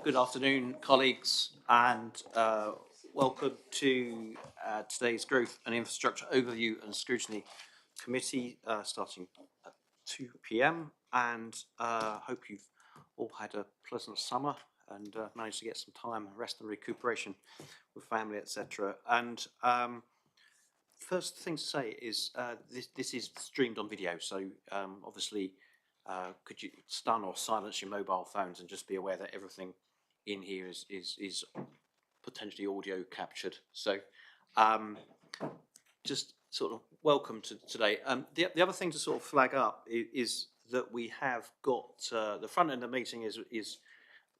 Good afternoon, colleagues, and welcome to today's Growth and Infrastructure Overview and Scrutiny Committee, starting at 2 p.m. And hope you've all had a pleasant summer and managed to get some time, rest and recuperation with family, etc. And first thing to say is this is streamed on video, so obviously could you stun or silence your mobile phones and just be aware that everything in here is potentially audio captured. So just sort of welcome to today. The other thing to sort of flag up is that we have got the front end of the meeting is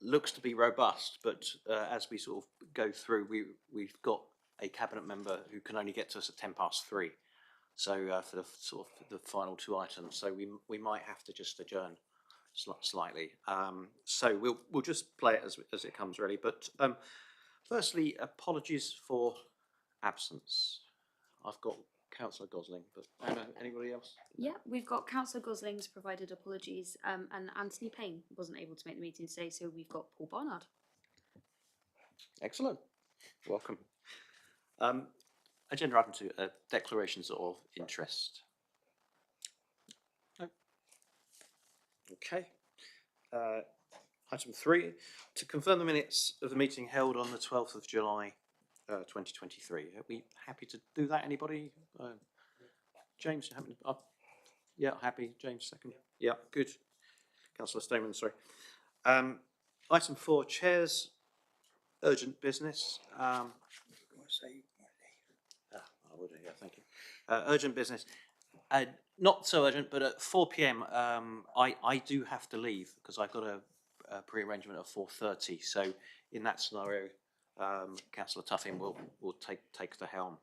looks to be robust, but as we sort of go through, we've got a cabinet member who can only get to us at 3:10. So for the sort of the final two items, so we might have to just adjourn slightly. So we'll just play it as it comes, really. But firstly, apologies for absence. I've got Councillor Gosling, but Anna, anybody else? Yeah, we've got Councillor Gosling's provided apologies, and Anthony Payne wasn't able to make the meeting today, so we've got Paul Barnard. Excellent. Welcome. Agenda item 2, declarations of interest. No. Okay. Item 3, to confirm the minutes of the meeting held on the 12th of July 2023. Are we happy to do that? Anybody? James, you happy? Yeah, happy. James, second. Yeah, good. Councillor Stoneman, sorry. Item 4, Chair's urgent business. I would, yeah, thank you. Urgent business. Not so urgent, but at 4 p.m. I do have to leave because I've got a pre-arrangement at 4:30. So in that scenario, Councillor Tuffin will take the helm.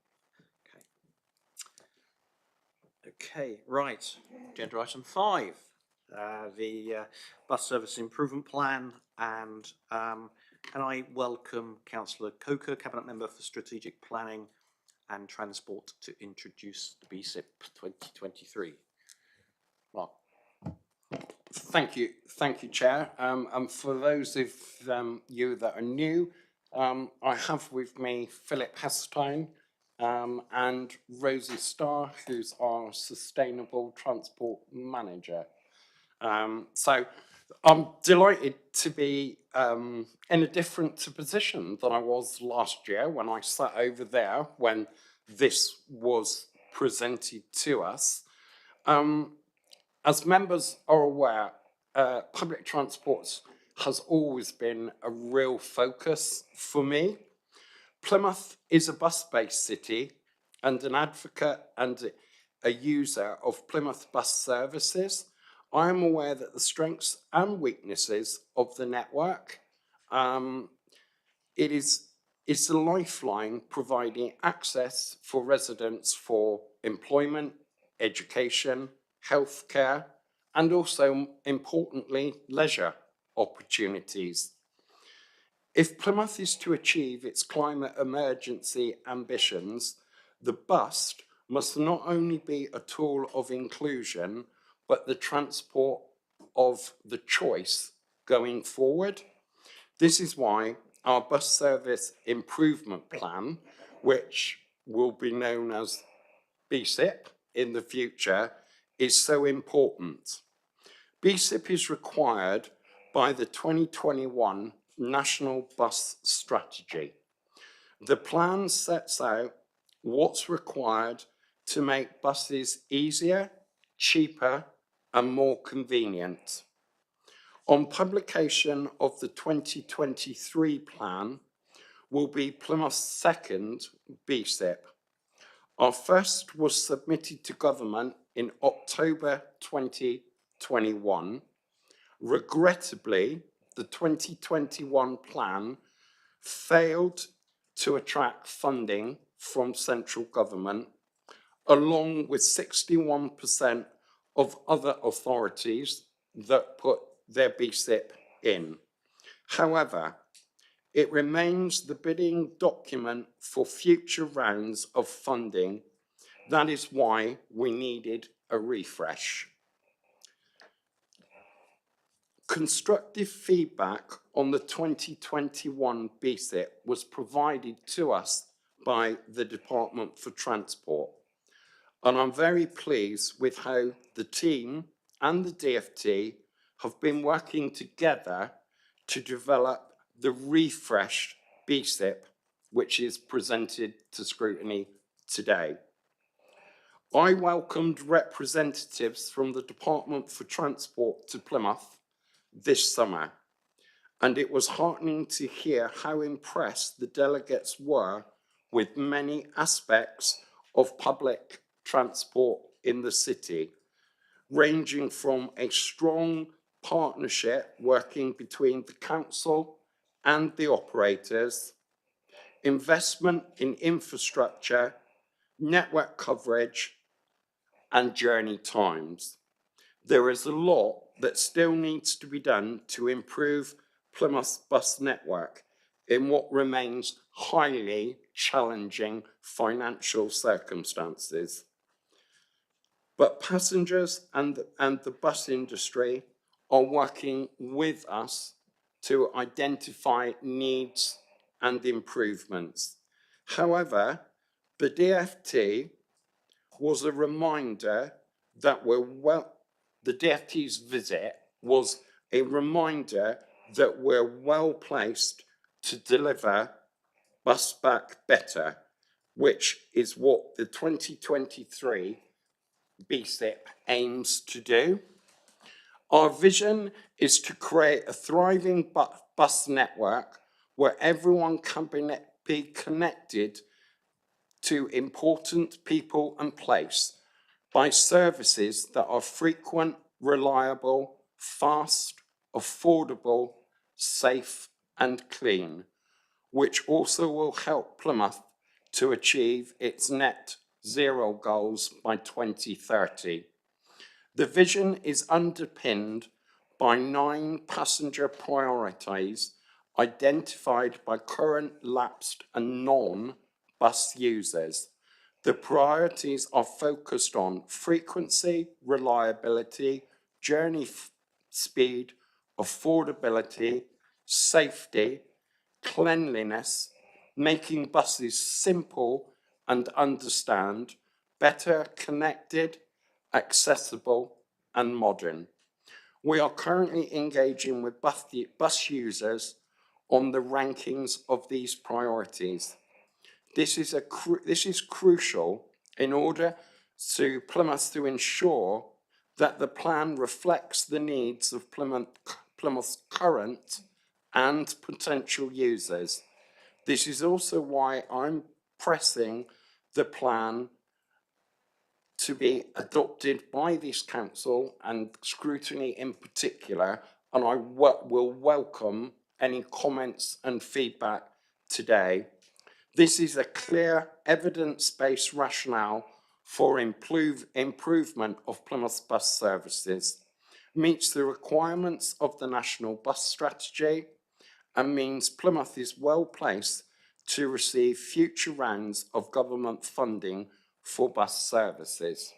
Okay, right. Agenda item 5, the bus service improvement plan, and can I welcome Councillor Coker, Cabinet Member for Strategic Planning and Transport, to introduce the BSIP 2023. Mark. Thank you, Chair. And for those of you that are new, I have with me Philip Hestine and Rosie Starr, who's our Sustainable Transport Manager. So I'm delighted to be in a different position than I was last year when I sat over there when this was presented to us. As members are aware, public transport has always been a real focus for me. Plymouth is a bus-based city and an advocate and a user of Plymouth bus services. I am aware that the strengths and weaknesses of the network, it's a lifeline providing access for residents for employment, education, healthcare, and also, importantly, leisure opportunities. If Plymouth is to achieve its climate emergency ambitions, the bus must not only be a tool of inclusion, but the transport of the choice going forward. This is why our bus service improvement plan, which will be known as BSIP in the future, is so important. BSIP is required by the 2021 National Bus Strategy. The plan sets out what's required to make buses easier, cheaper, and more convenient. On publication of the 2023 plan will be Plymouth's second BSIP. Our first was submitted to government in October 2021. Regrettably, the 2021 plan failed to attract funding from central government, along with 61% of other authorities that put their BSIP in. However, it remains the bidding document for future rounds of funding. That is why we needed a refresh. Constructive feedback on the 2021 BSIP was provided to us by the Department for Transport. And I'm very pleased with how the team and the DFT have been working together to develop the refreshed BSIP, which is presented to scrutiny today. I welcomed representatives from the Department for Transport to Plymouth this summer, and it was heartening to hear how impressed the delegates were with many aspects of public transport in the city, ranging from a strong partnership working between the council and the operators, investment in infrastructure, network coverage, and journey times. There is a lot that still needs to be done to improve Plymouth's bus network in what remains highly challenging financial circumstances. But passengers and the bus industry are working with us to identify needs and improvements. However, the DFT was a reminder that the DFT's visit was a reminder that we're well placed to deliver Bus Back Better, which is what the 2023 BSIP aims to do. Our vision is to create a thriving bus network where everyone can be connected to important people and place by services that are frequent, reliable, fast, affordable, safe, and clean, which also will help Plymouth to achieve its net zero goals by 2030. The vision is underpinned by 9 passenger priorities identified by current, lapsed, and non-bus users. The priorities are focused on frequency, reliability, journey speed, affordability, safety, cleanliness, making buses simple and understand, better connected, accessible, and modern. We are currently engaging with bus users on the rankings of these priorities. This is crucial in order to Plymouth to ensure that the plan reflects the needs of Plymouth's current and potential users. This is also why I'm pressing the plan to be adopted by this council and scrutiny in particular, and I will welcome any comments and feedback today. This is a clear evidence-based rationale for improvement of Plymouth's bus services, meets the requirements of the National Bus Strategy, and means Plymouth is well placed to receive future rounds of government funding for bus services.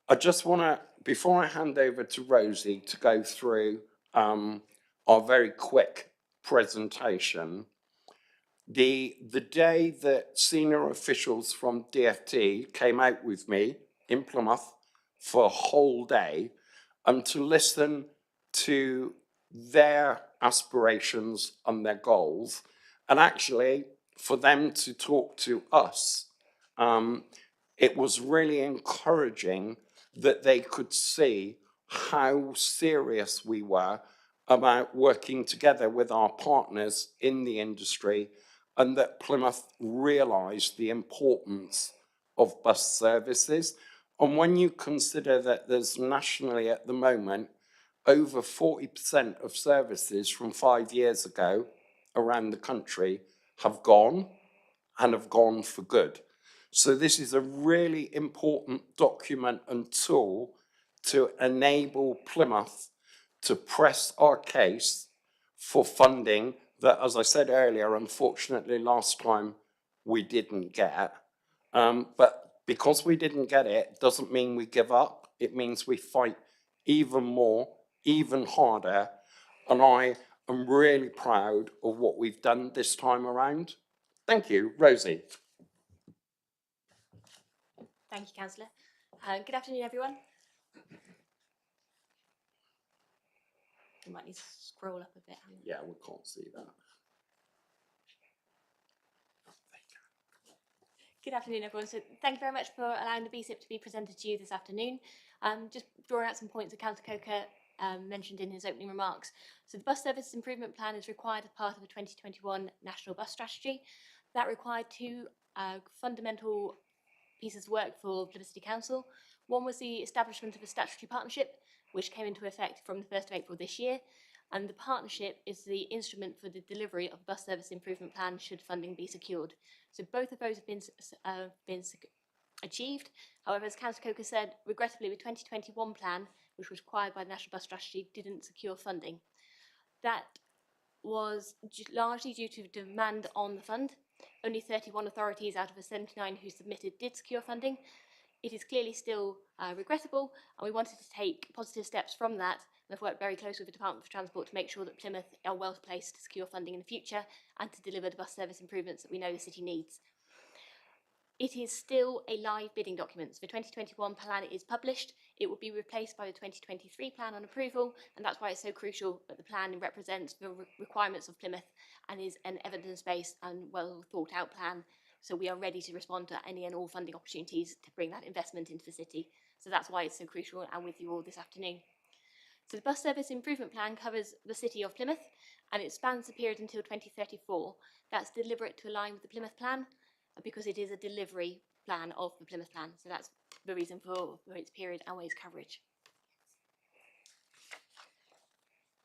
I just want to, before I hand over to Rosie to go through our very quick presentation, the day that senior officials from DFT came out with me in Plymouth for a whole day to listen to their aspirations and their goals, and actually for them to talk to us, it was really encouraging that they could see how serious we were about working together with our partners in the industry, and that Plymouth realised the importance of bus services. And when you consider that there's nationally at the moment over 40% of services from 5 years ago around the country have gone, and have gone for good. So this is a really important document and tool to enable Plymouth to press our case for funding that, as I said earlier, unfortunately last time we didn't get. But because we didn't get it, doesn't mean we give up. It means we fight even more, even harder and I am really proud of what we've done this time around. Thank you, Rosie. Thank you, Councillor. Good afternoon, everyone. You might need to scroll up a bit. Yeah, we can't see that. Good afternoon, everyone. So thank you very much for allowing the BSIP to be presented to you this afternoon. Just drawing out some points that Councillor Coker mentioned in his opening remarks. So the Bus Services Improvement Plan is required as part of the 2021 National Bus Strategy. That required two fundamental pieces of work for Plymouth City Council. One was the establishment of a statutory partnership, which came into effect from the 1st of April this year. And the partnership is the instrument for the delivery of the Bus Service Improvement Plan should funding be secured. So both of those have been achieved. However, as Councillor Coker said, regrettably, the 2021 plan, which was required by the National Bus Strategy, didn't secure funding. That was largely due to demand on the fund. Only 31 authorities out of the 79 who submitted did secure funding. It is clearly still regrettable, and we wanted to take positive steps from that, and have worked very closely with the Department for Transport to make sure that Plymouth are well placed to secure funding in the future and to deliver the bus service improvements that we know the city needs. It is still a live bidding document. So the 2021 plan is published. It will be replaced by the 2023 plan on approval, and that's why it's so crucial that the plan represents the requirements of Plymouth and is an evidence-based and well thought out plan. So we are ready to respond to any and all funding opportunities to bring that investment into the city. So that's why it's so crucial and with you all this afternoon. So the Bus Service Improvement Plan covers the city of Plymouth, and it spans the period until 2034. That's deliberate to align with the Plymouth plan, because it is a delivery plan of the Plymouth plan. So that's the reason for its period and its coverage.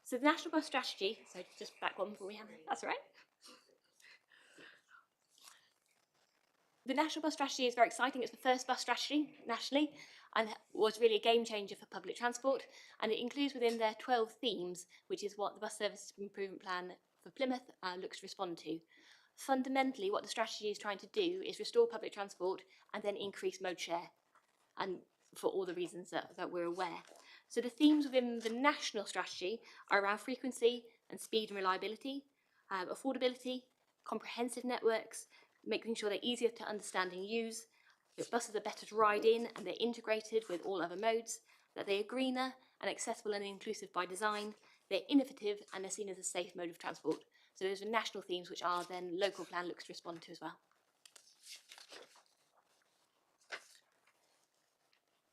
So the National Bus Strategy, so just back one before we have it, that's all right. The National Bus Strategy is very exciting. It's the first bus strategy nationally and was really a game changer for public transport. And it includes within there 12 themes, which is what the Bus Service Improvement Plan for Plymouth looks to respond to. Fundamentally, what the strategy is trying to do is restore public transport and then increase mode share, and for all the reasons that we're aware. So the themes within the national strategy are around frequency and speed and reliability, affordability, comprehensive networks, making sure they're easier to understand and use, that buses are better to ride in and they're integrated with all other modes, that they are greener and accessible and inclusive by design, they're innovative and they're seen as a safe mode of transport. So those are national themes which our then local plan looks to respond to as well.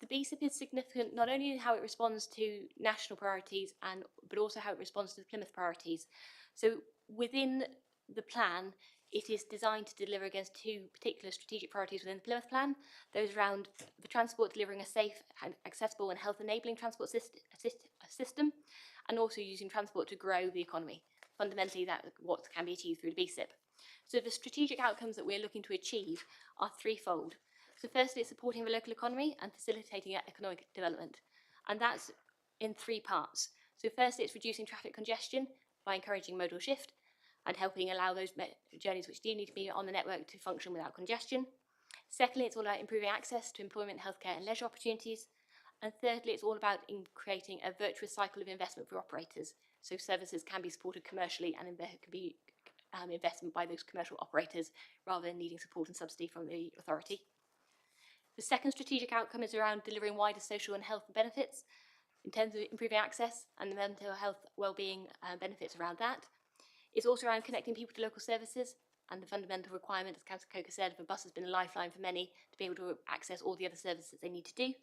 The BSIP is significant not only in how it responds to national priorities but also how it responds to the Plymouth priorities. So within the plan, it is designed to deliver against two particular strategic priorities within the Plymouth plan. Those around the transport delivering a safe, and accessible and health enabling transport system, and also using transport to grow the economy. Fundamentally, that's what can be achieved through the BSIP. So the strategic outcomes that we're looking to achieve are threefold. So firstly, it's supporting the local economy and facilitating economic development. And that's in three parts. So firstly, it's reducing traffic congestion by encouraging modal shift and helping allow those journeys which do need to be on the network to function without congestion. Secondly, it's all about improving access to employment, healthcare and leisure opportunities. And thirdly, it's all about creating a virtuous cycle of investment for operators. So services can be supported commercially and there can be investment by those commercial operators rather than needing support and subsidy from the authority. The second strategic outcome is around delivering wider social and health benefits in terms of improving access and the mental health wellbeing benefits around that. It's also around connecting people to local services and the fundamental requirement, as Councillor Coker said, the bus has been a lifeline for many to be able to access all the other services they need to do.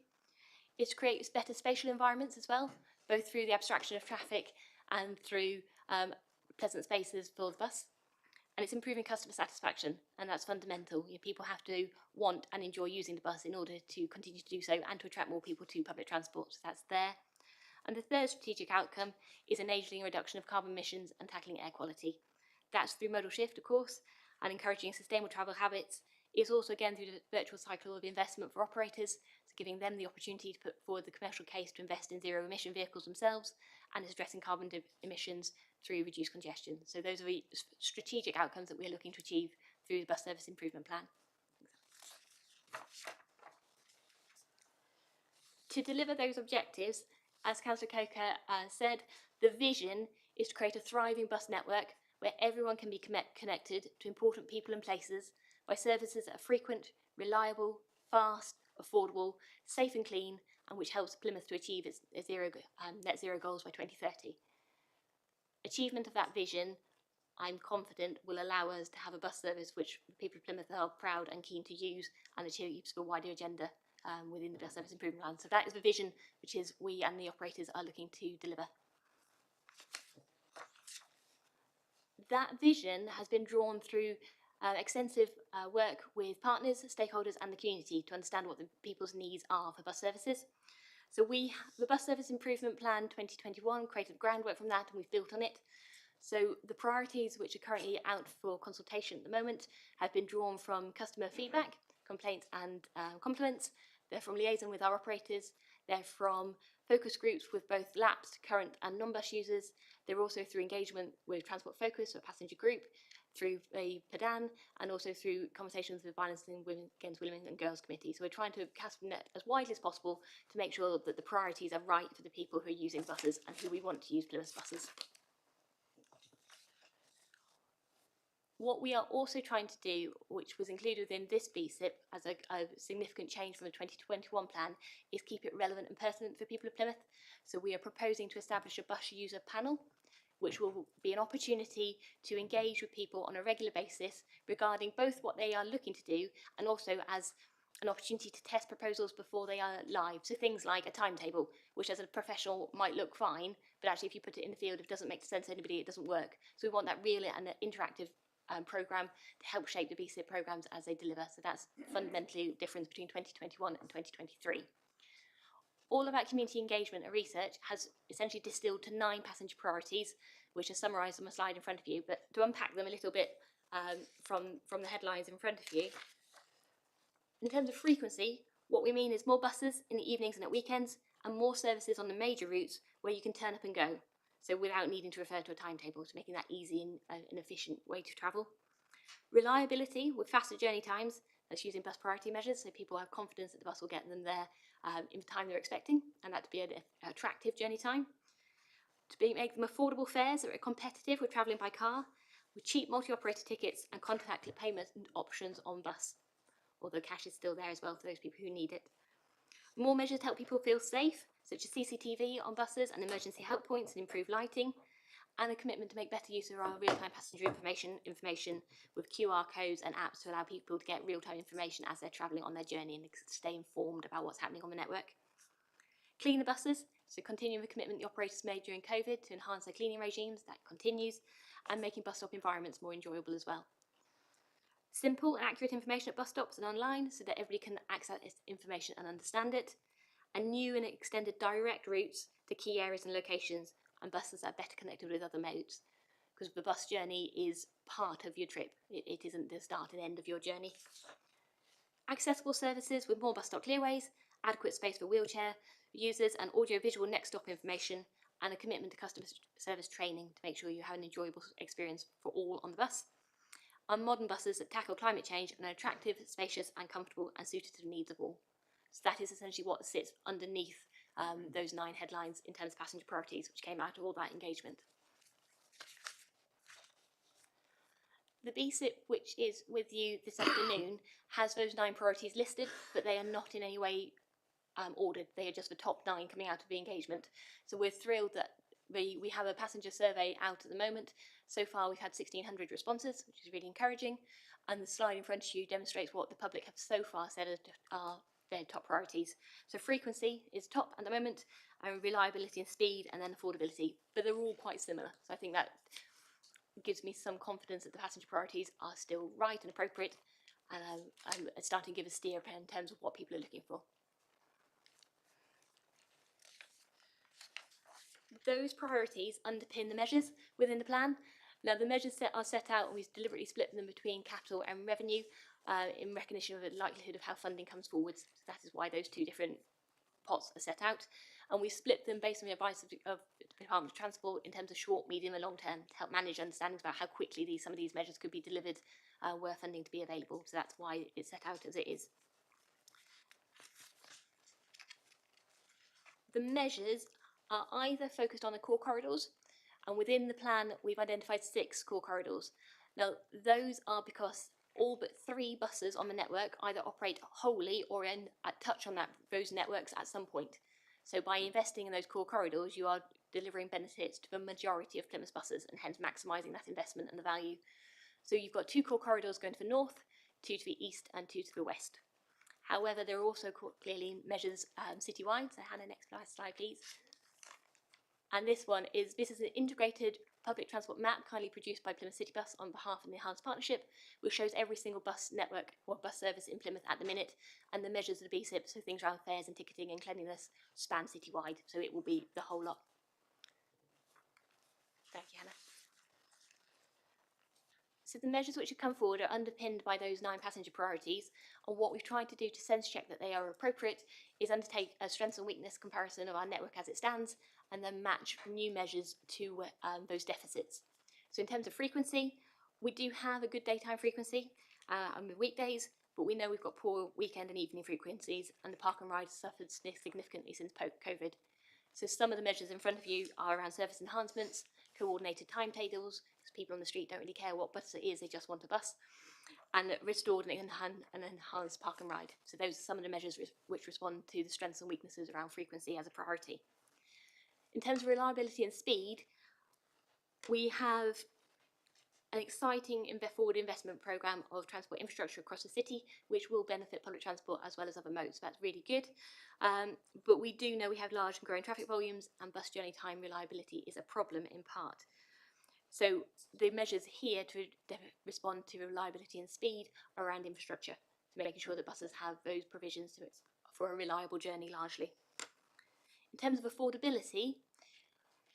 It's to create better spatial environments as well, both through the abstraction of traffic and through pleasant spaces for the bus. And it's improving customer satisfaction, and that's fundamental. People have to want and enjoy using the bus in order to continue to do so and to attract more people to public transport. So that's there. And the third strategic outcome is enabling a reduction of carbon emissions and tackling air quality. That's through modal shift, of course, and encouraging sustainable travel habits. It's also, again, through the virtual cycle of investment for operators, so giving them the opportunity to put forward the commercial case to invest in zero-emission vehicles themselves, and is addressing carbon emissions through reduced congestion. So those are the strategic outcomes that we're looking to achieve through the Bus Service Improvement Plan. To deliver those objectives, as Councillor Coker said, the vision is to create a thriving bus network where everyone can be connected to important people and places by services that are frequent, reliable, fast, affordable, safe and clean, and which helps Plymouth to achieve its net zero goals by 2030. Achievement of that vision, I'm confident, will allow us to have a bus service which the people of Plymouth are proud and keen to use and achieves the wider agenda within the bus service improvement plan. So that is the vision which is we and the operators are looking to deliver. That vision has been drawn through extensive work with partners, stakeholders and the community to understand what the people's needs are for bus services. So the Bus Service Improvement Plan 2021 created the groundwork from that, and we've built on it. So the priorities which are currently out for consultation at the moment have been drawn from customer feedback, complaints and compliments. They're from liaison with our operators. They're from focus groups with both lapsed, current and non-bus users. They're also through engagement with Transport Focus, a passenger group, through a PADAN, and also through conversations with Violence Against Women and Girls Committee. So we're trying to cast the net as widely as possible to make sure that the priorities are right for the people who are using buses and who we want to use Plymouth buses. What we are also trying to do, which was included within this BSIP as a significant change from the 2021 plan, is keep it relevant and pertinent for people of Plymouth. So we are proposing to establish a bus user panel, which will be an opportunity to engage with people on a regular basis regarding both what they are looking to do and also as an opportunity to test proposals before they are live. So things like a timetable, which as a professional might look fine, but actually if you put it in the field, if it doesn't make sense to anybody, it doesn't work. So we want that really an interactive programme to help shape the BSIP programmes as they deliver. So that's fundamentally the difference between 2021 and 2023. All of our community engagement and research has essentially distilled to 9 passenger priorities, which are summarised on the slide in front of you. But to unpack them a little bit from the headlines in front of you, in terms of frequency, what we mean is more buses in the evenings and at weekends, and more services on the major routes where you can turn up and go, so without needing to refer to a timetable, so making that easy and an efficient way to travel. Reliability with faster journey times, that's using bus priority measures, so people have confidence that the bus will get them there in the time they're expecting, and that to be an attractive journey time. To make them affordable fares that are competitive with travelling by car, with cheap multi-operator tickets and contactless payment options on bus, although cash is still there as well for those people who need it. More measures to help people feel safe, such as CCTV on buses and emergency help points and improved lighting, and a commitment to make better use of our real-time passenger information with QR codes and apps to allow people to get real-time information as they're travelling on their journey and stay informed about what's happening on the network. Cleaner buses, so continuing the commitment the operators made during COVID to enhance their cleaning regimes, that continues, and making bus stop environments more enjoyable as well. Simple and accurate information at bus stops and online so that everybody can access this information and understand it, and new and extended direct routes to key areas and locations, and buses that are better connected with other modes, because the bus journey is part of your trip. It isn't the start and end of your journey. Accessible services with more bus stop clearways, adequate space for wheelchair users and audio-visual next stop information, and a commitment to customer service training to make sure you have an enjoyable experience for all on the bus. And modern buses that tackle climate change and are attractive, spacious and comfortable and suited to the needs of all. So that is essentially what sits underneath those 9 headlines in terms of passenger priorities, which came out of all that engagement. The BSIP, which is with you this afternoon, has those 9 priorities listed, but they are not in any way ordered. They are just the top 9 coming out of the engagement. So we're thrilled that we have a passenger survey out at the moment. So far we've had 1,600 responses, which is really encouraging, and the slide in front of you demonstrates what the public have so far said are their top priorities. So frequency is top at the moment, and reliability and speed, and then affordability, but they're all quite similar. So I think that gives me some confidence that the passenger priorities are still right and appropriate, and I'm starting to give a steer in terms of what people are looking for. Those priorities underpin the measures within the plan. Now the measures are set out, and we've deliberately split them between capital and revenue in recognition of the likelihood of how funding comes forwards. So that is why those 2 different pots are set out, and we split them based on the advice of the Department of Transport in terms of short, medium and long term to help manage understandings about how quickly some of these measures could be delivered were funding to be available. So that's why it's set out as it is. The measures are either focused on the core corridors, And within the plan, we've identified 6 core corridors. Now, those are because all but 3 buses on the network either operate wholly or touch on those networks at some point. So by investing in those core corridors, you are delivering benefits to the majority of Plymouth buses and hence maximising that investment and the value. So you've got 2 core corridors going to the north, 2 to the east and 2 to the west. However, there are also clearly measures citywide. So Hannah, next slide please. And this is an integrated public transport map kindly produced by Plymouth City Bus on behalf of the Enhanced Partnership, which shows every single bus network or bus service in Plymouth at the minute, and the measures of the BSIP, so things around fares and ticketing and cleanliness, span citywide, so it will be the whole lot. Thank you, Hannah. So the measures which have come forward are underpinned by those 9 passenger priorities, and what we've tried to do to sense check that they are appropriate is undertake a strengths and weakness comparison of our network as it stands, and then match new measures to those deficits. So in terms of frequency, we do have a good daytime frequency on the weekdays, but we know we've got poor weekend and evening frequencies, and the park and ride has suffered significantly since COVID. So some of the measures in front of you are around service enhancements, coordinated timetables, because people on the street don't really care what bus it is, they just want a bus, and restored and enhanced park and ride. So those are some of the measures which respond to the strengths and weaknesses around frequency as a priority. In terms of reliability and speed, we have an exciting forward investment programme of transport infrastructure across the city, which will benefit public transport as well as other modes. So that's really good. But we do know we have large and growing traffic volumes, and bus journey time reliability is a problem in part. So the measures here to respond to reliability and speed are around infrastructure, so making sure that buses have those provisions for a reliable journey largely. In terms of affordability,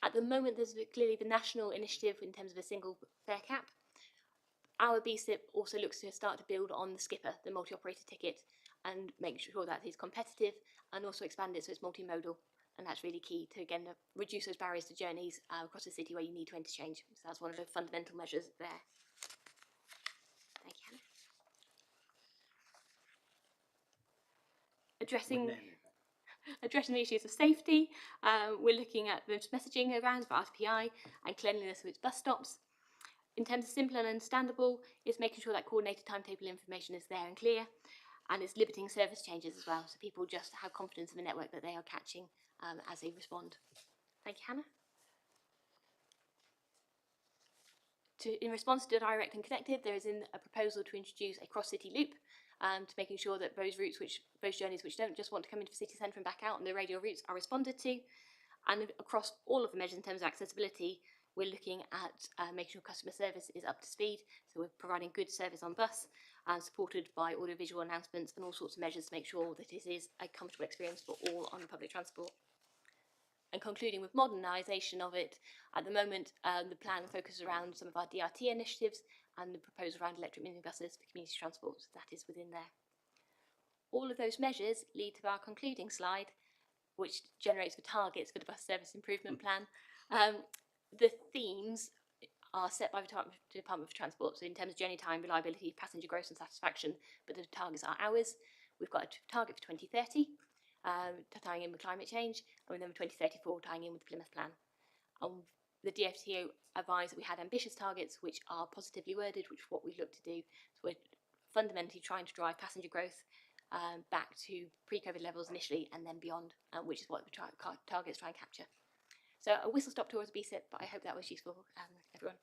at the moment there's clearly the national initiative in terms of a single fare cap. Our BSIP also looks to start to build on the skipper, the multi-operator ticket, and make sure that it's competitive and also expand it so it's multimodal. And that's really key to, again, reduce those barriers to journeys across the city where you need to interchange. So that's one of the fundamental measures there. Thank you, Hannah. Addressing the issues of safety, we're looking at the messaging around for RTPI and cleanliness of its bus stops. In terms of simple and understandable, it's making sure that coordinated timetable information is there and clear, and it's limiting service changes as well, so people just have confidence in the network that they are catching as they respond. Thank you, Hannah. In response to Direct and Connected, there is a proposal to introduce a cross-city loop to making sure that those journeys which don't just want to come into the city centre and back out and the radial routes are responded to. And across all of the measures in terms of accessibility, we're looking at making sure customer service is up to speed. So we're providing good service on bus, supported by audiovisual announcements and all sorts of measures to make sure that it is a comfortable experience for all on public transport. And concluding with modernisation of it, at the moment the plan focuses around some of our DRT initiatives and the proposal around electric minibuses for community transport. So that is within there. All of those measures lead to our concluding slide, which generates the targets for the bus service improvement plan. The themes are set by the Department for Transport, so in terms of journey time, reliability, passenger growth and satisfaction, but the targets are ours. We've got a target for 2030, tying in with climate change, and then 2034 tying in with the Plymouth plan. The DFTO advised that we had ambitious targets which are positively worded, which is what we look to do. So we're fundamentally trying to drive passenger growth back to pre-COVID levels initially and then beyond, which is what the targets try and capture. So a whistle-stop tour was BSIP, but I hope that was useful, everyone.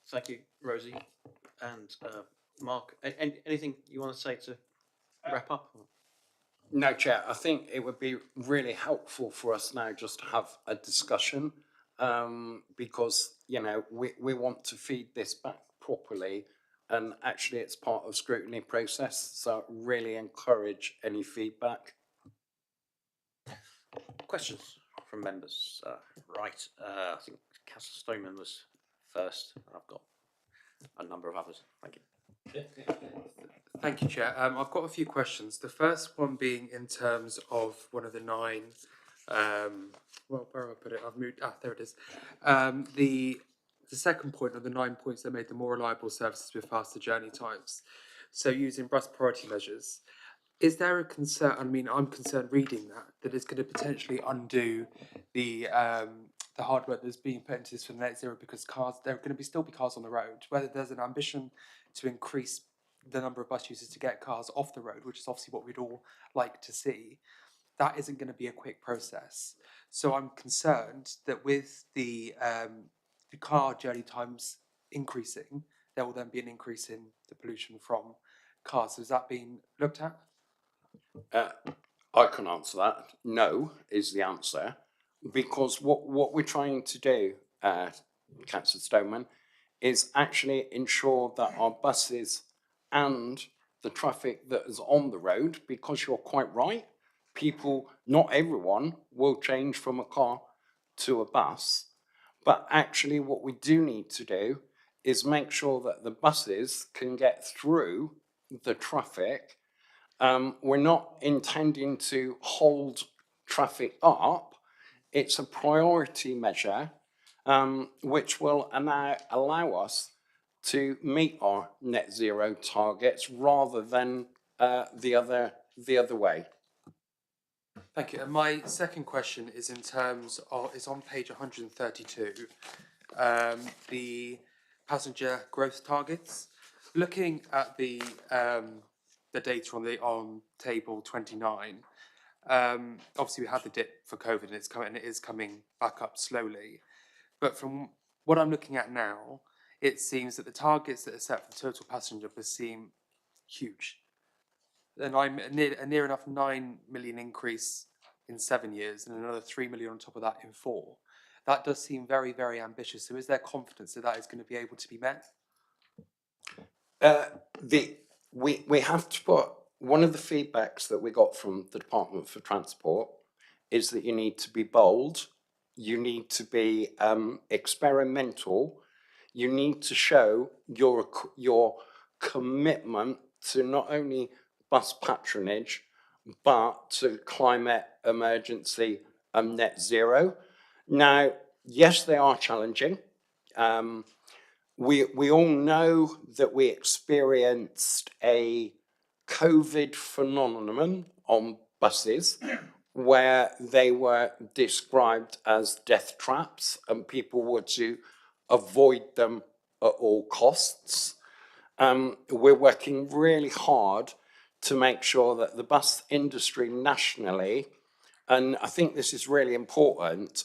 Thank you, Rosie. And Mark, anything you want to say to wrap up? No, Chair, I think it would be really helpful for us now just to have a discussion because, you know, we want to feed this back properly, and actually it's part of scrutiny process, so really encourage any feedback. Questions from members? Right, I think Councillor Stoneman was first. I've got a number of others. Thank you. Thank you, Chair. I've got a few questions. The first one being in terms of one of the 9, well, where have I put it? I've moved, there it is. The second point of the 9 points that made the more reliable services with faster journey times. So using bus priority measures, Is there a concern? I mean, I'm concerned reading that it's going to potentially undo the hard work that's being put into this for the net zero, because there are going to still be cars on the road. Whether there's an ambition to increase the number of bus users to get cars off the road, which is obviously what we'd all like to see, that isn't going to be a quick process. So I'm concerned that with the car journey times increasing, there will then be an increase in the pollution from cars. So is that being looked at? I can answer that. No is the answer, because what we're trying to do, Councillor Stoneman, is actually ensure that our buses and the traffic that is on the road, because you're quite right, people, not everyone will change from a car to a bus, but actually what we do need to do is make sure that the buses can get through the traffic. We're not intending to hold traffic up. It's a priority measure, which will allow us to meet our net zero targets rather than the other way. Thank you. And my second question is in terms of, is on page 132, the passenger growth targets. Looking at the data on table 29, obviously we had the dip for COVID and it is coming back up slowly. But from what I'm looking at now, it seems that the targets that are set for total passenger numbers seem huge. And I'm a near enough 9 million increase in 7 years and another 3 million on top of that in 4. That does seem very, very ambitious. So is there confidence that that is going to be able to be met? We have to put, one of the feedbacks that we got from the Department for Transport is that you need to be bold, you need to be experimental, you need to show your commitment to not only bus patronage but to climate emergency and net zero. Now, yes, they are challenging. We all know that we experienced a COVID phenomenon on buses where they were described as death traps and people were to avoid them at all costs. We're working really hard to make sure that the bus industry nationally, and I think this is really important,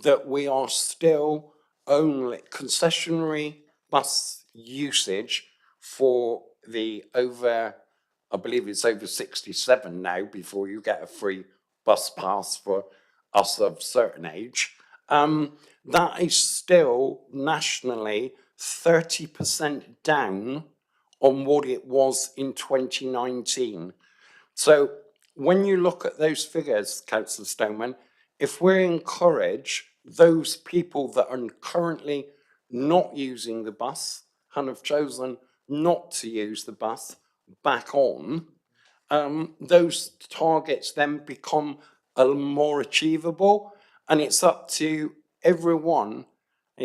that we are still only concessionary bus usage for the over, I believe it's over 67 now before you get a free bus pass for us of certain age. That is still nationally 30% down on what it was in 2019. So when you look at those figures, Councillor Stoneman, if we encourage those people that are currently not using the bus and have chosen not to use the bus back on, those targets then become more achievable, and it's up to everyone,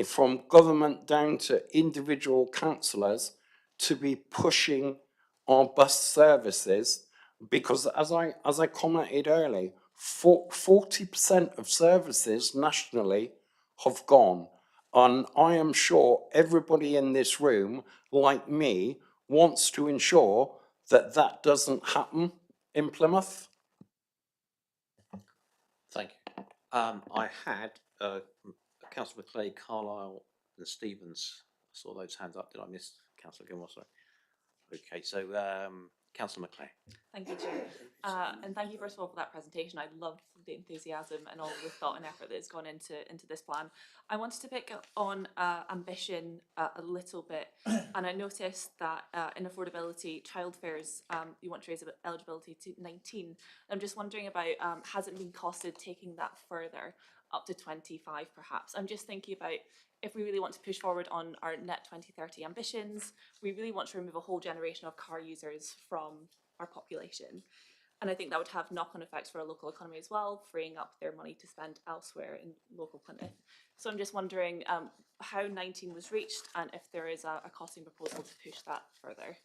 from government down to individual councillors, to be pushing our bus services, because as I commented earlier, 40% of services nationally have gone. And I am sure everybody in this room, like me, wants to ensure that that doesn't happen in Plymouth. Thank you. I had Councillor McClay, Carlisle and Stevens. I saw those hands up. Did I miss Councillor Gilmore? Sorry. Okay, so Councillor McClay. Thank you, Chair. And thank you, first of all, for that presentation. I loved the enthusiasm and all the thought and effort that's gone into this plan. I wanted to pick up on ambition a little bit, and I noticed that in affordability, childfares, you want to raise eligibility to 19. I'm just wondering about, has it been costed taking that further, up to 25 perhaps? I'm just thinking about, if we really want to push forward on our net 2030 ambitions, we really want to remove a whole generation of car users from our population. And I think that would have knock-on effects for our local economy as well, freeing up their money to spend elsewhere in local Plymouth. So I'm just wondering how 19 was reached and if there is a costing proposal to push that further.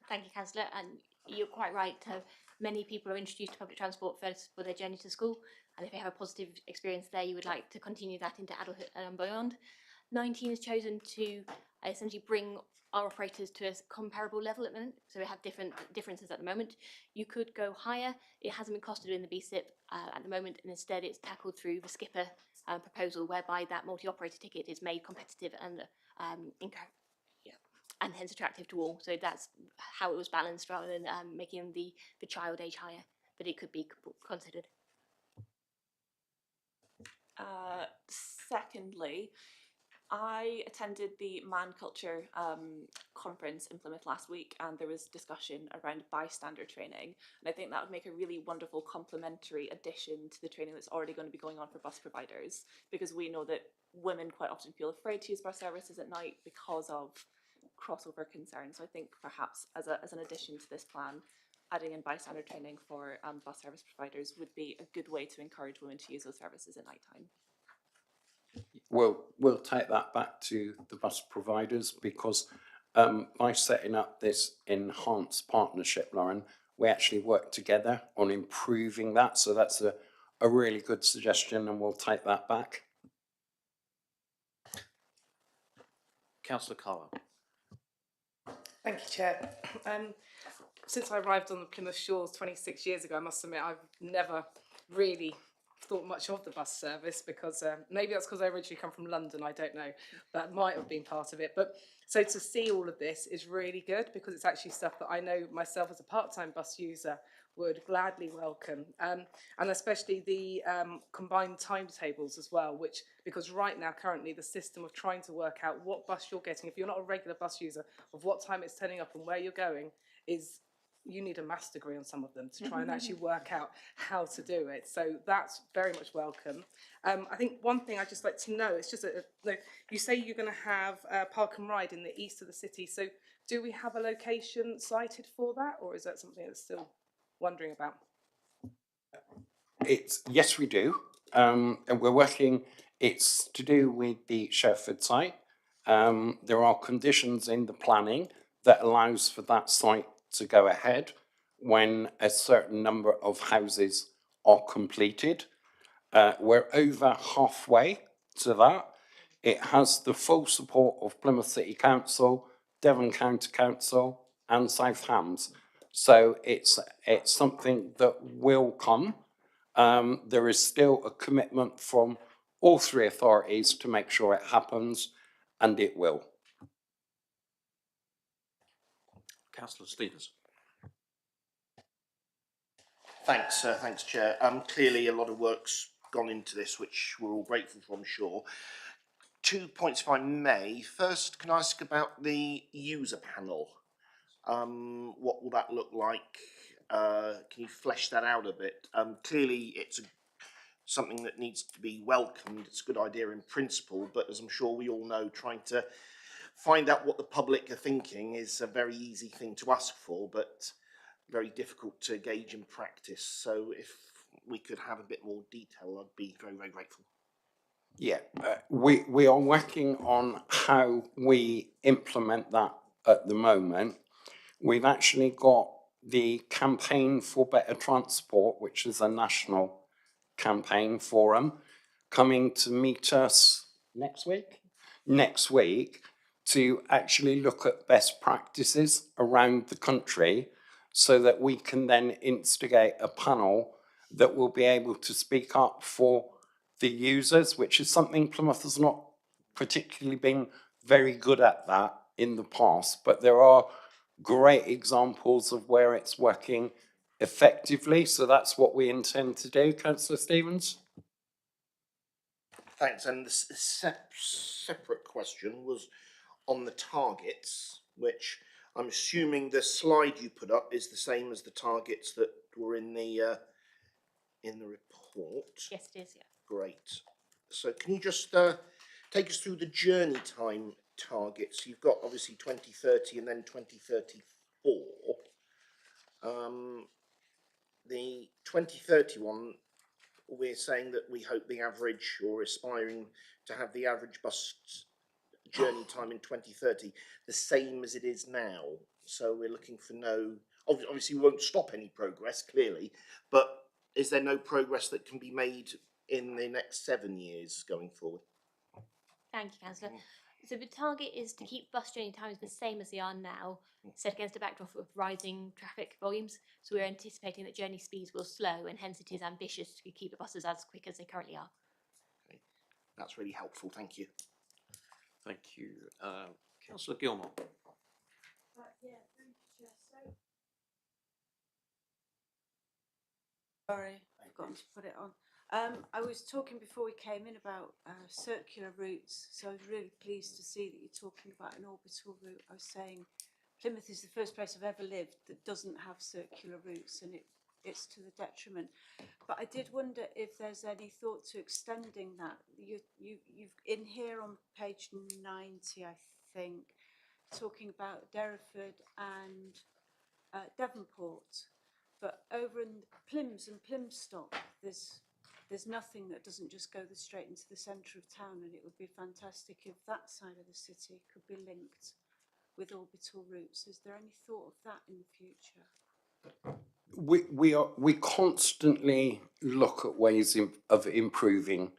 Thank you, Councillor. And you're quite right. Many people are introduced to public transport first for their journey to school, and if they have a positive experience there, you would like to continue that into adulthood and beyond. 19 has chosen to essentially bring our operators to a comparable level at the moment, so we have different differences at the moment. You could go higher. It hasn't been costed in the BSIP at the moment, and instead it's tackled through the skipper proposal, whereby that multi-operator ticket is made competitive and and hence attractive to all. So that's how it was balanced, rather than making the child age higher, but it could be considered. Secondly, I attended the Man Culture conference in Plymouth last week, and there was discussion around bystander training, and I think that would make a really wonderful complementary addition to the training that's already going to be going on for bus providers, because we know that women quite often feel afraid to use bus services at night because of crossover concerns. So I think perhaps as an addition to this plan, adding in bystander training for bus service providers would be a good way to encourage women to use those services at night time. We'll take that back to the bus providers, because by setting up this enhanced partnership, Lauren, we actually work together on improving that. So that's a really good suggestion, and we'll take that back. Councillor Carwell. Thank you, Chair. Since I arrived on the Plymouth shores 26 years ago, I must admit I've never really thought much of the bus service, because maybe that's because I originally come from London, I don't know. That might have been part of it. But so to see all of this is really good, because it's actually stuff that I know myself as a part-time bus user would gladly welcome, and especially the combined timetables as well, which, because right now currently the system of trying to work out what bus you're getting, if you're not a regular bus user, of what time it's turning up and where you're going, is you need a maths degree on some of them to try and actually work out how to do it. So that's very much welcome. I think one thing I'd just like to know, it's just you say you're going to have Park and Ride in the east of the city. So do we have a location cited for that, or is that something that's still wondering about? Yes, we do. And we're working, it's to do with the Sherford site. There are conditions in the planning that allows for that site to go ahead when a certain number of houses are completed. We're over halfway to that. It has the full support of Plymouth City Council, Devon County Council and South Hams. So it's something that will come. There is still a commitment from all three authorities to make sure it happens, and it will. Councillor Stevens. Thanks, Chair. Clearly a lot of work's gone into this, which we're all grateful for, I'm sure. 2 points, if I may. First, can I ask about the user panel? What will that look like? Can you flesh that out a bit? Clearly it's something that needs to be welcomed. It's a good idea in principle, but as I'm sure we all know, trying to find out what the public are thinking is a very easy thing to ask for, but very difficult to gauge in practice. So if we could have a bit more detail, I'd be very, very grateful. Yeah, we are working on how we implement that at the moment. We've actually got the Campaign for Better Transport, which is a national campaign forum, coming to meet us next week to actually look at best practices around the country, so that we can then instigate a panel that will be able to speak up for the users, which is something Plymouth has not particularly been very good at that in the past, but there are great examples of where it's working effectively. So that's what we intend to do, Councillor Stevens. Thanks. And the separate question was on the targets, which I'm assuming the slide you put up is the same as the targets that were in the report. Yes, it is, yeah. Great. So can you just take us through the journey time targets? You've got obviously 2030 and then 2034. The 2031, we're saying that we hope the average, or aspiring to have the average bus journey time in 2030 the same as it is now. So we're looking for obviously we won't stop any progress, clearly, but is there no progress that can be made in the next 7 years going forward? Thank you, Councillor. So the target is to keep bus journey times the same as they are now, set against a backdrop of rising traffic volumes. So we're anticipating that journey speeds will slow, and hence it is ambitious to keep the buses as quick as they currently are. Okay. That's really helpful, thank you. Thank you. Councillor Gilmore. Yeah, thank you, Chair. So, sorry, I've forgotten to put it on. I was talking before we came in about circular routes, so I was really pleased to see that you're talking about an orbital route. I was saying Plymouth is the first place I've ever lived that doesn't have circular routes, and it's to the detriment. But I did wonder if there's any thought to extending that. You've in here on page 90, I think, talking about Derriford and Devonport, but over in Plyms and Plymstock, there's nothing that doesn't just go straight into the centre of town, and it would be fantastic if that side of the city could be linked with orbital routes. Is there any thought of that in the future? We constantly look at ways of improving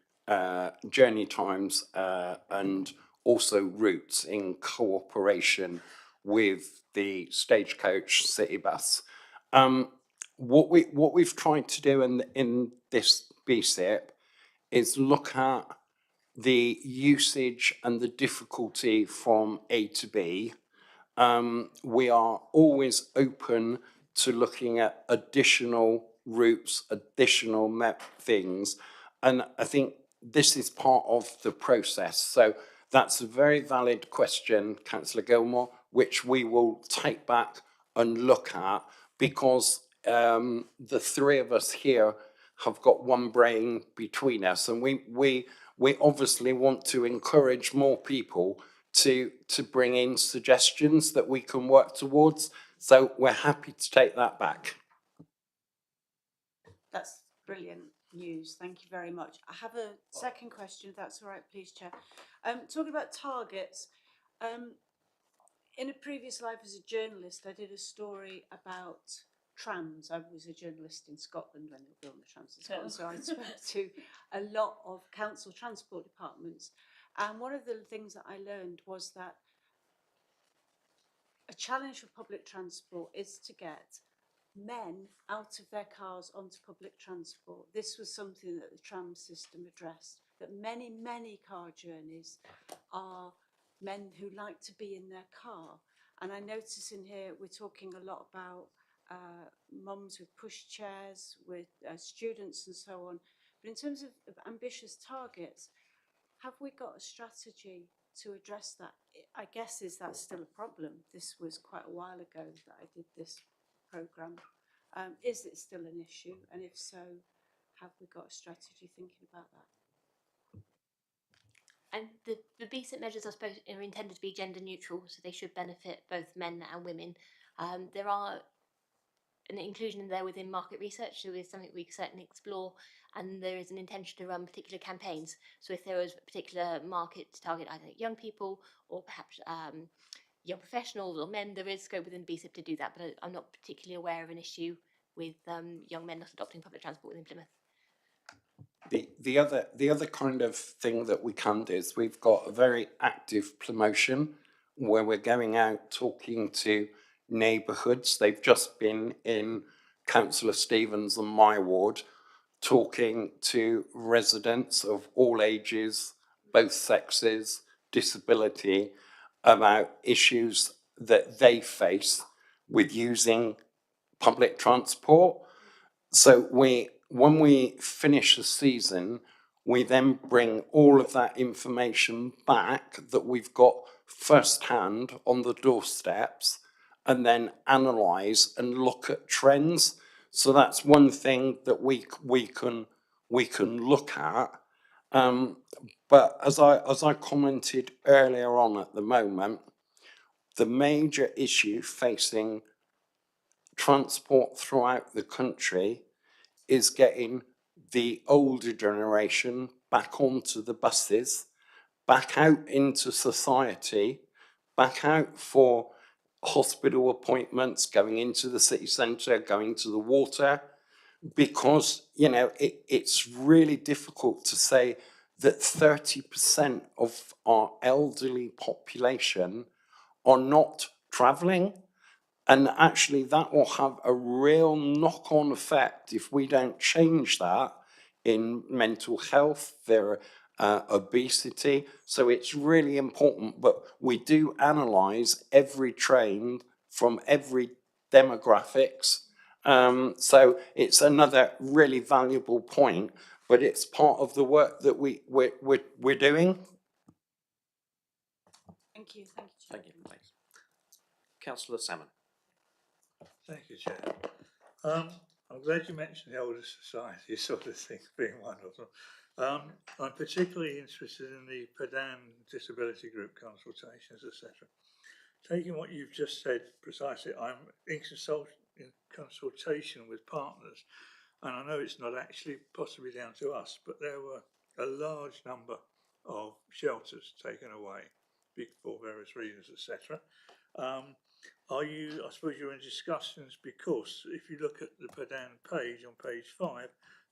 journey times and also routes in cooperation with the Stagecoach City Bus. What we've tried to do in this BSIP is look at the usage and the difficulty from A to B. We are always open to looking at additional routes, additional map things, and I think this is part of the process. So that's a very valid question, Councillor Gilmore, which we will take back and look at, because the three of us here have got one brain between us, and we obviously want to encourage more people to bring in suggestions that we can work towards. So we're happy to take that back. That's brilliant news. Thank you very much. I have a second question, if that's all right, please, Chair. Talking about targets, in a previous life as a journalist, I did a story about trams. I was a journalist in Scotland when they were building the trams in Scotland, so I spoke to a lot of council transport departments. And one of the things that I learned was that a challenge for public transport is to get men out of their cars onto public transport. This was something that the tram system addressed, that many car journeys are men who like to be in their car. And I notice in here we're talking a lot about mums with pushchairs, with students and so on. But in terms of ambitious targets, have we got a strategy to address that? I guess, is that still a problem? This was quite a while ago that I did this programme. Is it still an issue? And if so, have we got a strategy thinking about that? And the BSIP measures, I suppose, are intended to be gender neutral, so they should benefit both men and women. There are an inclusion in there within market research, so it's something we can certainly explore, and there is an intention to run particular campaigns. So if there was a particular market to target either young people or perhaps young professionals or men, there is scope within BSIP to do that, but I'm not particularly aware of an issue with young men not adopting public transport within Plymouth. The other kind of thing that we can do is we've got a very active promotion where we're going out talking to neighbourhoods. They've just been in Councillor Stevens and my ward talking to residents of all ages, both sexes, disability, about issues that they face with using public transport. So when we finish the season, we then bring all of that information back that we've got firsthand on the doorsteps, and then analyse and look at trends. So that's one thing that we can look at. But as I commented earlier on, at the moment, the major issue facing transport throughout the country is getting the older generation back onto the buses, back out into society, back out for hospital appointments, going into the city centre, going to the water, because, you know, it's really difficult to say that 30% of our elderly population are not travelling. And actually, that will have a real knock-on effect if we don't change that in mental health, their obesity. So it's really important, but we do analyse every train from every demographics. So it's another really valuable point, but it's part of the work that we're doing. Thank you, Chair. Thank you. Thanks. Councillor Salmon. Thank you, Chair. I'm glad you mentioned the Older Society sort of thing being one of them. I'm particularly interested in the PADAN disability group consultations, etc. Taking what you've just said precisely, I'm in consultation with partners, and I know it's not actually possibly down to us, but there were a large number of shelters taken away for various reasons, etc. I suppose you're in discussions, because if you look at the PADAN page on page 5,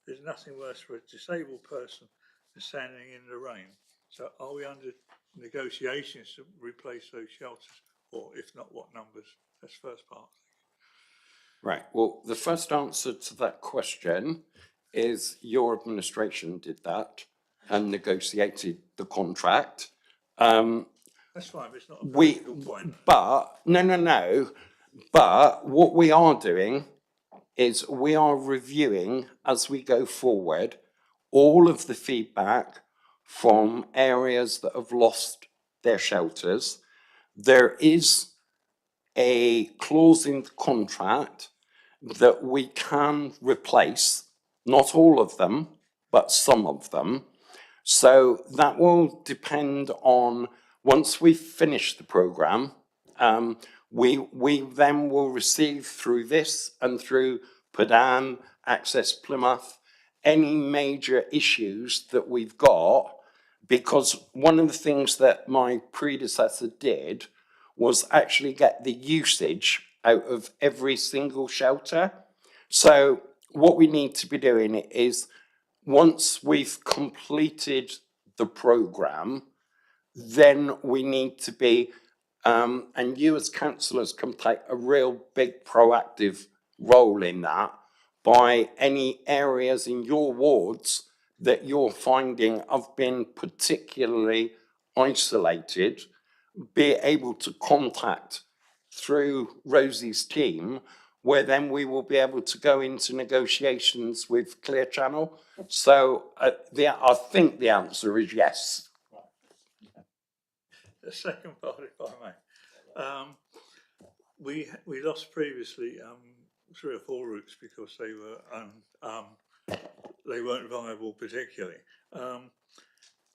there's nothing worse for a disabled person than standing in the rain. So are we under negotiations to replace those shelters, or if not, what numbers? That's the first part. Right, well, the first answer to that question is your administration did that and negotiated the contract. That's fine, but it's not a political point. But, no. But what we are doing is we are reviewing, as we go forward, all of the feedback from areas that have lost their shelters. There is a clause in the contract that we can replace, not all of them, but some of them. So that will depend on, once we finish the programme, we then will receive through this and through PADAN, Access Plymouth, any major issues that we've got, because one of the things that my predecessor did was actually get the usage out of every single shelter. So what we need to be doing is, once we've completed the programme, then we need to be, and you as councillors can take a real big proactive role in that, by any areas in your wards that you're finding have been particularly isolated, be able to contact through Rosie's team, where then we will be able to go into negotiations with Clear Channel. So I think the answer is yes. The second part, if I may. We lost previously 3 or 4 routes because they weren't viable particularly.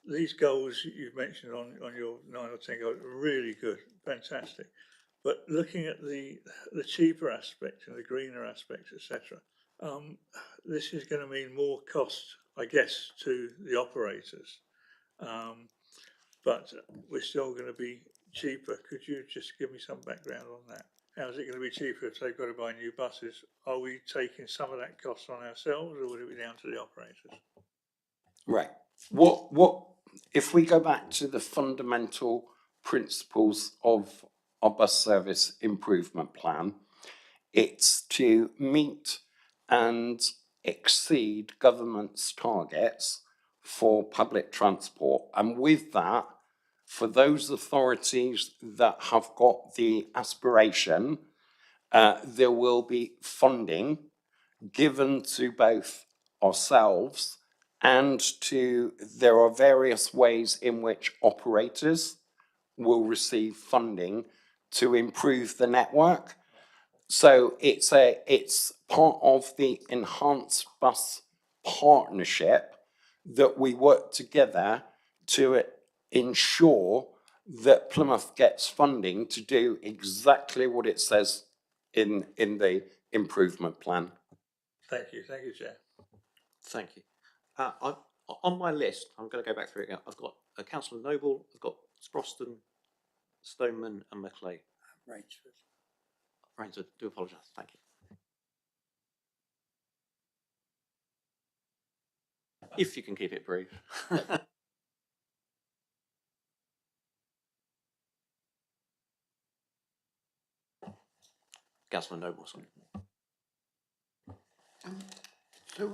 These goals you've mentioned on your 9 or 10 goals are really good, fantastic. But looking at the cheaper aspect and the greener aspects, etc., this is going to mean more cost, I guess, to the operators. But we're still going to be cheaper. Could you just give me some background on that? How is it going to be cheaper if they've got to buy new buses? Are we taking some of that cost on ourselves, or would it be down to the operators? Right. If we go back to the fundamental principles of our bus service improvement plan, it's to meet and exceed government's targets for public transport. And with that, for those authorities that have got the aspiration, there will be funding given to both ourselves and there are various ways in which operators will receive funding to improve the network. So it's part of the Enhanced Bus Partnership that we work together to ensure that Plymouth gets funding to do exactly what it says in the improvement plan. Thank you, Chair. Thank you. On my list, I'm going to go back through it again. I've got Councillor Noble, I've got Sproston, Stoneman and Macleay. Rainsford. Right, so do apologise. Thank you. If you can keep it brief. Councillor Nobles. So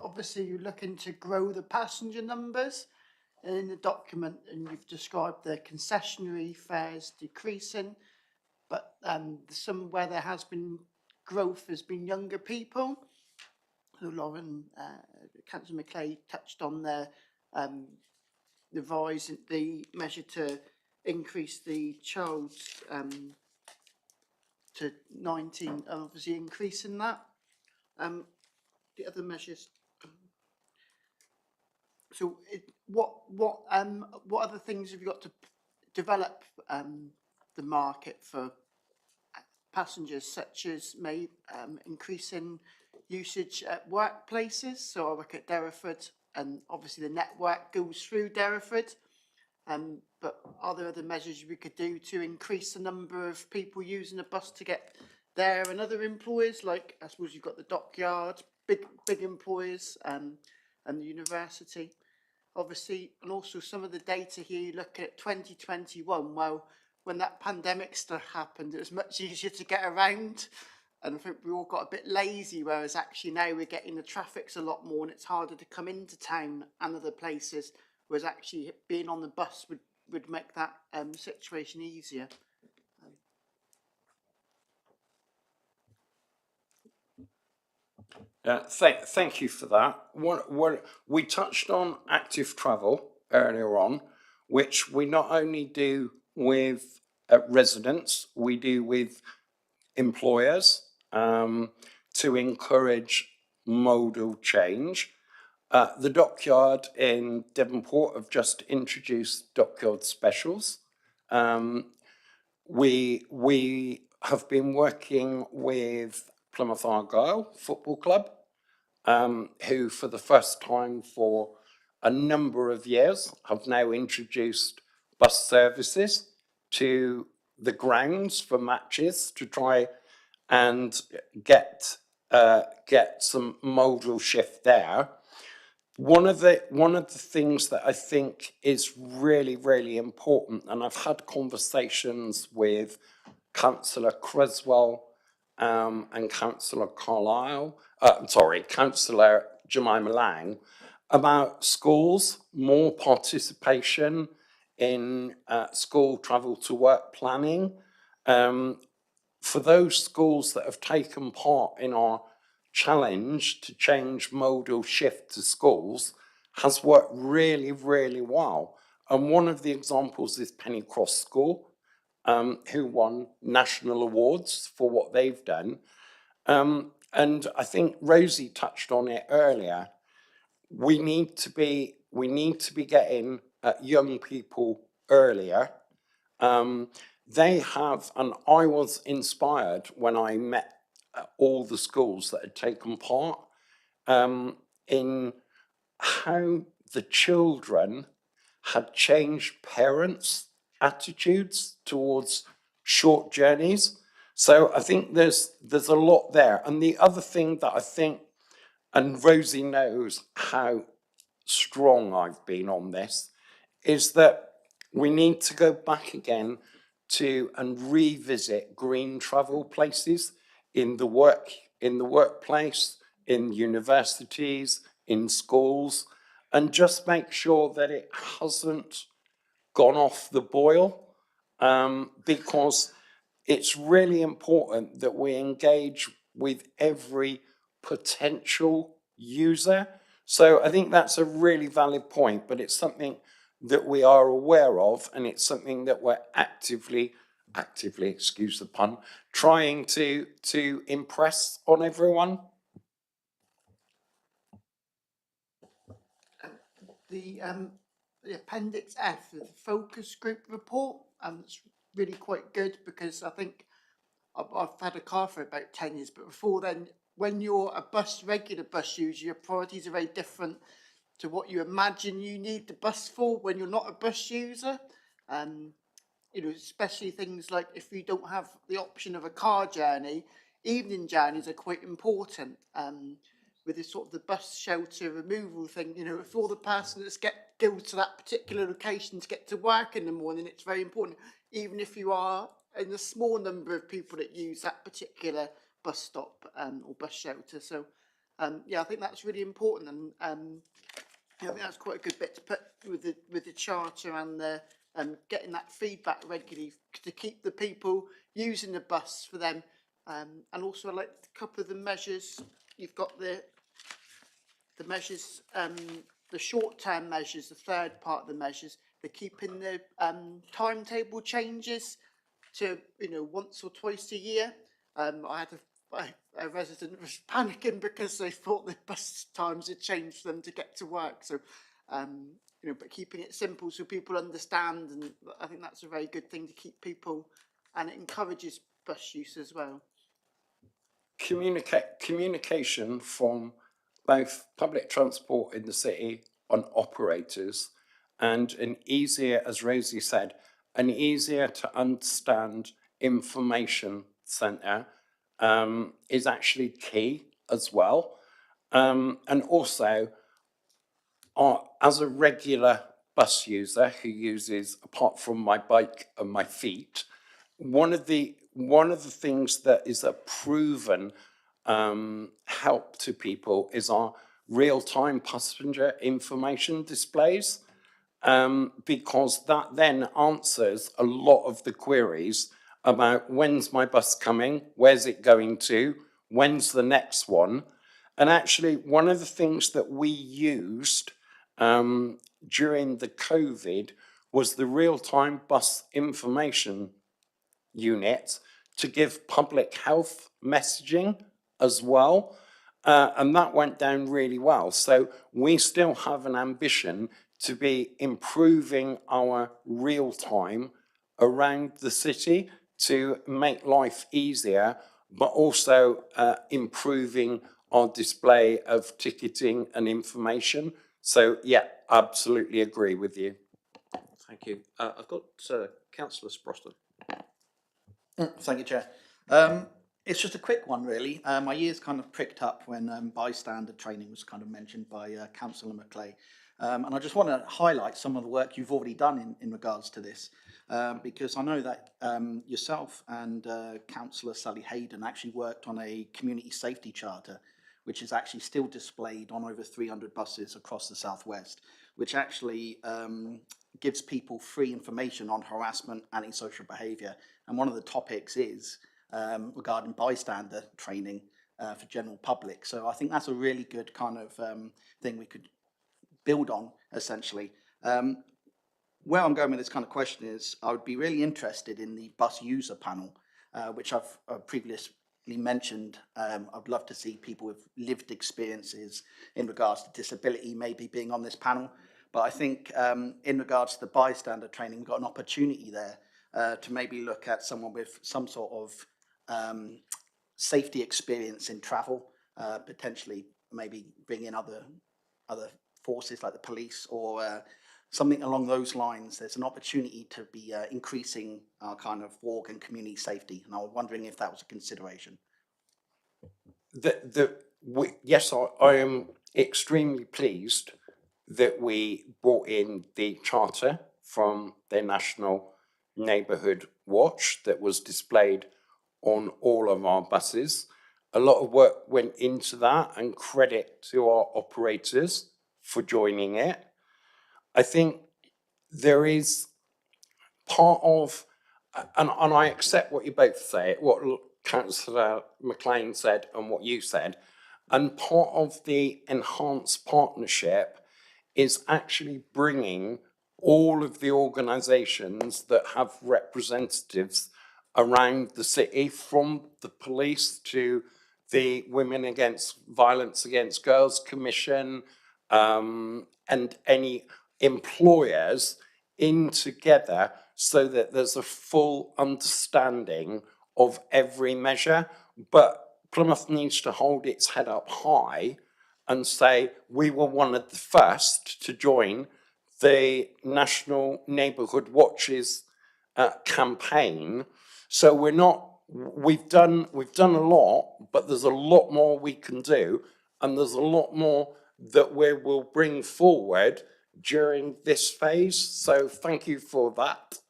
obviously you're looking to grow the passenger numbers in the document, and you've described the concessionary fares decreasing, but some where there has been growth has been younger people. So Lauren, Councillor McClay touched on the rise in the measure to increase the child's to 19, obviously increasing that. The other measures. So, what other things have you got to develop the market for passengers, such as increasing usage at workplaces? So I work at Derriford, and obviously the network goes through Derriford. But are there other measures we could do to increase the number of people using a bus to get there, and other employers? Like, I suppose you've got the dockyard, big employers, and the university, obviously, and also some of the data here. You look at 2021. Well, when that pandemic stuff happened, it was much easier to get around, and I think we all got a bit lazy. Whereas actually now we're getting the traffic's a lot more, and it's harder to come into town and other places. Whereas actually being on the bus would make that situation easier. Thank you for that. We touched on active travel earlier on, which we not only do with residents, we do with employers to encourage modal change. The dockyard in Devonport have just introduced dockyard specials. We have been working with Plymouth Argyle Football Club, who for the first time for a number of years have now introduced bus services to the grounds for matches to try and get some modal shift there. One of the things that I think is really important, and I've had conversations with Councillor Creswell and Councillor Councillor Jemima Lang, about schools, more participation in school travel to work planning. For those schools that have taken part in our challenge to change modal shift to schools, has worked really well. And one of the examples is Pennycross School, who won national awards for what they've done. And I think Rosie touched on it earlier. We need to be getting young people earlier. They have, and I was inspired when I met all the schools that had taken part in how the children had changed parents' attitudes towards short journeys. So I think there's a lot there. And the other thing that I think, and Rosie knows how strong I've been on this, is that we need to go back again to and revisit green travel places in the workplace, in universities, in schools, and just make sure that it hasn't gone off the boil, because it's really important that we engage with every potential user. So I think that's a really valid point, but it's something that we are aware of, and it's something that we're actively, excuse the pun, trying to impress on everyone. The Appendix F, the focus group report, it's really quite good, because I think I've had a car for about 10 years, but before then, when you're a regular bus user, your priorities are very different to what you imagine you need the bus for when you're not a bus user. you know, especially things like if you don't have the option of a car journey, evening journeys are quite important. With this sort of the bus shelter removal thing, you know, if all the persons go to that particular location to get to work in the morning, it's very important, even if you are in a small number of people that use that particular bus stop or bus shelter. So, yeah, I think that's really important, and I think that's quite a good bit to put with the charter and the getting that feedback regularly to keep the people using the bus for them, and also like a couple of the measures. You've got the measures, the short-term measures, the third part of the measures. They're keeping the timetable changes to, you know, once or twice a year. I had a resident was panicking because they thought the bus times had changed for them to get to work. So, you know, but keeping it simple so people understand, and I think that's a very good thing to keep people, and it encourages bus use as well. Communication from both public transport in the city on operators and an easier, as Rosie said, an easier to understand information centre is actually key as well. And also, as a regular bus user who uses, apart from my bike and my feet, one of the things that is a proven help to people is our real-time passenger information displays, because that then answers a lot of the queries about when's my bus coming, where's it going to, when's the next one. And actually, one of the things that we used during the COVID was the real-time bus information unit to give public health messaging as well. And that went down really well. So we still have an ambition to be improving our real time around the city to make life easier, but also improving our display of ticketing and information. So yeah, absolutely agree with you. Thank you. I've got Councillor Sproston. Thank you, Chair. It's just a quick one, really. My ears kind of pricked up when bystander training was kind of mentioned by Councillor McClay. And I just want to highlight some of the work you've already done in regards to this, because I know that yourself and Councillor Sally Hayden actually worked on a community safety charter, which is actually still displayed on over 300 buses across the southwest, which actually gives people free information on harassment and antisocial behaviour. And one of the topics is regarding bystander training for general public. So I think that's a really good kind of thing we could build on, essentially. Where I'm going with this kind of question is I would be really interested in the bus user panel, which I've previously mentioned. I'd love to see people with lived experiences in regards to disability maybe being on this panel. But I think in regards to the bystander training, we've got an opportunity there to maybe look at someone with some sort of safety experience in travel, potentially maybe bring in other forces like the police or something along those lines. There's an opportunity to be increasing our kind of walk and community safety, and I was wondering if that was a consideration. Yes, I am extremely pleased that we brought in the charter from the National Neighbourhood Watch that was displayed on all of our buses. A lot of work went into that, and credit to our operators for joining it. I think there is part of, and I accept what you both say, what Councillor McLean said and what you said, and part of the enhanced partnership is actually bringing all of the organisations that have representatives around the city, from the police to the Women Against Violence Against Girls Commission, and any employers in together, so that there's a full understanding of every measure. But Plymouth needs to hold its head up high and say we were one of the first to join the National Neighbourhood Watch's campaign. So we've done a lot, but there's a lot more we can do, and there's a lot more that we will bring forward during this phase. So thank you for that.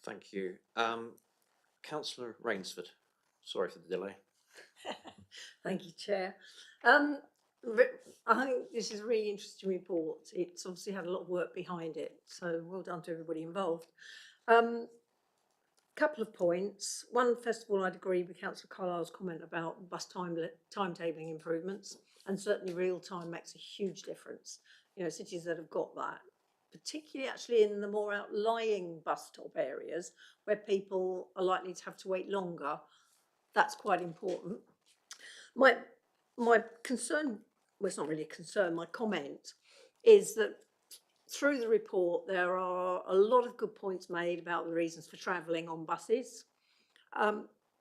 Thank you. Councillor Rainsford, sorry for the delay. Thank you, Chair. I think this is a really interesting report. It's obviously had a lot of work behind it, so well done to everybody involved. Couple of points. One, first of all, I'd agree with Councillor Carlisle's comment about bus timetabling improvements, and certainly real time makes a huge difference. You know, cities that have got that, particularly actually in the more outlying bus stop areas where people are likely to have to wait longer, that's quite important. My concern, well, it's not really a concern, my comment is that through the report, there are a lot of good points made about the reasons for travelling on buses,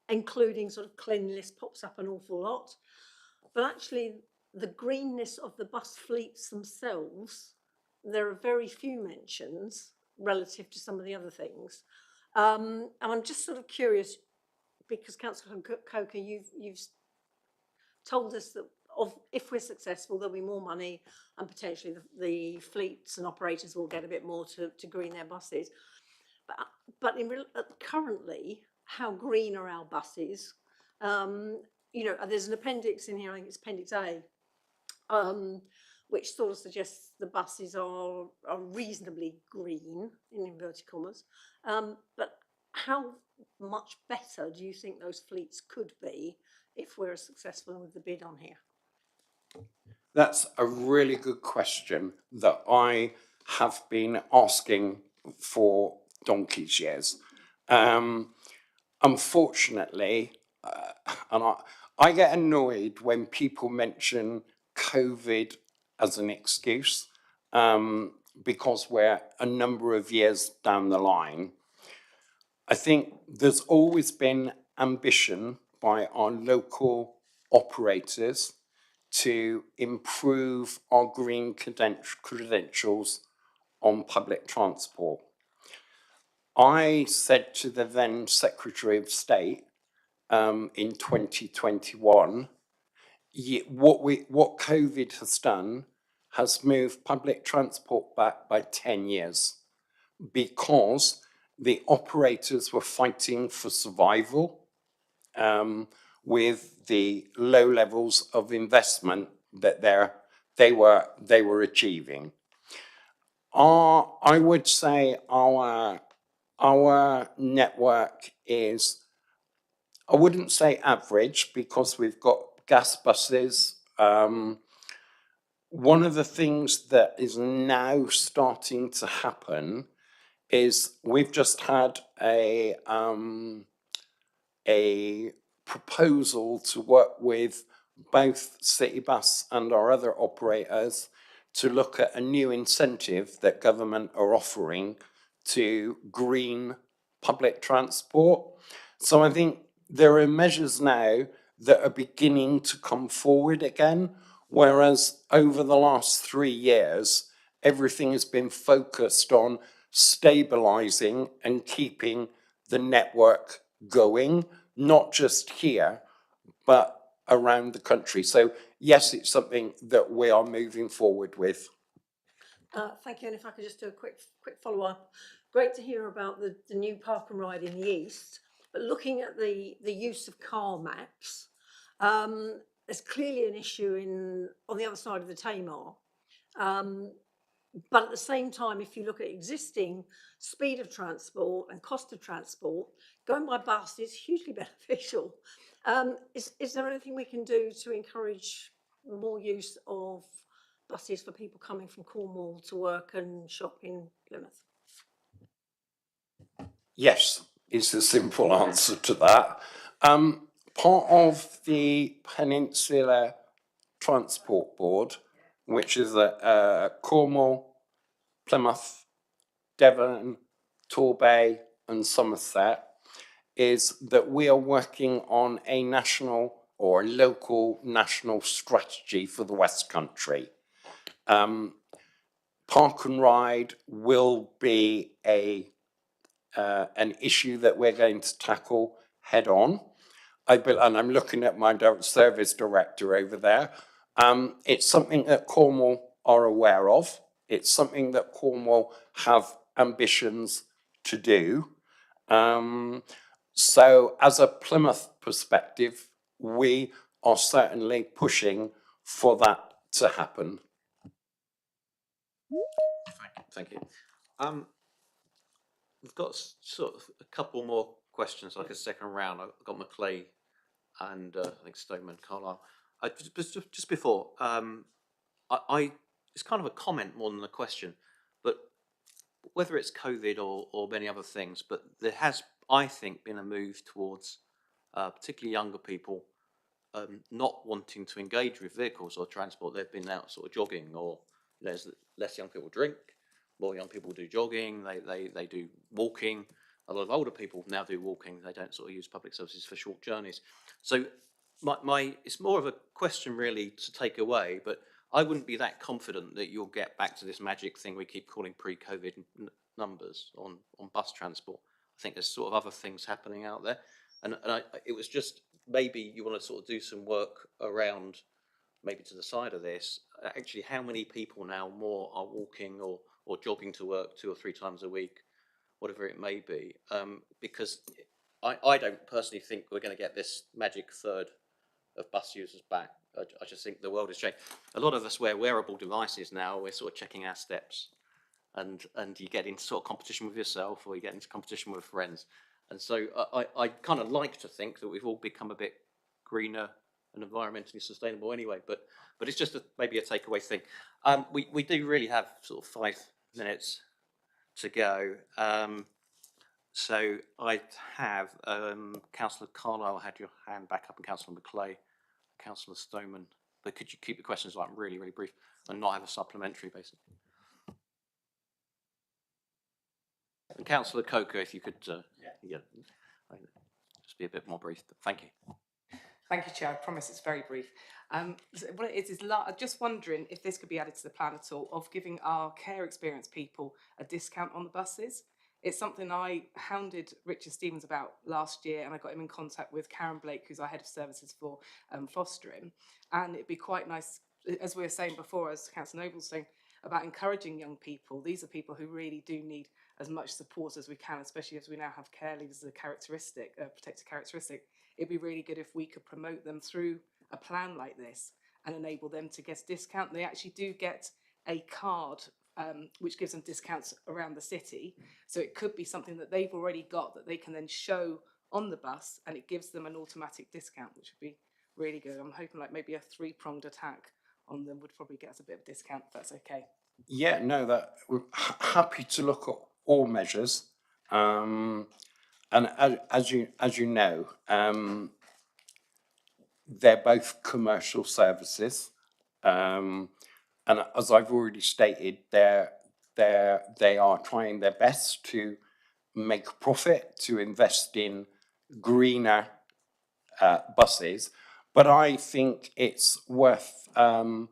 including sort of cleanliness pops up an awful lot. But actually, the greenness of the bus fleets themselves, there are very few mentions relative to some of the other things. And I'm just sort of curious, because Councillor Coker, you've told us that if we're successful, there'll be more money and potentially the fleets and operators will get a bit more to green their buses. But currently, how green are our buses? You know, there's an appendix in here, I think it's Appendix A, which sort of suggests the buses are reasonably green, in inverted commas. But how much better do you think those fleets could be if we're successful with the bid on here? That's a really good question that I have been asking for donkey's years. Unfortunately, and I get annoyed when people mention COVID as an excuse, because we're a number of years down the line. I think there's always been ambition by our local operators to improve our green credentials on public transport. I said to the then Secretary of State in 2021, what COVID has done has moved public transport back by 10 years because the operators were fighting for survival with the low levels of investment that they were achieving. I would say our network is, I wouldn't say average because we've got gas buses. One of the things that is now starting to happen is we've just had a proposal to work with both Citybus and our other operators to look at a new incentive that government are offering to green public transport. So I think there are measures now that are beginning to come forward again, whereas over the last 3 years, everything has been focused on stabilising and keeping the network going, not just here, but around the country. So yes, it's something that we are moving forward with. Thank you, and if I could just do a quick follow-up. Great to hear about the new park and ride in the east, but looking at the use of car maps, there's clearly an issue on the other side of the Tamar. But at the same time, if you look at existing speed of transport and cost of transport, going by bus is hugely beneficial. Is there anything we can do to encourage more use of buses for people coming from Cornwall to work and shop in Plymouth? Yes, is the simple answer to that. Part of the Peninsula Transport Board, which is Cornwall, Plymouth, Devon, Torbay and Somerset, is that we are working on a national or a local national strategy for the West Country. Park and ride will be an issue that we're going to tackle head on. And I'm looking at my service director over there. It's something that Cornwall are aware of. It's something that Cornwall have ambitions to do. So as a Plymouth perspective, we are certainly pushing for that to happen. Thank you. We've got sort of a couple more questions, like a second round. I've got Maclay and I think Stoneman, Carlisle. Just before, it's kind of a comment more than a question, but whether it's COVID or many other things, but there has, I think, been a move towards particularly younger people not wanting to engage with vehicles or transport. They've been out sort of jogging, or there's less young people drink, more young people do jogging, they do walking. A lot of older people now do walking. They don't sort of use public services for short journeys. So it's more of a question really to take away, but I wouldn't be that confident that you'll get back to this magic thing we keep calling pre-COVID numbers on bus transport. I think there's sort of other things happening out there. And it was just, maybe you want to sort of do some work around, maybe to the side of this, actually how many people now more are walking or jogging to work 2 or 3 times a week, whatever it may be. Because I don't personally think we're going to get this magic third of bus users back. I just think the world has changed. A lot of us wear wearable devices now. We're sort of checking our steps, and you get into sort of competition with yourself, or you get into competition with friends. And so I kind of like to think that we've all become a bit greener and environmentally sustainable anyway. But it's just maybe a takeaway thing. We do really have sort of 5 minutes to go. So I have Councillor Carlisle had your hand back up, and Councillor Maclay, Councillor Stoneman. But could you keep the questions like really, really brief and not have a supplementary, basically? And Councillor Coker, if you could, yeah, just be a bit more brief. But thank you. Thank you, Chair. I promise it's very brief. So what it is I'm just wondering if this could be added to the plan at all, of giving our care experience people a discount on the buses. It's something I hounded Richard Stevens about last year, and I got him in contact with Karen Blake, who's our head of services for fostering. And it'd be quite nice, as we were saying before, as Councillor Noble was saying, about encouraging young people. These are people who really do need as much support as we can, especially as we now have care leavers as a characteristic, protected characteristic. It'd be really good if we could promote them through a plan like this and enable them to get a discount. They actually do get a card which gives them discounts around the city. So it could be something that they've already got that they can then show on the bus, and it gives them an automatic discount, which would be really good. I'm hoping like maybe a 3-pronged attack on them would probably get us a bit of discount, if that's okay. Yeah, no, that we're happy to look at all measures. And as you know, they're both commercial services. And as I've already stated, they are trying their best to make profit, to invest in greener buses. But I think it's worth, I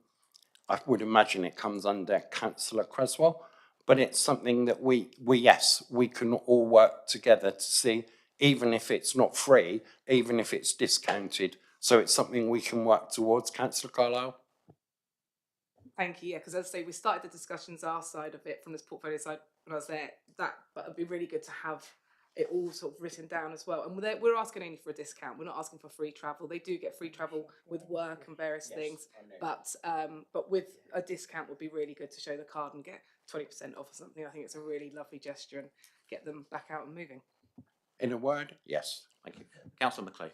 would imagine it comes under Councillor Creswell, but it's something that we can all work together to see, even if it's not free, even if it's discounted. So it's something we can work towards. Councillor Carlisle? Thank you. Yeah, because as I say, we started the discussions our side of it from this portfolio side when I was there. But it'd be really good to have it all sort of written down as well. And we're asking only for a discount. We're not asking for free travel. They do get free travel with work and various things, but with a discount would be really good to show the card and get 20% off or something. I think it's a really lovely gesture and get them back out and moving. In a word, yes. Thank you. Councillor Maclay.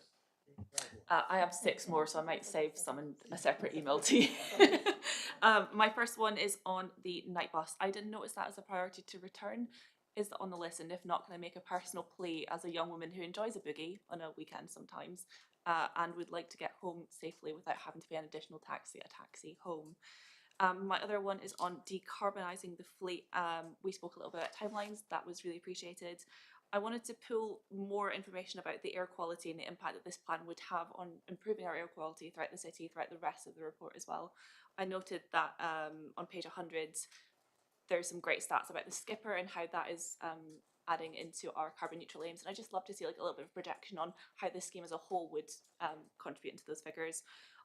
I have 6 more, so I might save some in a separate email to you. My first one is on the night bus. I didn't notice that as a priority to return. Is that on the list? And if not, can I make a personal plea as a young woman who enjoys a boogie on a weekend sometimes and would like to get home safely without having to pay an additional taxi home? My other one is on decarbonising the fleet. We spoke a little bit about timelines. That was really appreciated. I wanted to pull more information about the air quality and the impact that this plan would have on improving our air quality throughout the city, throughout the rest of the report as well. I noted that on page 100, there's some great stats about the skipper and how that is adding into our carbon neutral aims. And I just love to see like a little bit of projection on how this scheme as a whole would contribute into those figures.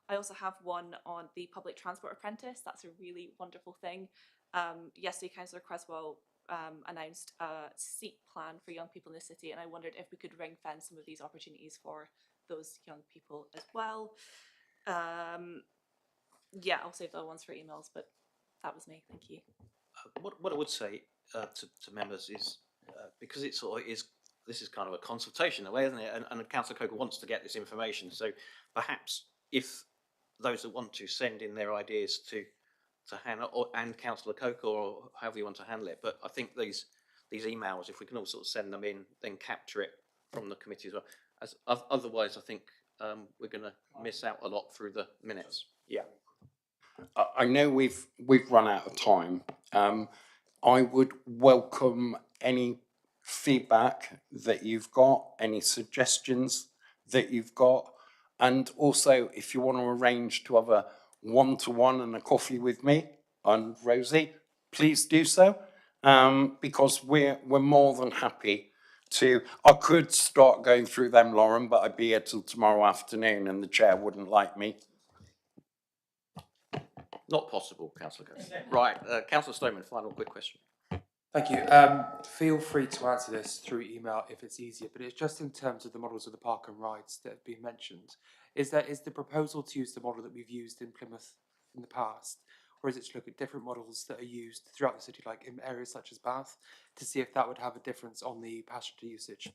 I also have one on the public transport apprentice. That's a really wonderful thing. Yesterday, Councillor Creswell announced a seat plan for young people in the city, and I wondered if we could ring fence some of these opportunities for those young people as well. Yeah, I'll save the other ones for emails, but that was me. Thank you. What I would say to members is because it sort of is, this is kind of a consultation in a way, isn't it? And Councillor Coker wants to get this information, so perhaps if those that want to send in their ideas to Hannah and Councillor Coker, or however you want to handle it, but I think these emails, if we can all sort of send them in, then capture it from the committee as well. As otherwise, I think we're going to miss out a lot through the minutes. Yeah. I know we've run out of time. I would welcome any feedback that you've got, any suggestions that you've got, and also if you want to arrange to have a one-to-one and a coffee with me and Rosie, please do so, because we're more than happy to. I could start going through them, Lauren, but I'd be here till tomorrow afternoon and the chair wouldn't like me. Not possible, Councillor Coker. Right, Councillor Stoneman, final quick question. Thank you. Feel free to answer this through email if it's easier, but it's just in terms of the models of the park and rides that have been mentioned. Is the proposal to use the model that we've used in Plymouth in the past, or is it to look at different models that are used throughout the city, like in areas such as Bath, to see if that would have a difference on the passenger usage?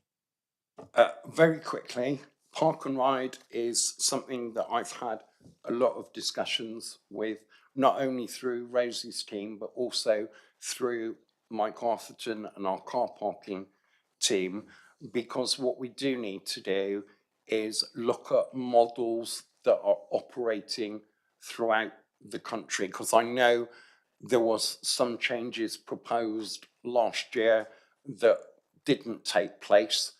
Very quickly, park and ride is something that I've had a lot of discussions with, not only through Rosie's team, but also through Mike Arthurton and our car parking team, because what we do need to do is look at models that are operating throughout the country, because I know there was some changes proposed last year that didn't take place.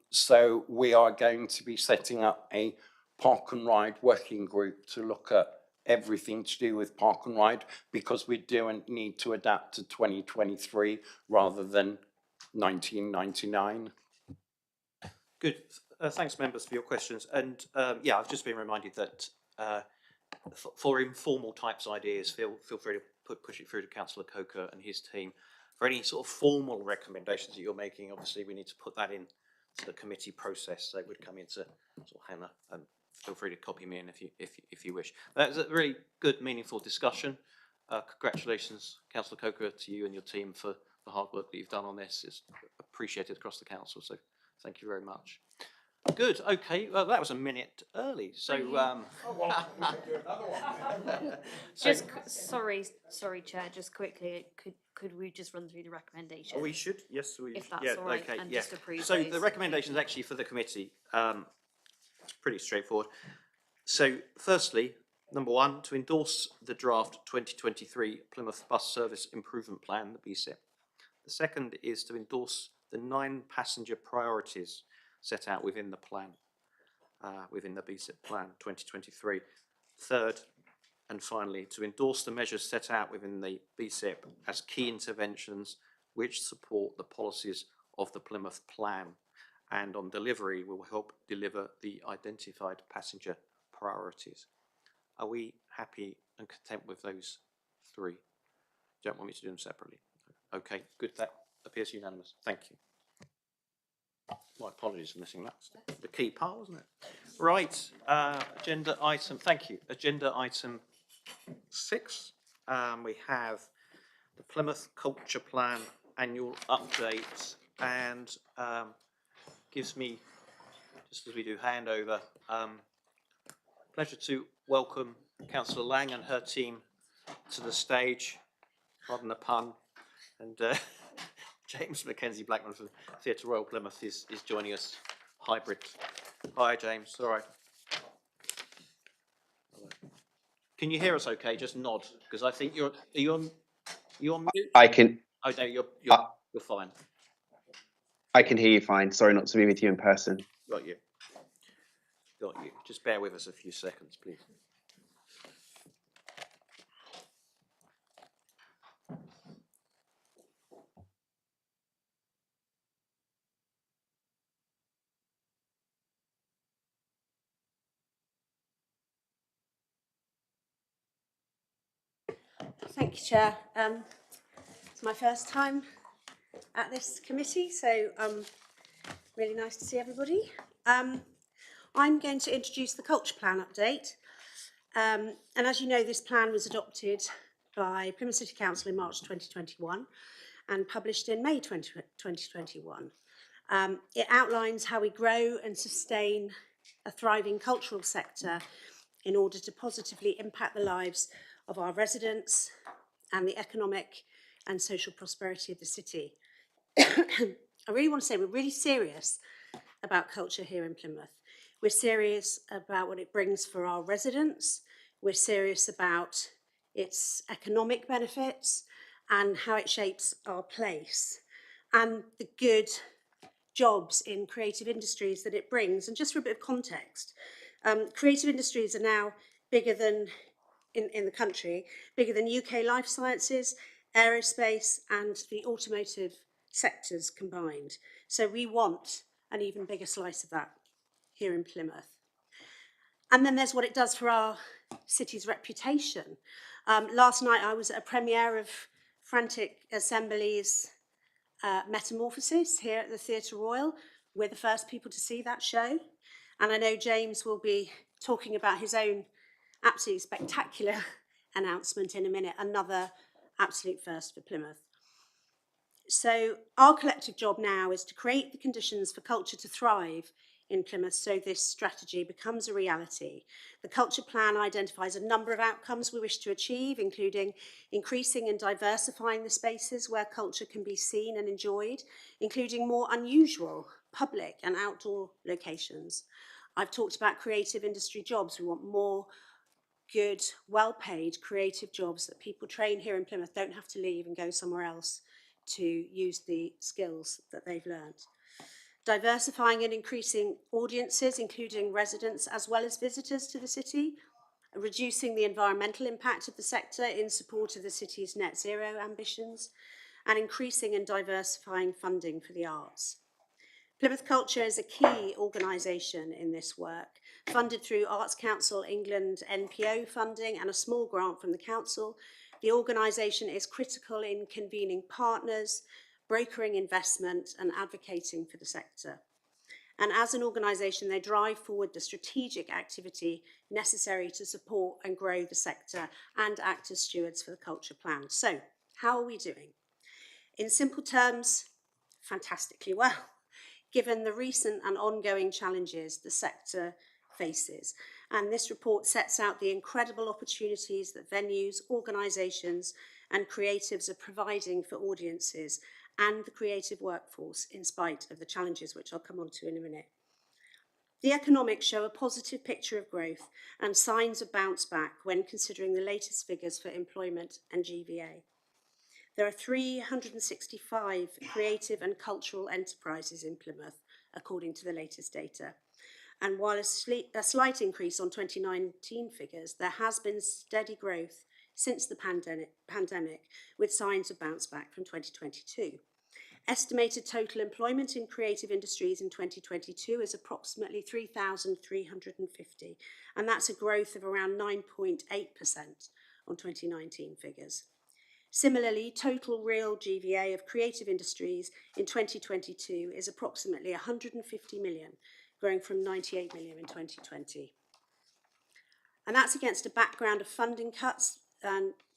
So we are going to be setting up a park and ride working group to look at everything to do with park and ride, because we do need to adapt to 2023 rather than 1999. Good. Thanks, members, for your questions. And yeah, I've just been reminded that for informal types ideas, feel free to push it through to Councillor Coker and his team. For any sort of formal recommendations that you're making, obviously we need to put that in to the committee process. So it would come into sort of Hannah, and feel free to copy me in if you wish. That was a really good, meaningful discussion. Congratulations, Councillor Coker, to you and your team for the hard work that you've done on this. It's appreciated across the council. So thank you very much. Good. Okay. Well, that was a minute early. So, Just sorry, Chair. Just quickly, could we just run through the recommendations? we should. Yes, we. If that's yeah, all right, okay, and yeah. just approve So those. the recommendations actually for the committee, it's pretty straightforward. So, firstly, number one, to endorse the draft 2023 Plymouth Bus Service Improvement Plan, the BSIP. The second is to endorse the 9 passenger priorities set out within the plan, within the BSIP plan 2023. Third, and finally, to endorse the measures set out within the BSIP as key interventions which support the policies of the Plymouth plan, and on delivery will help deliver the identified passenger priorities. Are we happy and content with those 3? Don't want me to do them separately? Okay, good. That appears unanimous. Thank you. My apologies for missing that. The key part, wasn't it? Right, agenda item, thank you. Agenda item 6, we have the Plymouth Culture Plan annual update, and gives me, just as we do handover, pleasure to welcome Councillor Lang and her team to the stage, pardon the pun, and James Mackenzie Blackman from Theatre Royal Plymouth is joining us hybrid. Hi, James. All right. Can you hear us okay? Just nod, because I think are you on mute? I can. Oh no, you're fine. I can hear you fine. Sorry not to be with you in person. Got you. Got you. Just bear with us a few seconds, please. Thank you, Chair. It's my first time at this committee, so really nice to see everybody. I'm going to introduce the Culture Plan update. And as you know, this plan was adopted by Plymouth City Council in March 2021 and published in May 2021. It outlines how we grow and sustain a thriving cultural sector in order to positively impact the lives of our residents and the economic and social prosperity of the city. I really want to say we're really serious about culture here in Plymouth. We're serious about what it brings for our residents. We're serious about its economic benefits and how it shapes our place and the good jobs in creative industries that it brings. And just for a bit of context, creative industries are now bigger than, in the country, bigger than UK life sciences, aerospace and the automotive sectors combined. So we want an even bigger slice of that here in Plymouth. And then there's what it does for our city's reputation. Last night I was at a premiere of Frantic Assembly's Metamorphosis here at the Theatre Royal. We're the first people to see that show. And I know James will be talking about his own absolutely spectacular announcement in a minute, another absolute first for Plymouth. So our collective job now is to create the conditions for culture to thrive in Plymouth so this strategy becomes a reality. The Culture Plan identifies a number of outcomes we wish to achieve, including increasing and diversifying the spaces where culture can be seen and enjoyed, including more unusual public and outdoor locations. I've talked about creative industry jobs. We want more good, well-paid creative jobs that people train here in Plymouth don't have to leave and go somewhere else to use the skills that they've learned. Diversifying and increasing audiences, including residents as well as visitors to the city, reducing the environmental impact of the sector in support of the city's net zero ambitions, and increasing and diversifying funding for the arts. Plymouth Culture is a key organisation in this work, funded through Arts Council England NPO funding and a small grant from the council. The organisation is critical in convening partners, brokering investment and advocating for the sector. And as an organisation, they drive forward the strategic activity necessary to support and grow the sector and act as stewards for the Culture Plan. So, how are we doing? In simple terms, fantastically well, given the recent and ongoing challenges the sector faces. And this report sets out the incredible opportunities that venues, organisations and creatives are providing for audiences and the creative workforce in spite of the challenges which I'll come on to in a minute. The economics show a positive picture of growth and signs of bounce back when considering the latest figures for employment and GVA. There are 365 creative and cultural enterprises in Plymouth, according to the latest data. And while a slight increase on 2019 figures, there has been steady growth since the pandemic, with signs of bounce back from 2022. Estimated total employment in creative industries in 2022 is approximately 3,350, and that's a growth of around 9.8% on 2019 figures. Similarly, total real GVA of creative industries in 2022 is approximately 150 million, growing from 98 million in 2020. And that's against a background of funding cuts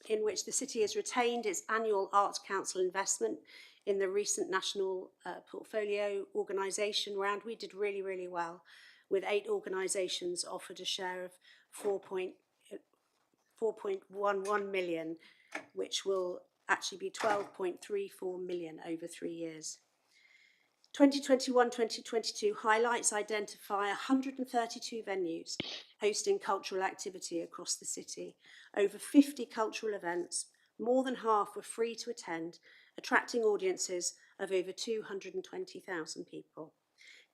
in which the city has retained its annual Arts Council investment in the recent national portfolio organisation round. We did really, really well, with 8 organisations offered a share of 4.11 million, which will actually be 12.34 million over 3 years. 2021-2022 highlights identify 132 venues hosting cultural activity across the city, over 50 cultural events, more than half were free to attend, attracting audiences of over 220,000 people.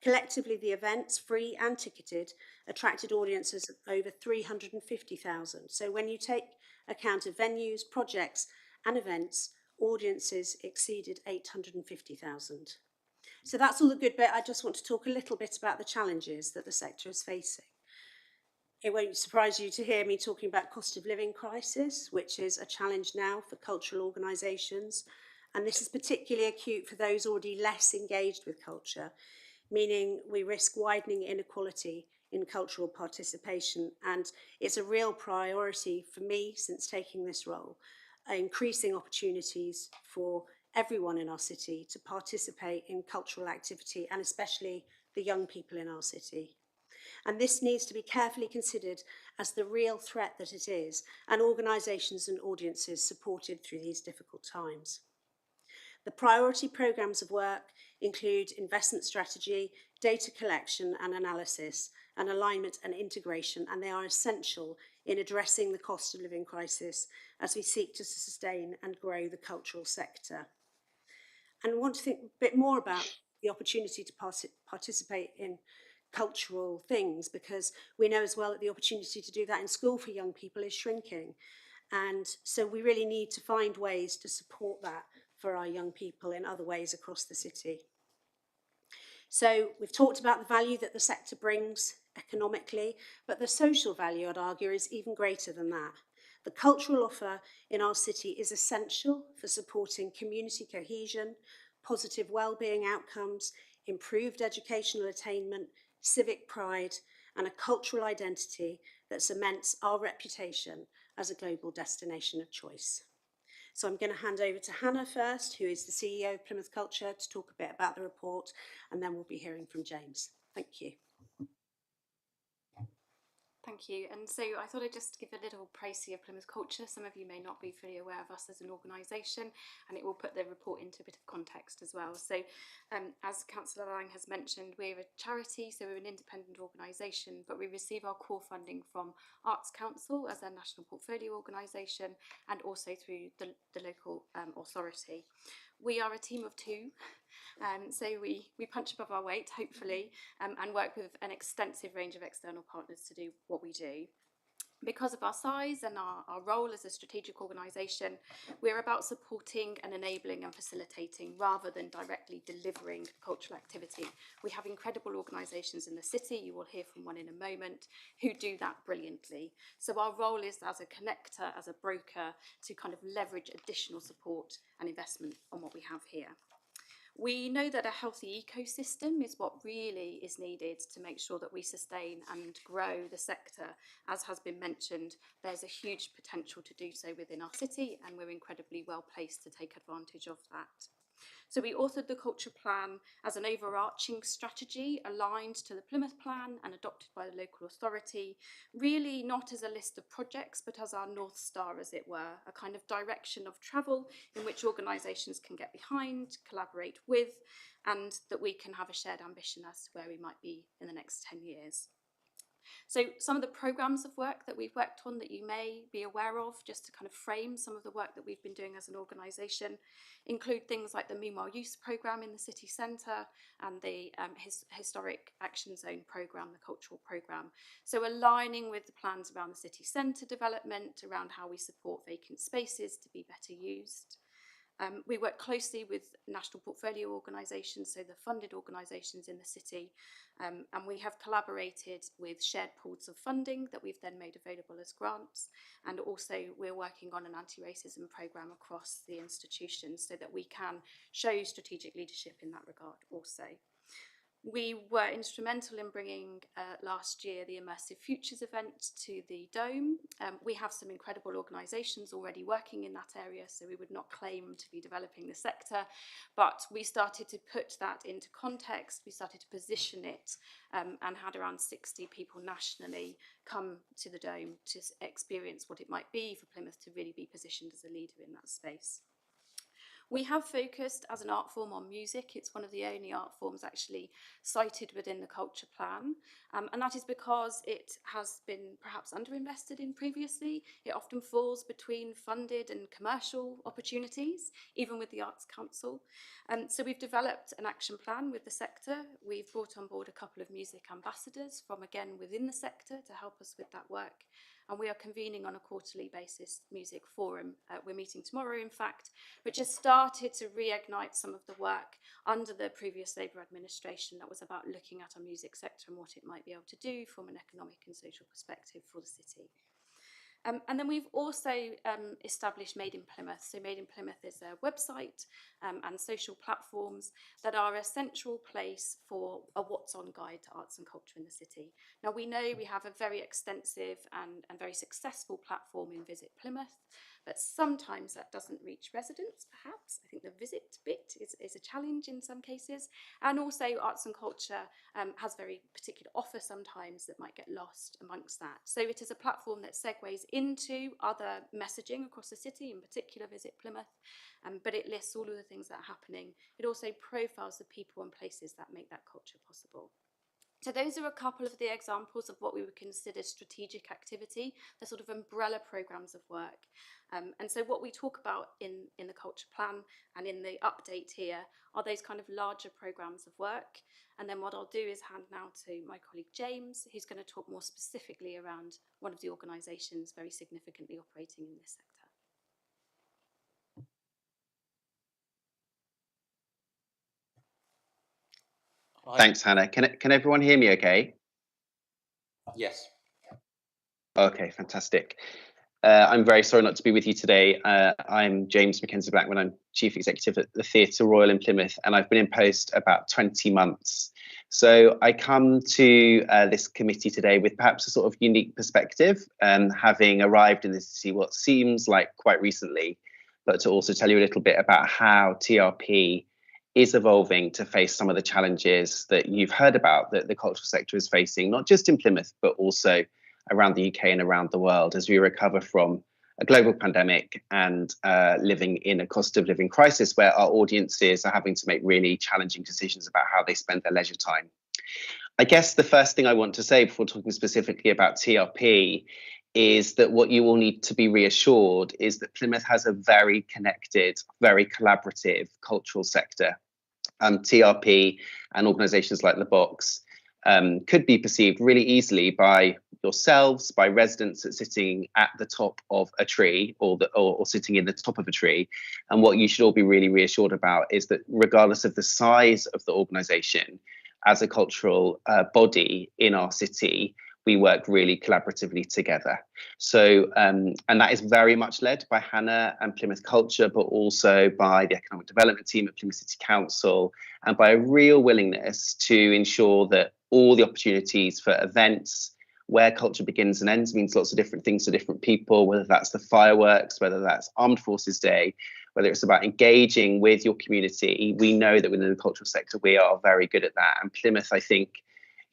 Collectively, the events, free and ticketed, attracted audiences of over 350,000. So when you take account of venues, projects and events, audiences exceeded 850,000. So that's all the good bit. I just want to talk a little bit about the challenges that the sector is facing. It won't surprise you to hear me talking about cost of living crisis, which is a challenge now for cultural organisations. And this is particularly acute for those already less engaged with culture, meaning we risk widening inequality in cultural participation. And it's a real priority for me since taking this role, increasing opportunities for everyone in our city to participate in cultural activity, and especially the young people in our city. And this needs to be carefully considered as the real threat that it is, and organisations and audiences supported through these difficult times. The priority programmes of work include investment strategy, data collection and analysis, and alignment and integration, and they are essential in addressing the cost of living crisis as we seek to sustain and grow the cultural sector. And I want to think a bit more about the opportunity to participate in cultural things, because we know as well that the opportunity to do that in school for young people is shrinking. And so we really need to find ways to support that for our young people in other ways across the city. So we've talked about the value that the sector brings economically, but the social value, I'd argue, is even greater than that. The cultural offer in our city is essential for supporting community cohesion, positive well-being outcomes, improved educational attainment, civic pride, and a cultural identity that cements our reputation as a global destination of choice. So I'm going to hand over to Hannah first, who is the CEO of Plymouth Culture, to talk a bit about the report, and then we'll be hearing from James. Thank you. Thank you. And so I thought I'd just give a little précis of Plymouth Culture. Some of you may not be fully aware of us as an organisation, and it will put the report into a bit of context as well. So as Councillor Lang has mentioned, we're a charity, so we're an independent organisation, but we receive our core funding from Arts Council as our national portfolio organisation, and also through the local authority. We are a team of two. So we punch above our weight, hopefully, and work with an extensive range of external partners to do what we do. Because of our size and our role as a strategic organisation, we're about supporting and enabling and facilitating rather than directly delivering cultural activity. We have incredible organisations in the city, you will hear from one in a moment, who do that brilliantly. So our role is as a connector, as a broker, to kind of leverage additional support and investment on what we have here. We know that a healthy ecosystem is what really is needed to make sure that we sustain and grow the sector. As has been mentioned, there's a huge potential to do so within our city, and we're incredibly well placed to take advantage of that. So we authored the Culture Plan as an overarching strategy aligned to the Plymouth Plan and adopted by the local authority, really not as a list of projects, but as our North Star, as it were, a kind of direction of travel in which organisations can get behind, collaborate with, and that we can have a shared ambition as to where we might be in the next 10 years. So some of the programmes of work that we've worked on that you may be aware of, just to kind of frame some of the work that we've been doing as an organisation, include things like the Meanwhile Youth programme in the city centre and the Historic Action Zone programme, the cultural programme. So aligning with the plans around the city centre development, around how we support vacant spaces to be better used. We work closely with national portfolio organisations, so the funded organisations in the city, and we have collaborated with shared pools of funding that we've then made available as grants, and also we're working on an anti-racism programme across the institutions so that we can show strategic leadership in that regard also. We were instrumental in bringing last year the Immersive Futures event to the Dome. We have some incredible organisations already working in that area, so we would not claim to be developing the sector, but we started to put that into context, we started to position it, and had around 60 people nationally come to the Dome to experience what it might be for Plymouth to really be positioned as a leader in that space. We have focused as an art form on music. It's one of the only art forms actually cited within the Culture Plan, and that is because it has been perhaps underinvested in previously. It often falls between funded and commercial opportunities, even with the Arts Council. So we've developed an action plan with the sector. We've brought on board a couple of music ambassadors from, again, within the sector to help us with that work. and we are convening on a quarterly basis music forum. We're meeting tomorrow, in fact, which has started to reignite some of the work under the previous Labour administration that was about looking at our music sector and what it might be able to do from an economic and social perspective for the city. And then we've also established Made in Plymouth. So Made in Plymouth is a website and social platforms that are a central place for a what's on guide to arts and culture in the city. Now we know we have a very extensive and very successful platform in Visit Plymouth, but sometimes that doesn't reach residents, perhaps. I think the visit bit is a challenge in some cases. And also arts and culture has very particular offer sometimes that might get lost amongst that. So it is a platform that segues into other messaging across the city, in particular Visit Plymouth, but it lists all of the things that are happening. It also profiles the people and places that make that culture possible. So those are a couple of the examples of what we would consider strategic activity, the sort of umbrella programmes of work. And so what we talk about in the culture plan and in the update here are those kind of larger programmes of work. And then what I'll do is hand now to my colleague James, who's going to talk more specifically around one of the organisations very significantly operating in this sector. Thanks, Hannah. Can everyone hear me okay? Yes. Okay, fantastic. I'm very sorry not to be with you today. I'm James Mackenzie Blackman. I'm Chief Executive at the Theatre Royal in Plymouth, and I've been in post about 20 months. So I come to this committee today with perhaps a sort of unique perspective, having arrived in this city what seems like quite recently, but to also tell you a little bit about how TRP is evolving to face some of the challenges that you've heard about that the cultural sector is facing, not just in Plymouth, but also around the UK and around the world as we recover from a global pandemic and living in a cost of living crisis where our audiences are having to make really challenging decisions about how they spend their leisure time. I guess the first thing I want to say before talking specifically about TRP is that what you all need to be reassured is that Plymouth has a very connected, very collaborative cultural sector. TRP and organisations like The Box could be perceived really easily by yourselves, by residents that sitting at the top of a tree or sitting in the top of a tree. And what you should all be really reassured about is that regardless of the size of the organisation, as a cultural body in our city, we work really collaboratively together. So, and that is very much led by Hannah and Plymouth Culture, but also by the economic development team at Plymouth City Council, and by a real willingness to ensure that all the opportunities for events, where culture begins and ends means lots of different things to different people, whether that's the fireworks, whether that's Armed Forces Day, whether it's about engaging with your community. We know that within the cultural sector, we are very good at that. And Plymouth, I think,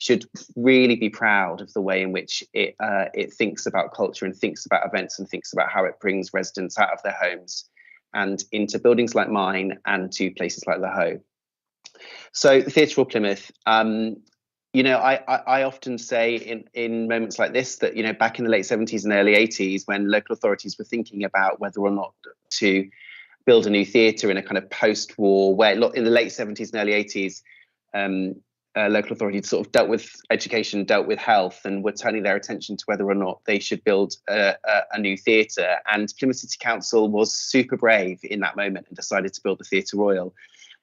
should really be proud of the way in which it thinks about culture and thinks about events and thinks about how it brings residents out of their homes and into buildings like mine and to places like the Hoe. So the Theatre Royal Plymouth, you know, I often say in moments like this that, you know, back in the late 70s and early 80s, when local authorities were thinking about whether or not to build a new theatre in a kind of post-war, where in the late 70s and early 80s, local authorities sort of dealt with education, dealt with health, and were turning their attention to whether or not they should build a new theatre. And Plymouth City Council was super brave in that moment and decided to build the Theatre Royal.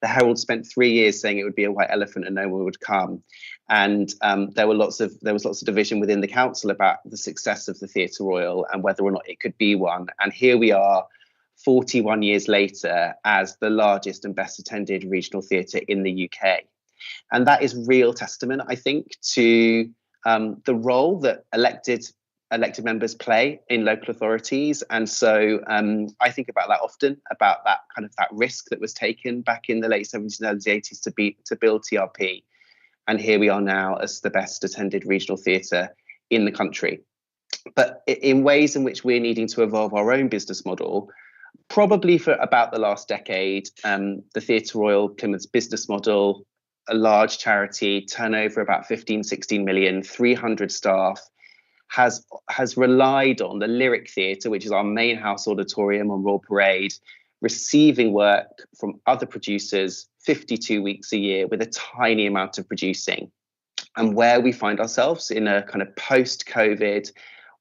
The Herald spent 3 years saying it would be a white elephant and no one would come. And there was lots of division within the council about the success of the Theatre Royal and whether or not it could be one. And here we are, 41 years later, as the largest and best attended regional theatre in the UK. And that is real testament, I think, to the role that elected members play in local authorities. And so I think about that often, about that kind of that risk that was taken back in the late 70s and early 80s to build TRP. And here we are now as the best attended regional theatre in the country. But in ways in which we're needing to evolve our own business model, probably for about the last decade, the Theatre Royal Plymouth's business model, a large charity, turnover about 15, 16 million, 300 staff, has relied on the Lyric Theatre, which is our main house auditorium on Royal Parade, receiving work from other producers 52 weeks a year with a tiny amount of producing. And where we find ourselves in a kind of post-COVID,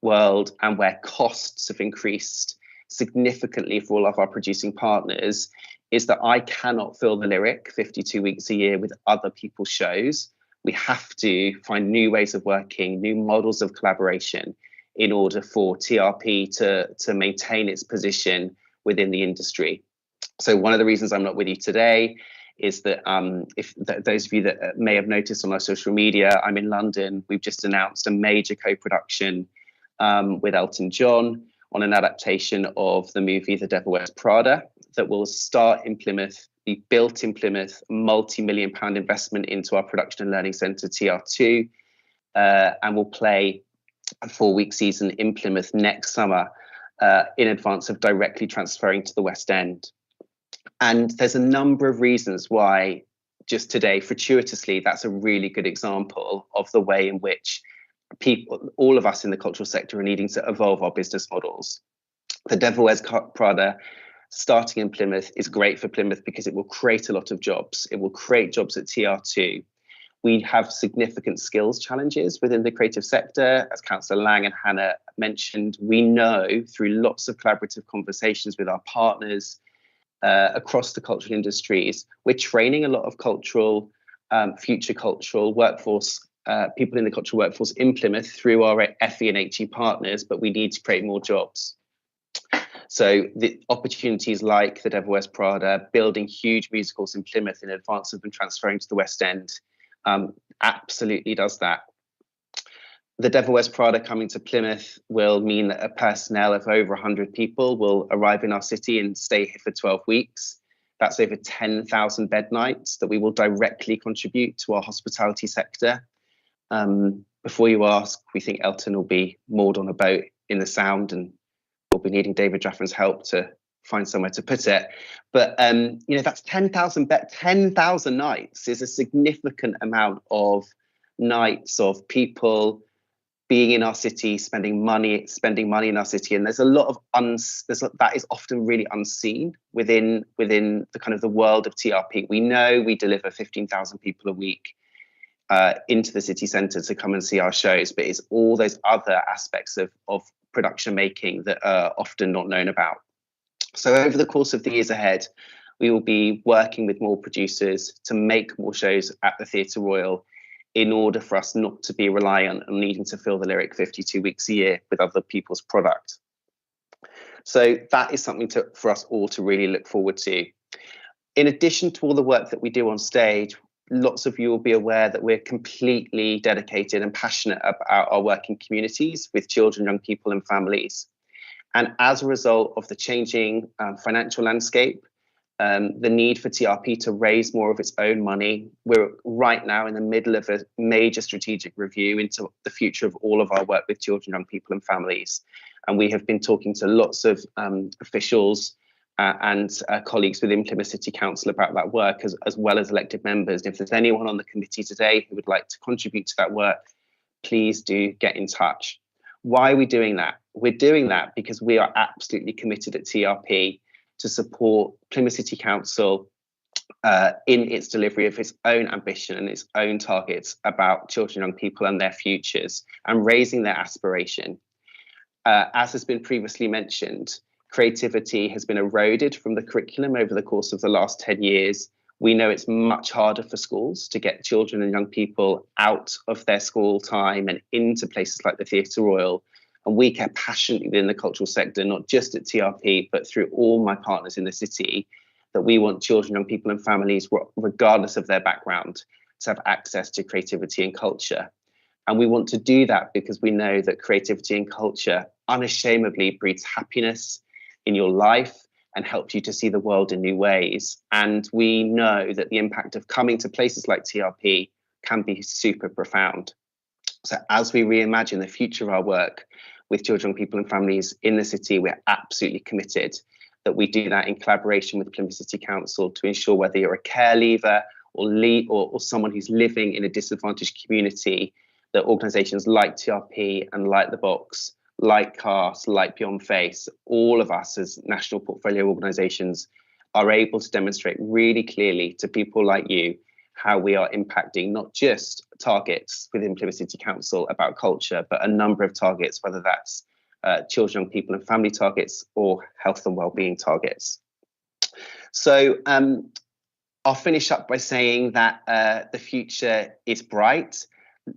world and where costs have increased significantly for all of our producing partners is that I cannot fill the Lyric 52 weeks a year with other people's shows. We have to find new ways of working, new models of collaboration in order for TRP to maintain its position within the industry. So one of the reasons I'm not with you today is that those of you that may have noticed on our social media, I'm in London. We've just announced a major co-production with Elton John on an adaptation of the movie The Devil Wears Prada that will start in Plymouth, be built in Plymouth, multi-million-pound investment into our production and learning centre TR2, and will play a 4-week season in Plymouth next summer in advance of directly transferring to the West End. And there's a number of reasons why, just today, fortuitously, that's a really good example of the way in which people, all of us in the cultural sector, are needing to evolve our business models. The Devil Wears Prada, starting in Plymouth, is great for Plymouth because it will create a lot of jobs. It will create jobs at TR2. We have significant skills challenges within the creative sector, as Councillor Lang and Hannah mentioned. We know through lots of collaborative conversations with our partners across the cultural industries, we're training a lot of cultural, future cultural workforce, people in the cultural workforce in Plymouth through our FE and HE partners, but we need to create more jobs. So the opportunities like The Devil Wears Prada, building huge musicals in Plymouth in advance of them transferring to the West End, absolutely does that. The Devil Wears Prada coming to Plymouth will mean that a personnel of over 100 people will arrive in our city and stay here for 12 weeks. That's over 10,000 bed nights that we will directly contribute to our hospitality sector. Before you ask, we think Elton will be moored on a boat in the Sound, and we'll be needing David Jaffrin's help to find somewhere to put it. But you know, that's 10,000 nights is a significant amount of nights of people being in our city, spending money in our city. And there's a lot of that is often really unseen within the kind of the world of TRP. We know we deliver 15,000 people a week into the city centre to come and see our shows, but it's all those other aspects of production making that are often not known about. So over the course of the years ahead, we will be working with more producers to make more shows at the Theatre Royal in order for us not to be reliant on needing to fill the Lyric 52 weeks a year with other people's product. So that is something for us all to really look forward to. In addition to all the work that we do on stage, lots of you will be aware that we're completely dedicated and passionate about our work in communities with children, young people and families. And as a result of the changing financial landscape, the need for TRP to raise more of its own money, we're right now in the middle of a major strategic review into the future of all of our work with children, young people and families. And we have been talking to lots of officials and colleagues within Plymouth City Council about that work, as well as elected members. And if there's anyone on the committee today who would like to contribute to that work, please do get in touch. Why are we doing that? We're doing that because we are absolutely committed at TRP to support Plymouth City Council in its delivery of its own ambition and its own targets about children, young people and their futures, and raising their aspiration. As has been previously mentioned, creativity has been eroded from the curriculum over the course of the last 10 years. We know it's much harder for schools to get children and young people out of their school time and into places like the Theatre Royal. And we care passionately within the cultural sector, not just at TRP, but through all my partners in the city, that we want children, young people and families, regardless of their background, to have access to creativity and culture. And we want to do that because we know that creativity and culture unashamedly breeds happiness in your life and helps you to see the world in new ways. And we know that the impact of coming to places like TRP can be super profound. So as we reimagine the future of our work with children, people and families in the city, we're absolutely committed that we do that in collaboration with Plymouth City Council to ensure whether you're a care leaver or someone who's living in a disadvantaged community, that organisations like TRP and like The Box, like CAST, like Beyond Face, all of us as national portfolio organisations are able to demonstrate really clearly to people like you how we are impacting not just targets within Plymouth City Council about culture, but a number of targets, whether that's children, young people and family targets or health and wellbeing targets. So I'll finish up by saying that the future is bright.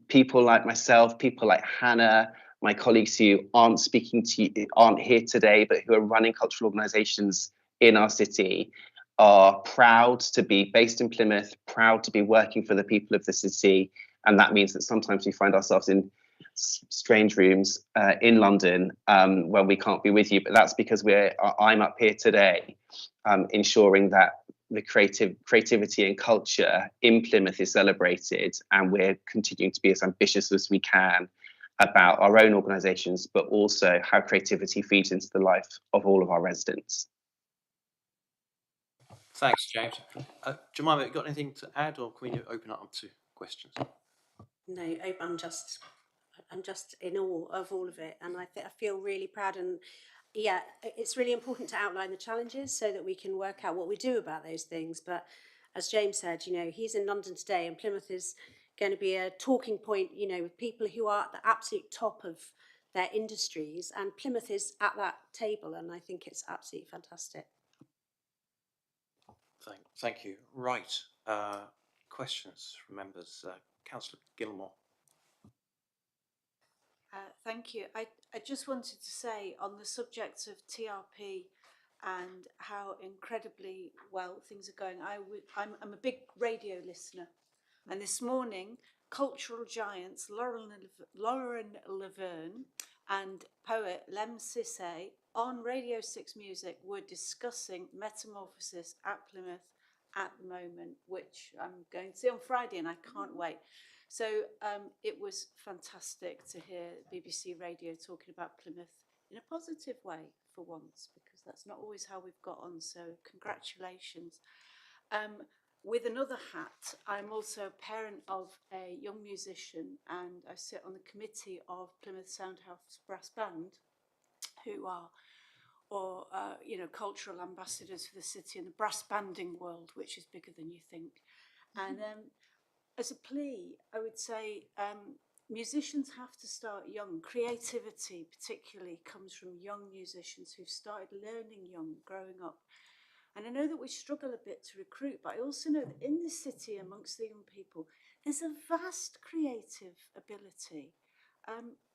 People like myself, people like Hannah, my colleagues who aren't speaking to you, aren't here today, but who are running cultural organisations in our city, are proud to be based in Plymouth, proud to be working for the people of the city. And that means that sometimes we find ourselves in strange rooms in London when we can't be with you. But that's because I'm up here today ensuring that the creativity and culture in Plymouth is celebrated, and we're continuing to be as ambitious as we can about our own organisations, but also how creativity feeds into the life of all of our residents. Thanks, James. Jemima, you got anything to add, or can we open it up to questions? No, I'm just in awe of all of it, and I feel really proud. And yeah, it's really important to outline the challenges so that we can work out what we do about those things. But as James said, you know, he's in London today, and Plymouth is going to be a talking point, you know, with people who are at the absolute top of their industries, and Plymouth is at that table, and I think it's absolutely fantastic. Thank you. Right. Questions from members. Councillor Gilmore. Thank you. I just wanted to say on the subject of TRP and how incredibly well things are going, I'm a big radio listener, and this morning cultural giants Lauren Laverne and poet Lem Sissay on Radio 6 Music were discussing Metamorphosis at Plymouth at the moment, which I'm going to see on Friday, and I can't wait. So it was fantastic to hear BBC Radio talking about Plymouth in a positive way for once, because that's not always how we've got on. So congratulations. With another hat, I'm also a parent of a young musician, and I sit on the committee of Plymouth Soundhouse Brass Band, who are you know, cultural ambassadors for the city in the brass banding world, which is bigger than you think. And as a plea, I would say musicians have to start young. Creativity particularly comes from young musicians who've started learning young, growing up. And I know that we struggle a bit to recruit, but I also know that in the city, amongst the young people, there's a vast creative ability.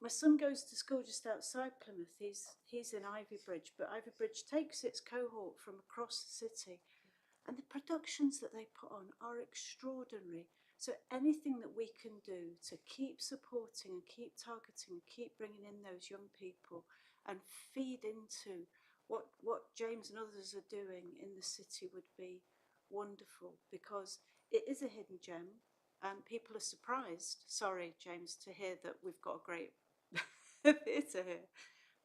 My son goes to school just outside Plymouth. He's in Ivybridge, but Ivybridge takes its cohort from across the city, and the productions that they put on are extraordinary. So anything that we can do to keep supporting and keep targeting and keep bringing in those young people and feed into what James and others are doing in the city would be wonderful, because it is a hidden gem. People are surprised, sorry James, to hear that we've got a great theatre here,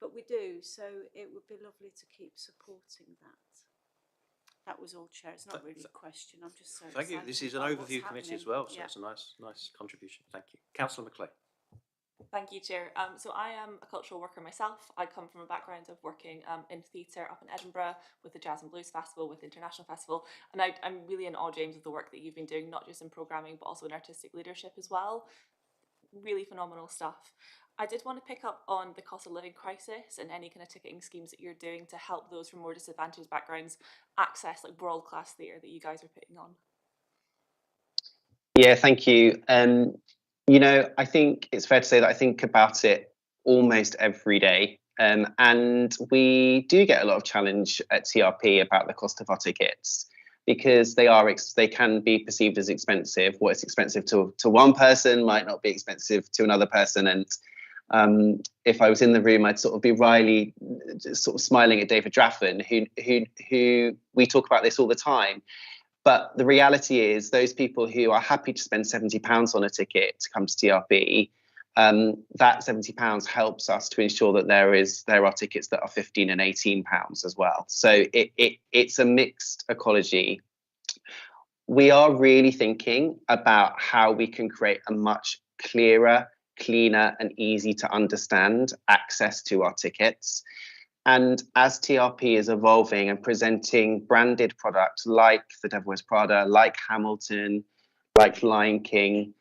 but we do, so it would be lovely to keep supporting that. That was all, Chair. It's not really a question. I'm just so Thank you. This is an overview committee as well, so it's a nice contribution. Thank you. Councillor Macleay. Thank you, Chair. So I am a cultural worker myself. I come from a background of working in theatre up in Edinburgh with the Jazz and Blues Festival, with the International Festival, and I'm really in awe, James, of the work that you've been doing, not just in programming, but also in artistic leadership as well. Really phenomenal stuff. I did want to pick up on the cost of living crisis and any kind of ticketing schemes that you're doing to help those from more disadvantaged backgrounds access like world-class theatre that you guys are putting on. Yeah, thank you. You know, I think it's fair to say that I think about it almost every day. And we do get a lot of challenge at TRP about the cost of our tickets, because they can be perceived as expensive. What is expensive to one person might not be expensive to another person. And if I was in the room, I'd sort of be wryly sort of smiling at David Draffen, who we talk about this all the time. But the reality is, those people who are happy to spend £70 on a ticket to come to TRP, that £70 helps us to ensure that there are tickets that are £15 and £18 as well. So it's a mixed ecology. We are really thinking about how we can create a much clearer, cleaner and easy to understand access to our tickets. And as TRP is evolving and presenting branded products like The Devil Wears Prada, like Hamilton, like Lion King.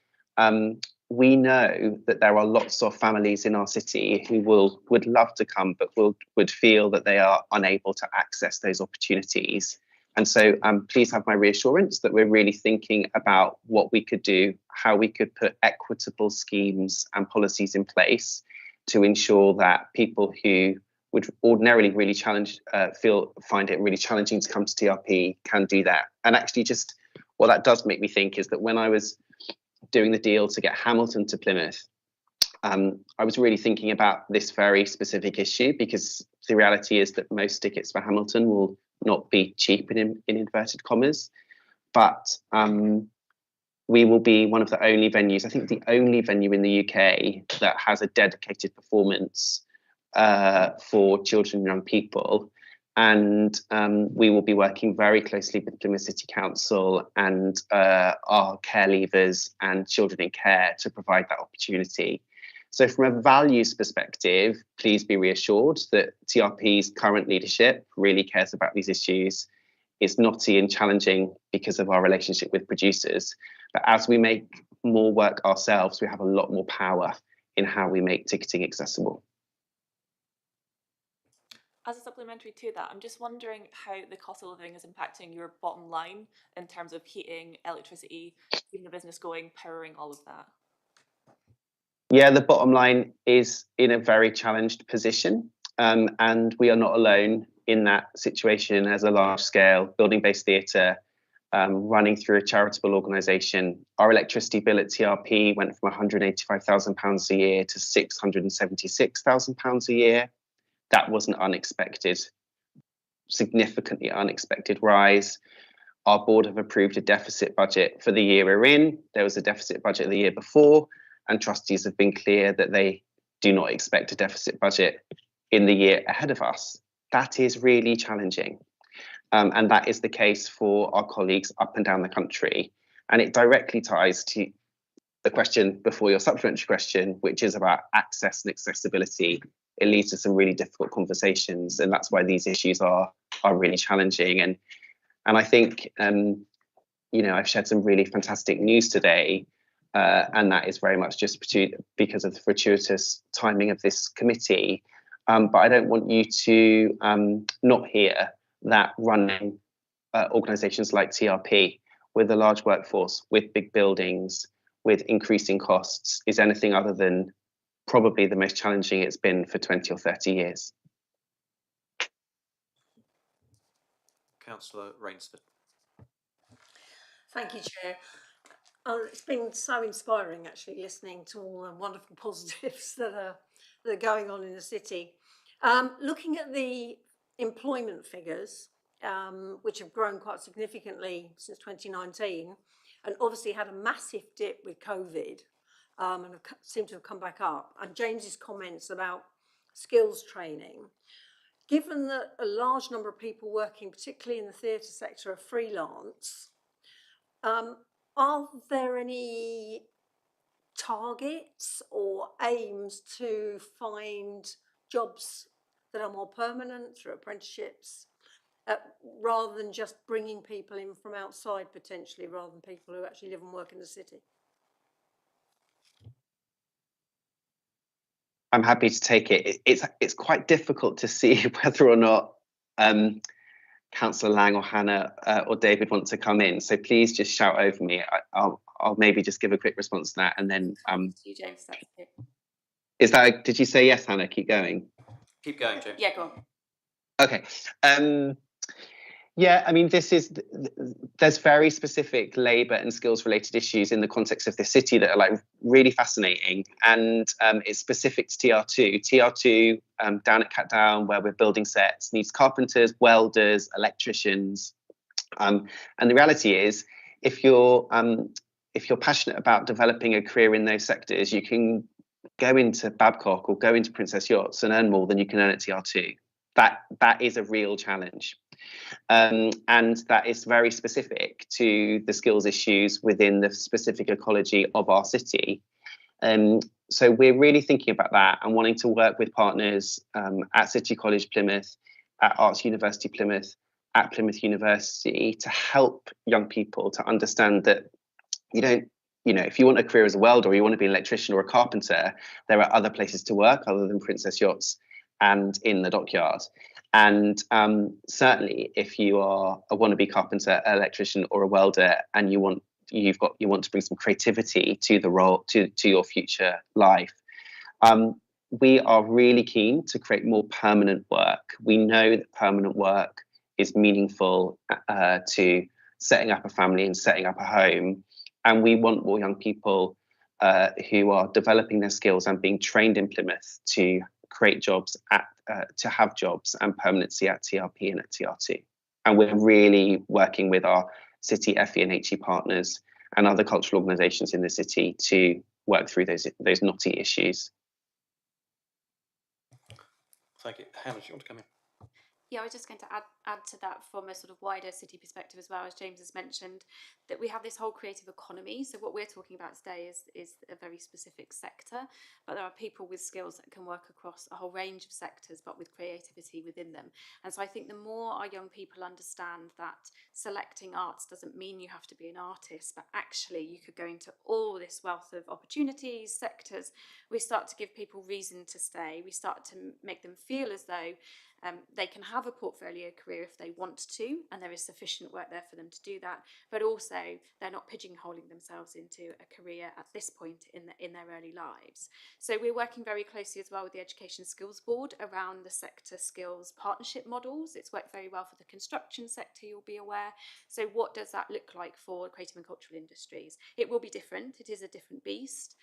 We know that there are lots of families in our city who would love to come, but would feel that they are unable to access those opportunities. And so please have my reassurance that we're really thinking about what we could do, how we could put equitable schemes and policies in place to ensure that people who would ordinarily really find it really challenging to come to TRP can do that. And actually, just what that does make me think is that when I was doing the deal to get Hamilton to Plymouth, I was really thinking about this very specific issue, because the reality is that most tickets for Hamilton will not be cheap in inverted commas, but we will be one of the only venues, I think the only venue in the UK that has a dedicated performance for children and young people. And we will be working very closely with Plymouth City Council and our care leavers and children in care to provide that opportunity. So from a values perspective, please be reassured that TRP's current leadership really cares about these issues. It's knotty and challenging because of our relationship with producers. But as we make more work ourselves, we have a lot more power in how we make ticketing accessible. As a supplementary to that, I'm just wondering how the cost of living is impacting your bottom line in terms of heating, electricity, keeping the business going, powering all of that. Yeah, the bottom line is in a very challenged position, and we are not alone in that situation as a large-scale building-based theatre running through a charitable organisation. Our electricity bill at TRP went from £185,000 a year to £676,000 a year. That was an unexpected, significantly unexpected rise. Our board have approved a deficit budget for the year we're in. There was a deficit budget the year before, and trustees have been clear that they do not expect a deficit budget in the year ahead of us. That is really challenging. And that is the case for our colleagues up and down the country. And it directly ties to the question before your supplementary question, which is about access and accessibility. It leads to some really difficult conversations, and that's why these issues are really challenging. And I think I've shared some really fantastic news today, and that is very much just because of the fortuitous timing of this committee. But I don't want you to not hear that running organisations like TRP with a large workforce, with big buildings, with increasing costs, is anything other than probably the most challenging it's been for 20 or 30 years. Councillor Rainsford. Thank you, Chair. It's been so inspiring, actually, listening to all the wonderful positives that are going on in the city. Looking at the employment figures, which have grown quite significantly since 2019, and obviously had a massive dip with COVID, and seem to have come back up. And James's comments about skills training, given that a large number of people working, particularly in the theatre sector, are freelance, are there any targets or aims to find jobs that are more permanent through apprenticeships, rather than just bringing people in from outside, potentially, rather than people who actually live and work in the city? I'm happy to take it. It's quite difficult to see whether or not Councillor Lang or Hannah or David want to come in. So please just shout over me. I'll maybe just give a quick response to that, and then You, James, that's it. is that? Did you say yes, Hannah? Keep going. Keep going, James. Yeah, go on. Okay. Yeah, I mean, there's very specific labour and skills related issues in the context of the city that are like really fascinating, and it's specific to TR2. TR2 down at Catdown, where we're building sets, needs carpenters, welders, electricians, and the reality is, if you're passionate about developing a career in those sectors, you can go into Babcock or go into Princess Yachts and earn more than you can earn at TR2. That is a real challenge. And that is very specific to the skills issues within the specific ecology of our city. So we're really thinking about that and wanting to work with partners at City College Plymouth, at Arts University Plymouth, at Plymouth University, to help young people to understand that you don't, you know, if you want a career as a welder or you want to be an electrician or a carpenter, there are other places to work other than Princess Yachts and in the dockyard. And certainly, if you are a wannabe carpenter, electrician, or a welder, and you want to bring some creativity to the role, to your future life, we are really keen to create more permanent work. We know that permanent work is meaningful to setting up a family and setting up a home, and we want more young people who are developing their skills and being trained in Plymouth to create jobs to have jobs and permanency at TRP and at TR2. And we're really working with our city FE and HE partners and other cultural organisations in the city to work through those knotty issues. Thank you. Hannah, do you want to come in? Yeah, I was just going to add to that from a sort of wider city perspective as well, as James has mentioned, that we have this whole creative economy. So what we're talking about today is a very specific sector, but there are people with skills that can work across a whole range of sectors, but with creativity within them. And so I think the more our young people understand that selecting arts doesn't mean you have to be an artist, but actually you could go into all this wealth of opportunities, sectors, we start to give people reason to stay. We start to make them feel as though they can have a portfolio career if they want to, and there is sufficient work there for them to do that, but also they're not pigeonholing themselves into a career at this point in their early lives. So we're working very closely as well with the Education Skills Board around the sector skills partnership models. It's worked very well for the construction sector, you'll be aware. So what does that look like for creative and cultural industries? It will be different. It is a different beast.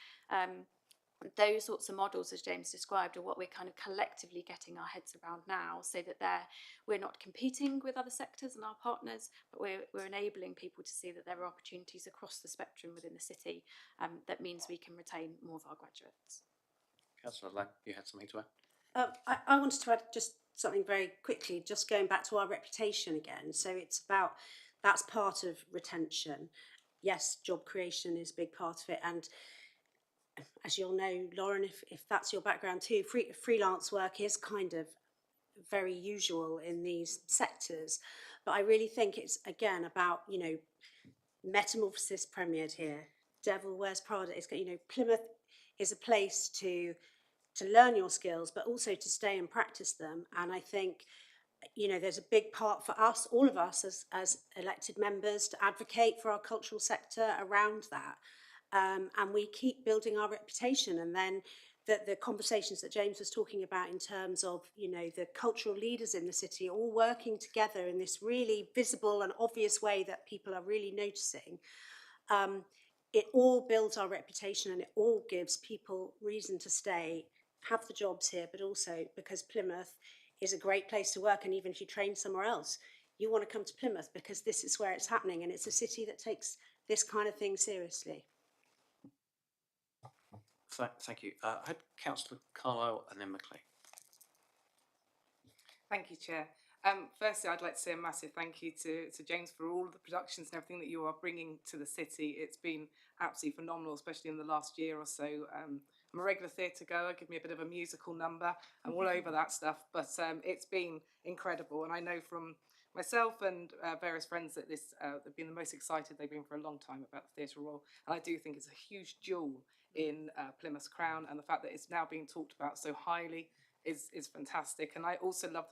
Those sorts of models, as James described, are what we're kind of collectively getting our heads around now, so that we're not competing with other sectors and our partners, but we're enabling people to see that there are opportunities across the spectrum within the city. That means we can retain more of our graduates. Councillor Lang, you had something to add? I wanted to add just something very quickly, just going back to our reputation again. So that's part of retention. Yes, job creation is a big part of it, and as you'll know, Lauren, if that's your background too, freelance work is kind of very usual in these sectors. But I really think it's, again, about, metamorphosis premiered here. Devil Wears Prada. Plymouth is a place to learn your skills, but also to stay and practice them. And I think, there's a big part for us, all of us as elected members, to advocate for our cultural sector around that. And we keep building our reputation. And then the conversations that James was talking about in terms of, the cultural leaders in the city all working together in this really visible and obvious way that people are really noticing, it all builds our reputation, and it all gives people reason to stay, have the jobs here, but also because Plymouth is a great place to work. And even if you train somewhere else, you want to come to Plymouth because this is where it's happening, and it's a city that takes this kind of thing seriously. Thank you. I had Councillor Carlisle and then Macleay. Thank you, Chair. Firstly, I'd like to say a massive thank you to James for all of the productions and everything that you are bringing to the city. It's been absolutely phenomenal, especially in the last year or so. I'm a regular theatre goer, give me a bit of a musical number. I'm all over that stuff, but it's been incredible. And I know from myself and various friends that they've been the most excited they've been for a long time about the Theatre Royal. And I do think it's a huge jewel in Plymouth's crown, and the fact that it's now being talked about so highly is fantastic. And I also love,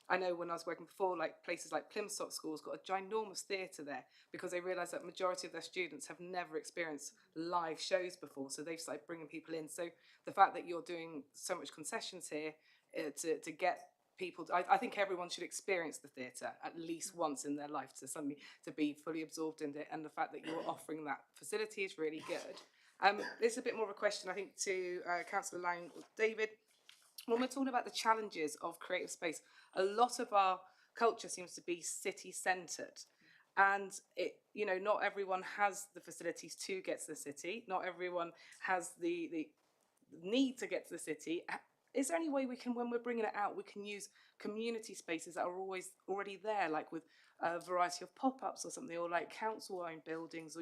I know when I was working before, like places like Plymouth Stock School's got a ginormous theatre there because they realise that majority of their students have never experienced live shows before, so they've started bringing people in. So the fact that you're doing so much concessions here to get people, I think everyone should experience the theatre at least once in their life to be fully absorbed in it, and the fact that you're offering that facility is really good. This is a bit more of a question, I think, to Councillor Lang or David. When we're talking about the challenges of creative space, a lot of our culture seems to be city-centred. And not everyone has the facilities to get to the city. Not everyone has the need to get to the city. Is there any way we can, when we're bringing it out, we can use community spaces that are already there, like with a variety of pop-ups or something, or like council-owned buildings, or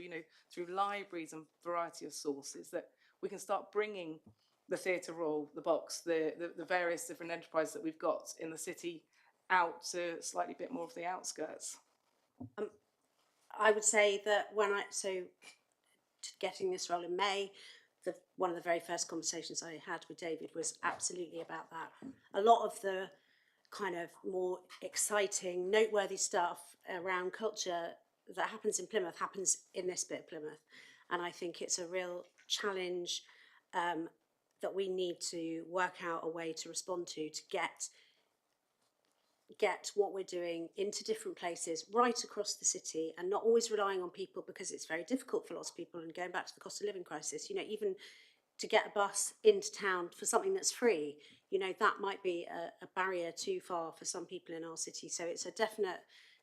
through libraries and variety of sources, that we can start bringing the Theatre Royal, the Box, the various different enterprises that we've got in the city out to slightly bit more of the outskirts? I would say that getting this role in May, one of the very first conversations I had with David was absolutely about that. A lot of the kind of more exciting, noteworthy stuff around culture that happens in Plymouth happens in this bit of Plymouth. And I think it's a real challenge that we need to work out a way to respond to get what we're doing into different places right across the city, and not always relying on people, because it's very difficult for lots of people. And going back to the cost of living crisis, you know, even to get a bus into town for something that's free, you know, that might be a barrier too far for some people in our city. So it's a definite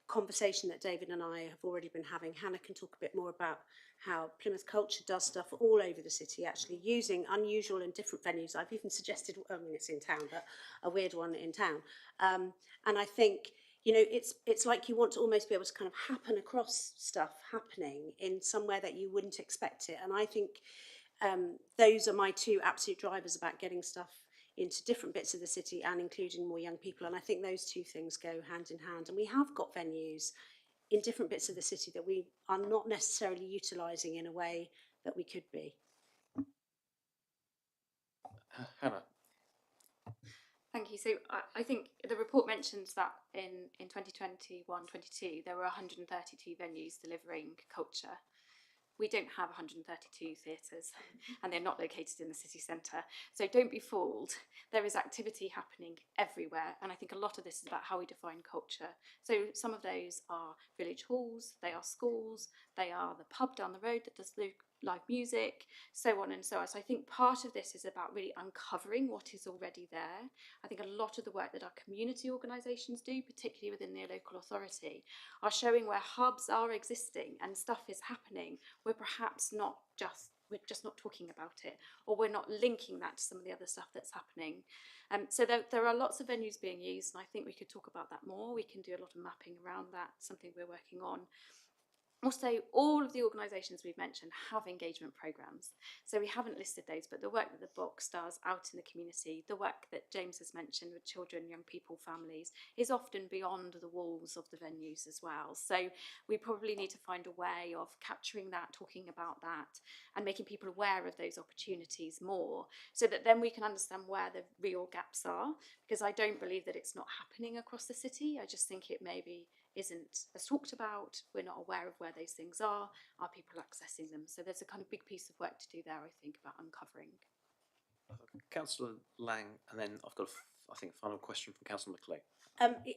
conversation that David and I have already been having. Hannah can talk a bit more about how Plymouth Culture does stuff all over the city, actually using unusual and different venues. I've even suggested, I mean, it's in town, but a weird one in town. And I think, you know, it's like you want to almost be able to kind of happen across stuff happening in somewhere that you wouldn't expect it. And I think those are my two absolute drivers about getting stuff into different bits of the city and including more young people. And I think those two things go hand in hand. And we have got venues in different bits of the city that we are not necessarily utilising in a way that we could be. Hannah. Thank you. So I think the report mentions that in 2021-22 there were 132 venues delivering culture. We don't have 132 theatres and they're not located in the city centre. So don't be fooled. There is activity happening everywhere. And I think a lot of this is about how we define culture. So some of those are village halls, they are schools, they are the pub down the road that does live music, so on and so on. So I think part of this is about really uncovering what is already there. I think a lot of the work that our community organisations do, particularly within their local authority, are showing where hubs are existing and stuff is happening. We're just not talking about it, or we're not linking that to some of the other stuff that's happening. So there are lots of venues being used, and I think we could talk about that more. We can do a lot of mapping around that, something we're working on. Also, all of the organisations we've mentioned have engagement programmes. So we haven't listed those, but the work that the box does out in the community, the work that James has mentioned with children, young people, families, is often beyond the walls of the venues as well. So we probably need to find a way of capturing that, talking about that, and making people aware of those opportunities more, so that then we can understand where the real gaps are. Because I don't believe that it's not happening across the city. I just think it maybe isn't as talked about. We're not aware of where those things are people accessing them? So there's a kind of big piece of work to do there, I think, about uncovering. Councillor Lang, and then I've got, I think, a final question from Councillor McLean.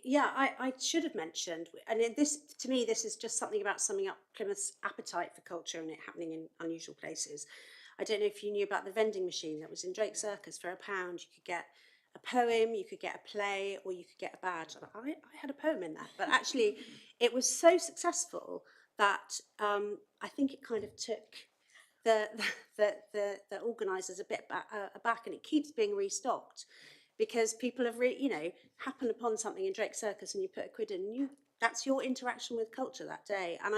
Yeah, I should have mentioned, and this, to me, this is just something about summing up Plymouth's appetite for culture and it happening in unusual places. I don't know if you knew about the vending machine that was in Drake Circus. For £1, you could get a poem, you could get a play, or you could get a badge. I had a poem in that, but actually it was so successful that I think it kind of took the organisers a bit aback, and it keeps being restocked because people have happened upon something in Drake Circus and you put £1 in, and that's your interaction with culture that day. And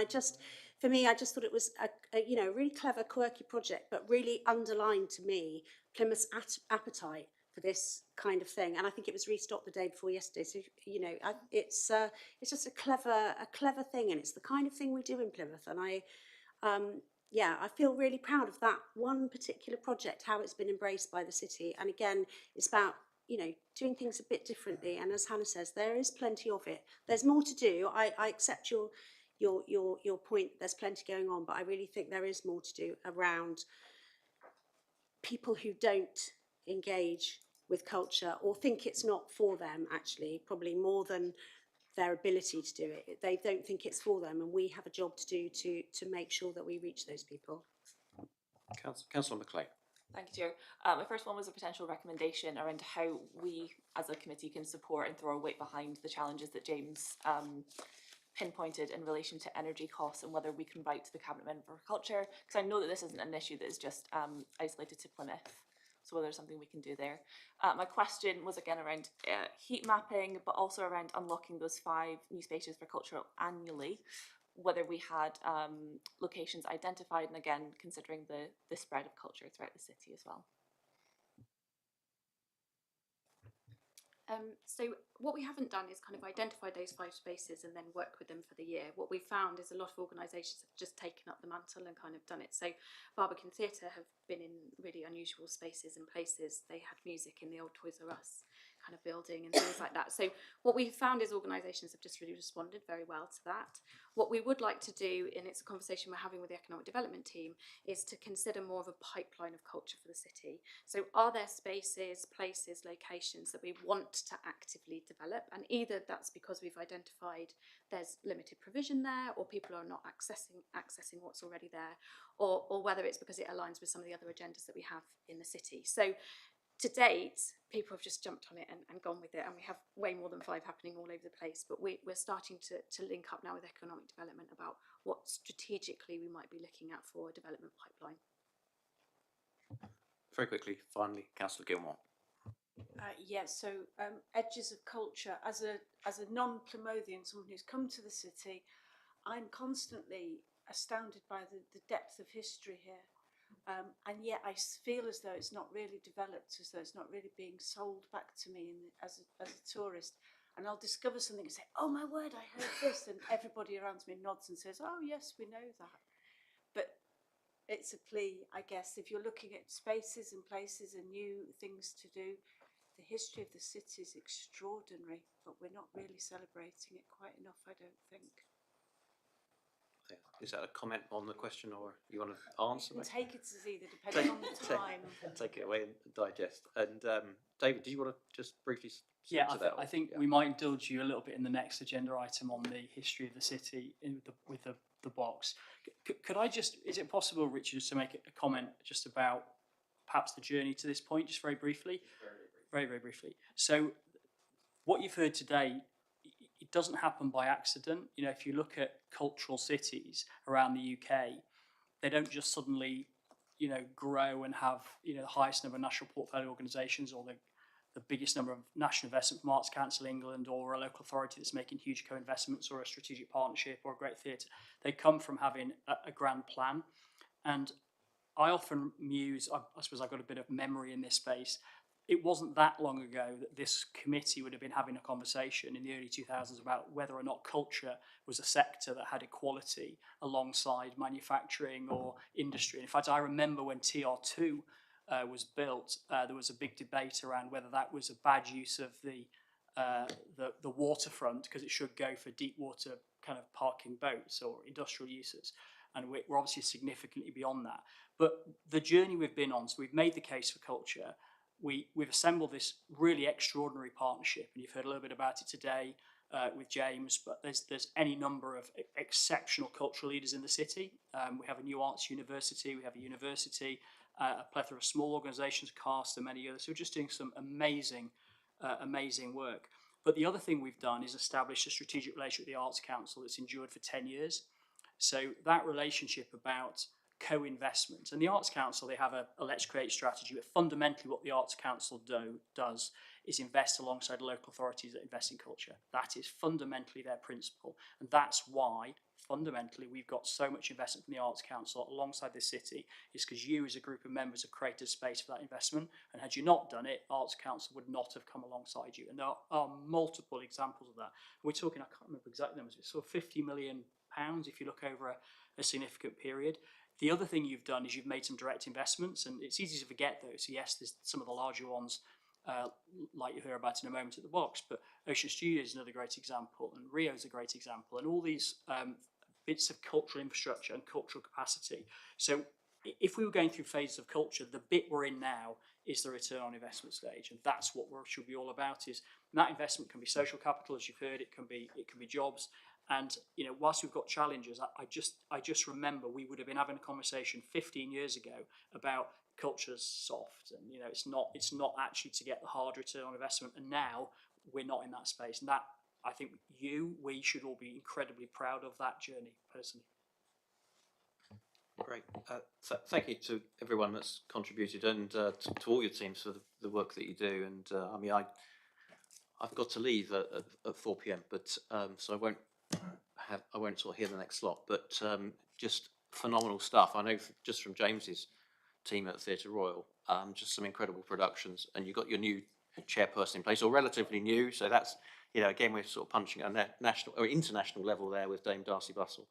for me, I just thought it was a really clever, quirky project, but really underlined to me Plymouth's appetite for this kind of thing. And I think it was restocked the day before yesterday. So it's just a clever thing, and it's the kind of thing we do in Plymouth. And I feel really proud of that one particular project, how it's been embraced by the city. And again, it's about doing things a bit differently. And as Hannah says, there is plenty of it. There's more to do. I accept your point. There's plenty going on, but I really think there is more to do around people who don't engage with culture or think it's not for them, actually, probably more than their ability to do it. They don't think it's for them, and we have a job to do to make sure that we reach those people. Councillor McLean. Thank you, Chair. My first one was a potential recommendation around how we as a committee can support and throw our weight behind the challenges that James pinpointed in relation to energy costs, and whether we can write to the Cabinet Member for Culture, because I know that this isn't an issue that is just isolated to Plymouth. So whether there's something we can do there. My question was again around heat mapping, but also around unlocking those 5 new spaces for culture annually, whether we had locations identified, and again, considering the spread of culture throughout the city as well. So what we haven't done is kind of identify those 5 spaces and then work with them for the year. What we found is a lot of organisations have just taken up the mantle and kind of done it. So Barbican Theatre have been in really unusual spaces and places. They had music in the old Toys R Us kind of building and things like that. So what we found is organisations have just really responded very well to that. What we would like to do, and it's a conversation we're having with the economic development team, is to consider more of a pipeline of culture for the city. So are there spaces, places, locations that we want to actively develop? And either that's because we've identified there's limited provision there, or people are not accessing what's already there, or whether it's because it aligns with some of the other agendas that we have in the city. So to date, people have just jumped on it and gone with it, and we have way more than 5 happening all over the place. But we're starting to link up now with economic development about what strategically we might be looking at for a development pipeline. Very quickly, finally, Councillor Gilmore. Yes, so edges of culture. As a non-Plymothian, someone who's come to the city, I'm constantly astounded by the depth of history here. And yet I feel as though it's not really developed, as though it's not really being sold back to me as a tourist. And I'll discover something and say, oh my word, I heard this. And everybody around me nods and says, oh yes, we know that. But it's a plea, I guess, if you're looking at spaces and places and new things to do, the history of the city is extraordinary, but we're not really celebrating it quite enough, I don't think. Is that a comment on the question, or you want to answer? You can take it as either, depending on the time. Take it away and digest. And David, do you want to just briefly speak to that? I think we might indulge you a little bit in the next agenda item on the history of the city with the box. Could I just, is it possible, Richard, to make a comment just about perhaps the journey to this point, just very briefly? Very, very briefly. So what you've heard today, it doesn't happen by accident. You know, if you look at cultural cities around the UK, they don't just suddenly, you know, grow and have, you know, the highest number of national portfolio organisations, or the biggest number of national investment from Arts Council England, or a local authority that's making huge co-investments, or a strategic partnership, or a great theatre. They come from having a grand plan. And I often muse, I suppose I've got a bit of memory in this space. It wasn't that long ago that this committee would have been having a conversation in the early 2000s about whether or not culture was a sector that had equality alongside manufacturing or industry. In fact, I remember when TR2 was built, there was a big debate around whether that was a bad use of the waterfront, because it should go for deep water kind of parking boats or industrial uses. And we're obviously significantly beyond that. But the journey we've been on, so we've made the case for culture. We've assembled this really extraordinary partnership, and you've heard a little bit about it today with James, but there's any number of exceptional cultural leaders in the city. We have a new arts university, we have a university, a plethora of small organisations, CAST and many others, who are just doing some amazing work. But the other thing we've done is establish a strategic relationship with the Arts Council that's endured for 10 years. So that relationship about co-investment, and the Arts Council, they have a Let's Create strategy, but fundamentally what the Arts Council does is invest alongside local authorities that invest in culture. That is fundamentally their principle, and that's why fundamentally we've got so much investment from the Arts Council alongside this city, is because you as a group of members have created space for that investment, and had you not done it, Arts Council would not have come alongside you. And there are multiple examples of that. We're talking, I can't remember exact numbers, it's sort of £50 million if you look over a significant period. The other thing you've done is you've made some direct investments, and it's easy to forget those. So yes, there's some of the larger ones, like you'll hear about in a moment at the box, but Ocean Studios is another great example, and Rio is a great example, and all these bits of cultural infrastructure and cultural capacity. So if we were going through phases of culture, the bit we're in now is the return on investment stage, and that's what we should be all about. Is that investment can be social capital, as you've heard, it can be jobs. And you know, whilst we've got challenges, I just remember we would have been having a conversation 15 years ago about culture's soft, and you know, it's not actually to get the hard return on investment. And now we're not in that space, and that, I think we should all be incredibly proud of that journey personally. Great. Thank you to everyone that's contributed, and to all your teams for the work that you do. And I mean, I've got to leave at 4 p.m, but so I won't sort of hear the next slot. But just phenomenal stuff. I know just from James's team at Theatre Royal, just some incredible productions, and you've got your new chairperson in place, or relatively new. So that's, you know, again, we're sort of punching at a national or international level there with Dame Darcy Bustle.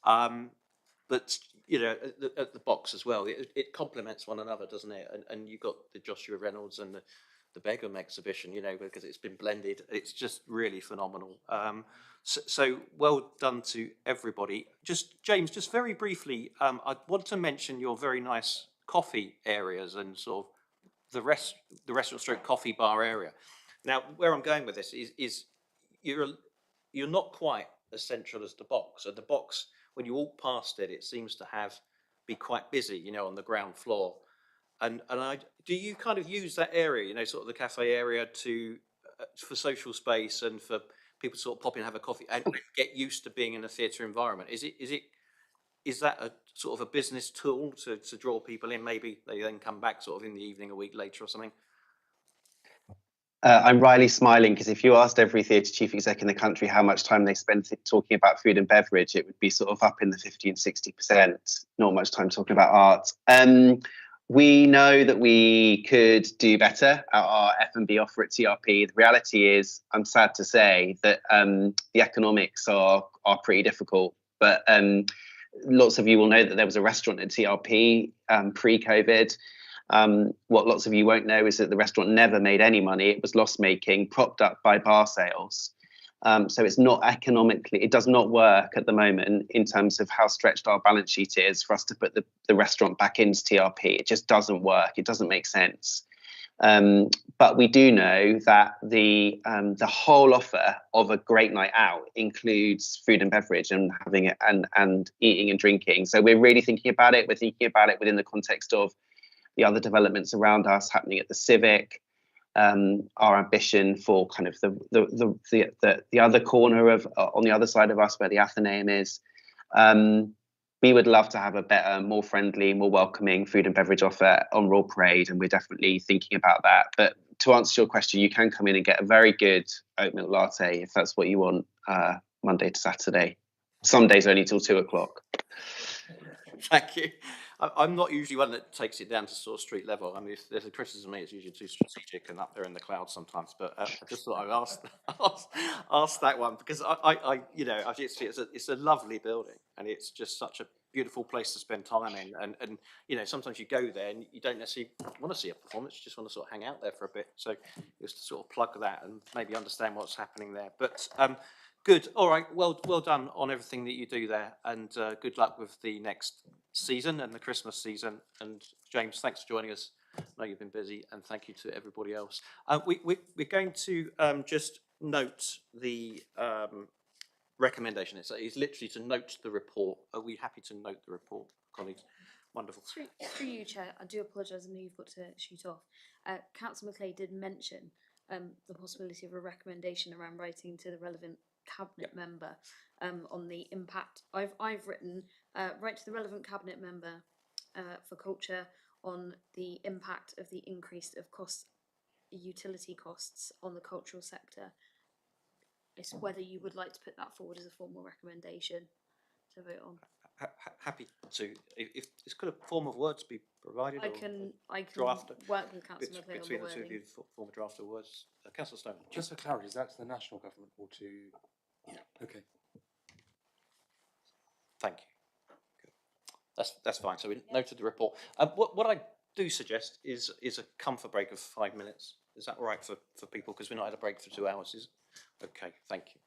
But you know, at the box as well, it complements one another, doesn't it? And you've got the Joshua Reynolds and the Begum exhibition, you know, because it's been blended. It's just really phenomenal. So well done to everybody. Just James, just very briefly, I want to mention your very nice coffee areas and sort of the restaurant stroke coffee bar area. Now, where I'm going with this is you're you're not quite as central as the box. So the box, when you walk past it, it seems to be quite busy, you know, on the ground floor. And I do you kind of use that area, you know, sort of the cafe area to for social space and for people to sort of pop in and have a coffee and get used to being in a theatre environment? Is that a sort of a business tool to draw people in? Maybe they then come back sort of in the evening a week later or something. I'm wryly smiling because if you asked every theatre chief exec in the country how much time they spend talking about food and beverage, it would be sort of up in the 50 and 60%, not much time talking about art. We know that we could do better at our F&B offer at TRP. The reality is, I'm sad to say, that the economics are pretty difficult. But lots of you will know that there was a restaurant at TRP pre-COVID. What lots of you won't know is that the restaurant never made any money. It was loss-making, propped up by bar sales. So it's not economically, it does not work at the moment in terms of how stretched our balance sheet is for us to put the restaurant back into TRP. It just doesn't work. It doesn't make sense. But we do know that the whole offer of a great night out includes food and beverage and having it and eating and drinking. So we're really thinking about it. We're thinking about it within the context of the other developments around us happening at the Civic. Our ambition for kind of the other corner of on the other side of us where the Athenaeum is. We would love to have a better, more friendly, more welcoming food and beverage offer on Royal Parade, and we're definitely thinking about that. But to answer your question, you can come in and get a very good oat milk latte if that's what you want, Monday to Saturday. Some days only till 2:00. Thank you. I'm not usually one that takes it down to sort of street level. I mean, if there's a criticism of me, it's usually too strategic and up there in the clouds sometimes. But I just thought I'd ask that one because you know, it's a lovely building and it's just such a beautiful place to spend time in. And you know, sometimes you go there and you don't necessarily want to see a performance; you just want to sort of hang out there for a bit. So just to sort of plug that and maybe understand what's happening there. But good. All right. Well done on everything that you do there, and good luck with the next season and the Christmas season. And James, thanks for joining us. I know you've been busy, and thank you to everybody else. We're going to just note the recommendation. It's literally to note the report. Are we happy to note the report, colleagues? Wonderful. Through you, Chair, I do apologise. I know you've got to shoot off. Councillor McClay did mention the possibility of a recommendation around writing to the relevant cabinet member on the impact. I've written write to the relevant cabinet member for culture on the impact of the increase of utility costs on the cultural sector. It's whether you would like to put that forward as a formal recommendation to vote on. Happy to. If this could a form of words be provided, I can draft work with Councillor McClay on the between the two of wording. you, form a draft of words. Councillor Stone. Just for clarity, is that to the national government or to? Yeah. Okay. Thank you. Good. That's fine. So we noted the report. What I do suggest is a comfort break of 5 minutes. Is that all right for people? Because we're not at a break for 2 hours. Okay. Thank you.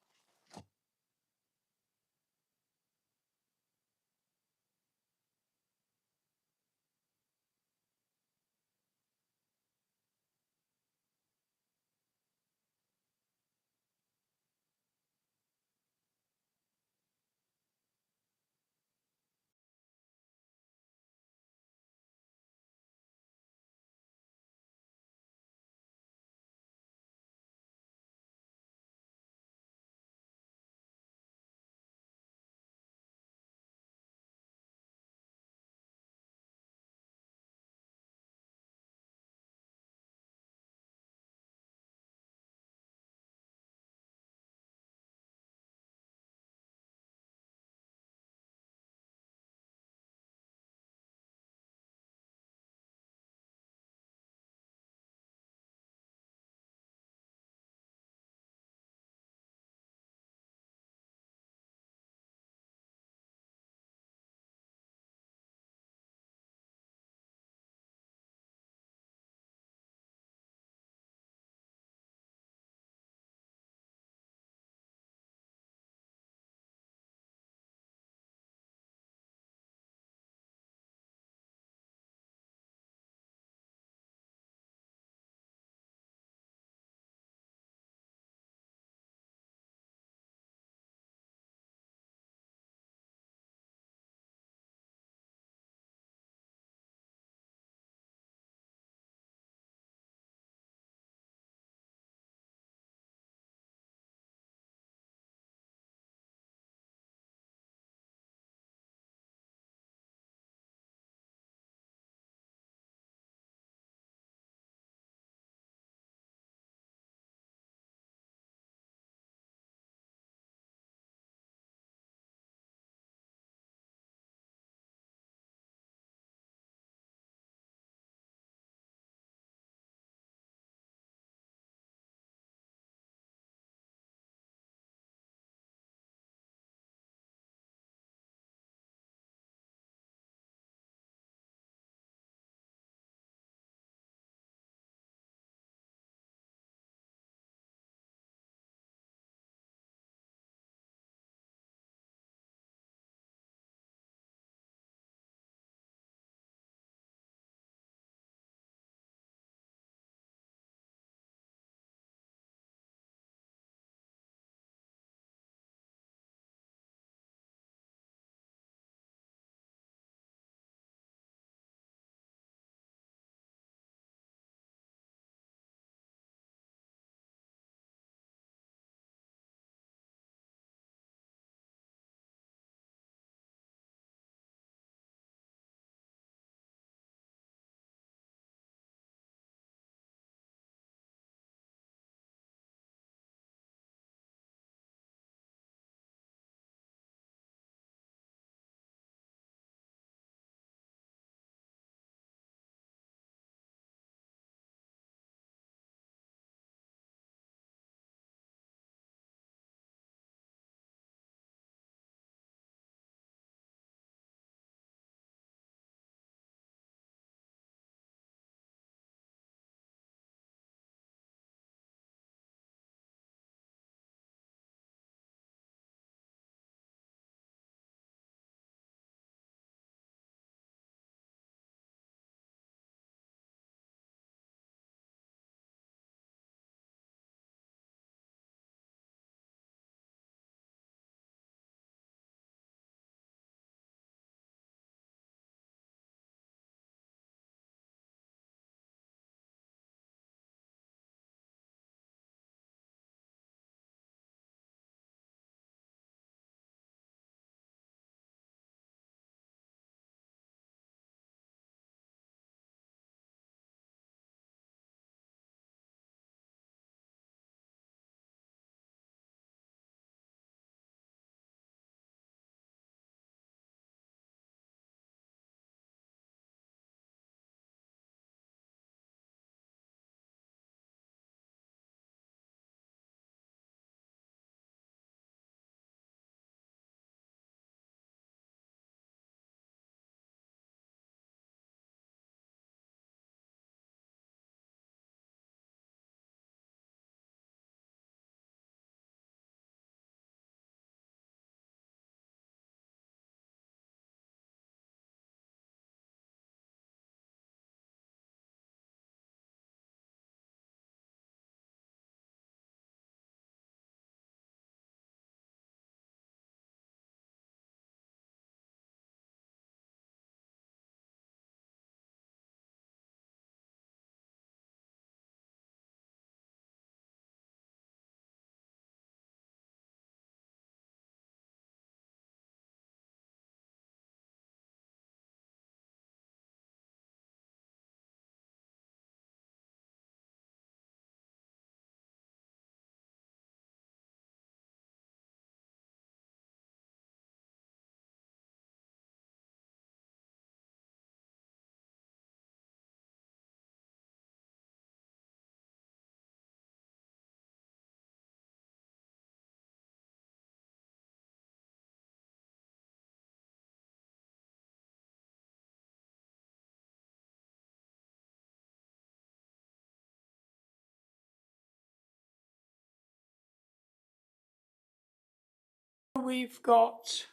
We've got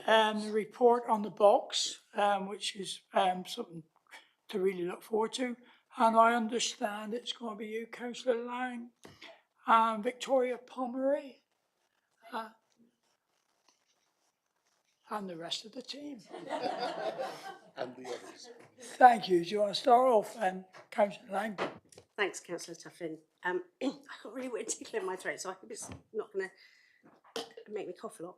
the report on the box, which is something to really look forward to. And I understand it's going to be you, Councillor Lang, and Victoria Pomeroy, and the rest of the team. And the others. Thank you. Do you want to start off, Councillor Lang? Thanks, Councillor Tuffin. I got really weird tickle in my throat, so I hope it's not going to make me cough a lot.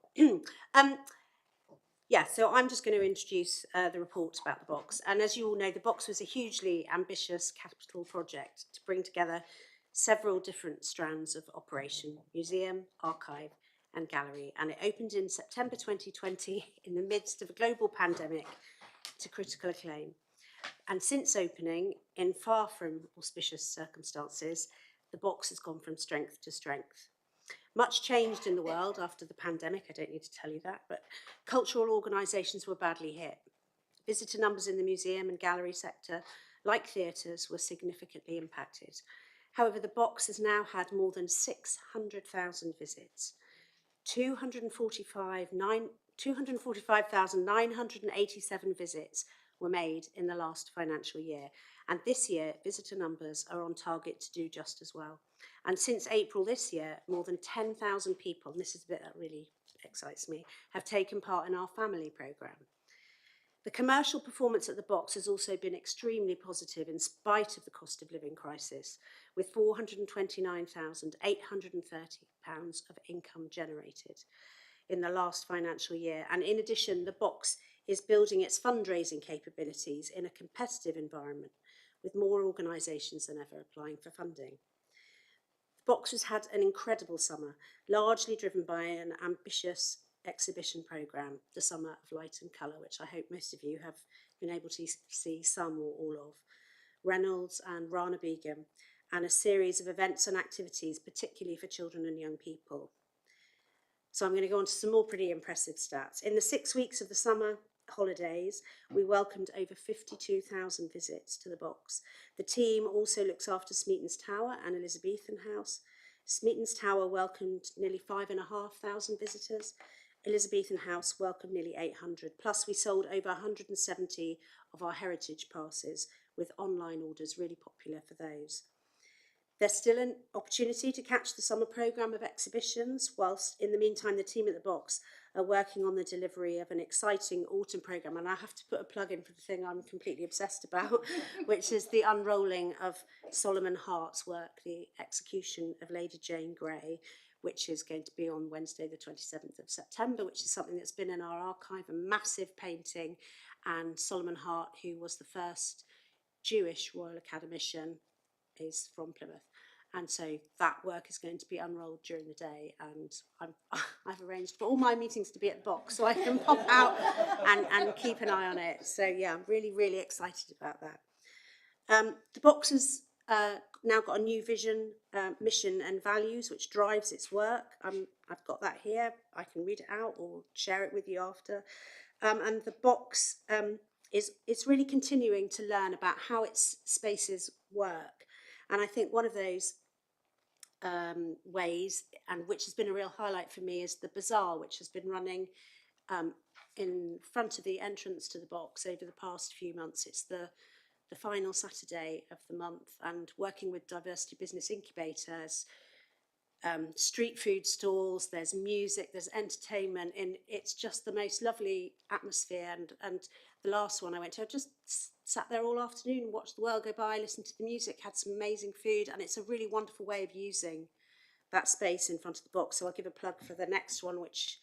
Yeah, so I'm just going to introduce the report about the box. And as you all know, the box was a hugely ambitious capital project to bring together several different strands of operation: museum, archive and gallery. And it opened in September 2020 in the midst of a global pandemic to critical acclaim. And since opening, in far from auspicious circumstances, the box has gone from strength to strength. Much changed in the world after the pandemic, I don't need to tell you that, but cultural organisations were badly hit. Visitor numbers in the museum and gallery sector, like theatres, were significantly impacted. However, the box has now had more than 600,000 visits, 245,987 visits were made in the last financial year. And this year, visitor numbers are on target to do just as well. And since April this year, more than 10,000 people, and this is the bit that really excites me, have taken part in our family programme. The commercial performance at the box has also been extremely positive in spite of the cost of living crisis, with £429,830 of income generated in the last financial year. And in addition, the box is building its fundraising capabilities in a competitive environment, with more organisations than ever applying for funding. The box has had an incredible summer, largely driven by an ambitious exhibition programme, the Summer of Light and Colour, which I hope most of you have been able to see some or all of, Reynolds and Rana Begum, and a series of events and activities, particularly for children and young people. So I'm going to go on to some more pretty impressive stats. In the 6 weeks of the summer holidays, we welcomed over 52,000 visits to the box. The team also looks after Smeaton's Tower and Elizabethan House. Smeaton's Tower welcomed nearly 5,500 visitors. Elizabethan House welcomed nearly 800. Plus, we sold over 170 of our heritage passes, with online orders really popular for those. There's still an opportunity to catch the summer programme of exhibitions, whilst in the meantime the team at the box are working on the delivery of an exciting autumn programme. And I have to put a plug in for the thing I'm completely obsessed about, which is the unrolling of Solomon Hart's work, The Execution of Lady Jane Grey, which is going to be on Wednesday the 27th of September, which is something that's been in our archive, a massive painting. And Solomon Hart, who was the first Jewish Royal Academician, is from Plymouth. And so that work is going to be unrolled during the day, and I've arranged for all my meetings to be at the box so I can pop out and keep an eye on it. So yeah, I'm really, really excited about that. The box has now got a new vision, mission and values, which drives its work. I've got that here. I can read it out or share it with you after. And the box is really continuing to learn about how its spaces work. And I think one of those ways, and which has been a real highlight for me, is the bazaar, which has been running in front of the entrance to the box over the past few months. It's the final Saturday of the month, and working with Diversity Business Incubators, street food stalls, there's music, there's entertainment, and it's just the most lovely atmosphere. And the last one I went to, I just sat there all afternoon, watched the world go by, listened to the music, had some amazing food, and it's a really wonderful way of using that space in front of the box. So I'll give a plug for the next one, which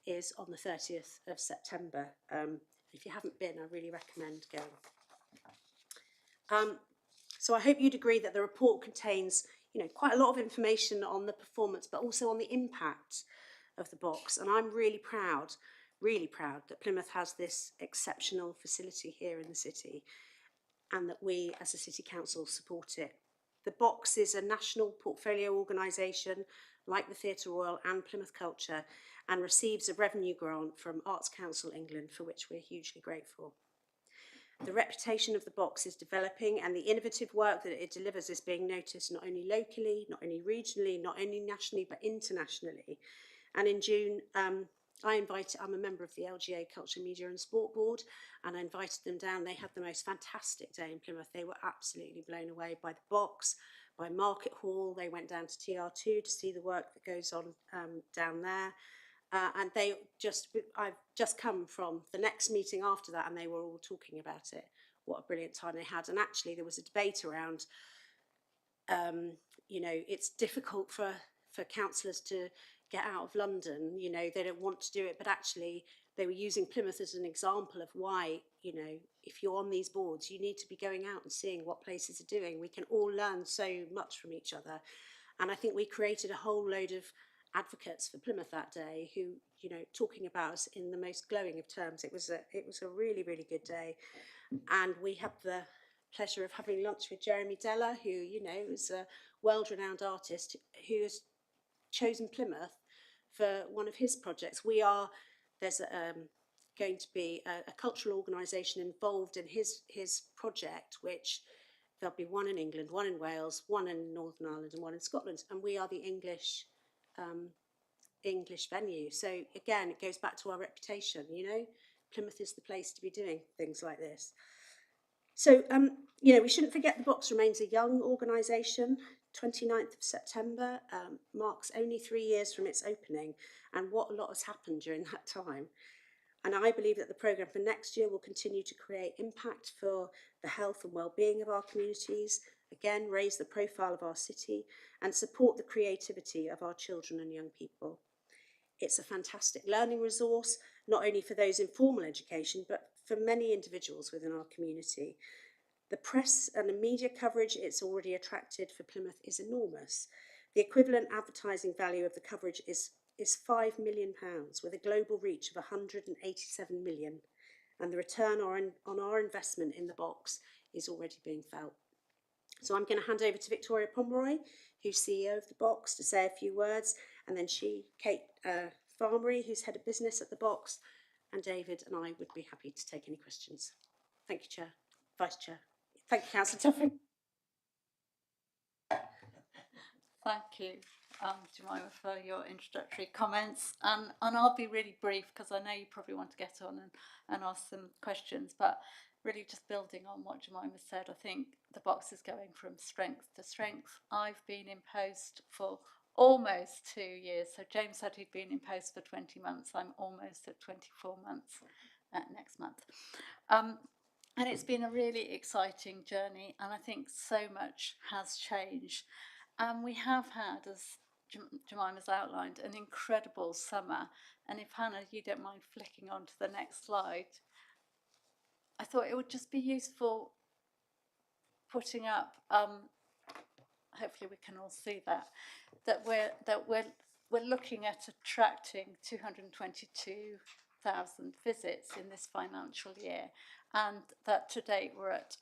is on the 30th of September. If you haven't been, I really recommend going. So I hope you'd agree that the report contains, quite a lot of information on the performance, but also on the impact of the box. And I'm really proud that Plymouth has this exceptional facility here in the city, and that we as a city council support it. The box is a national portfolio organisation like the Theatre Royal and Plymouth Culture, and receives a revenue grant from Arts Council England, for which we're hugely grateful. The reputation of the box is developing, and the innovative work that it delivers is being noticed not only locally, not only regionally, not only nationally, but internationally. And in June, I'm a member of the LGA Culture, Media and Sport Board, and I invited them down. They had the most fantastic day in Plymouth. They were absolutely blown away by the box, by Market Hall. They went down to TR2 to see the work that goes on down there. And I've just come from the next meeting after that, and they were all talking about it. What a brilliant time they had. And actually there was a debate around, you know, it's difficult for councillors to get out of London, you know, they don't want to do it, but actually they were using Plymouth as an example of why, you know, if you're on these boards, you need to be going out and seeing what places are doing. We can all learn so much from each other. And I think we created a whole load of advocates for Plymouth that day who, you know, talking about us in the most glowing of terms. It was a really, really good day. And we had the pleasure of having lunch with Jeremy Deller, who, you know, is a world-renowned artist who has chosen Plymouth for one of his projects. There's going to be a cultural organisation involved in his project, which there'll be one in England, one in Wales, one in Northern Ireland and one in Scotland, and we are the English venue. So again, it goes back to our reputation, you know, Plymouth is the place to be doing things like this. So, you know, we shouldn't forget the Box remains a young organisation. 29th of September marks only 3 years from its opening, and what a lot has happened during that time. And I believe that the programme for next year will continue to create impact for the health and well-being of our communities, again, raise the profile of our city, and support the creativity of our children and young people. It's a fantastic learning resource, not only for those in formal education, but for many individuals within our community. The press and the media coverage it's already attracted for Plymouth is enormous. The equivalent advertising value of the coverage is £5 million, with a global reach of 187 million. And the return on our investment in the Box is already being felt. So I'm going to hand over to Victoria Pomeroy, who's CEO of the Box, to say a few words, and then Kate Farmery, who's head of business at the Box, and David and I would be happy to take any questions. Thank you, Chair, Vice Chair. Thank you, Councillor Tuffy. Thank you, Jemima, for your introductory comments. And I'll be really brief because I know you probably want to get on and ask some questions, but really just building on what Jemima said, I think the Box is going from strength to strength. I've been in post for almost 2 years. So James said he'd been in post for 20 months. I'm almost at 24 months next month. And it's been a really exciting journey, and I think so much has changed. And we have had, as Jemima's outlined, an incredible summer. And if Hannah, you don't mind flicking on to the next slide, I thought it would just be useful putting up, hopefully we can all see that we're looking at attracting 222,000 visits in this financial year, and that to date we're at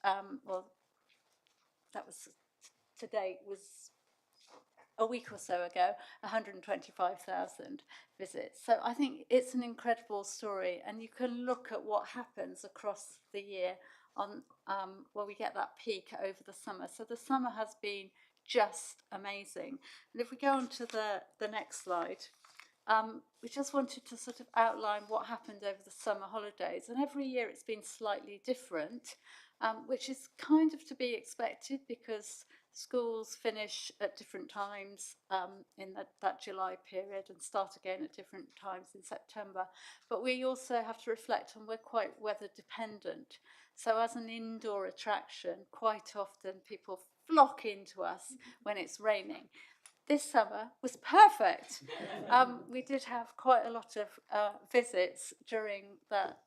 to date was a week or so ago 125,000 visits. So I think it's an incredible story, and you can look at what happens across the year on where we get that peak over the summer. So the summer has been just amazing. And if we go on to the next slide, we just wanted to sort of outline what happened over the summer holidays. And every year it's been slightly different, which is kind of to be expected because schools finish at different times in that July period and start again at different times in September. But we also have to reflect on we're quite weather dependent. So as an indoor attraction, quite often people flock into us when it's raining. This summer was perfect. We did have quite a lot of visits during the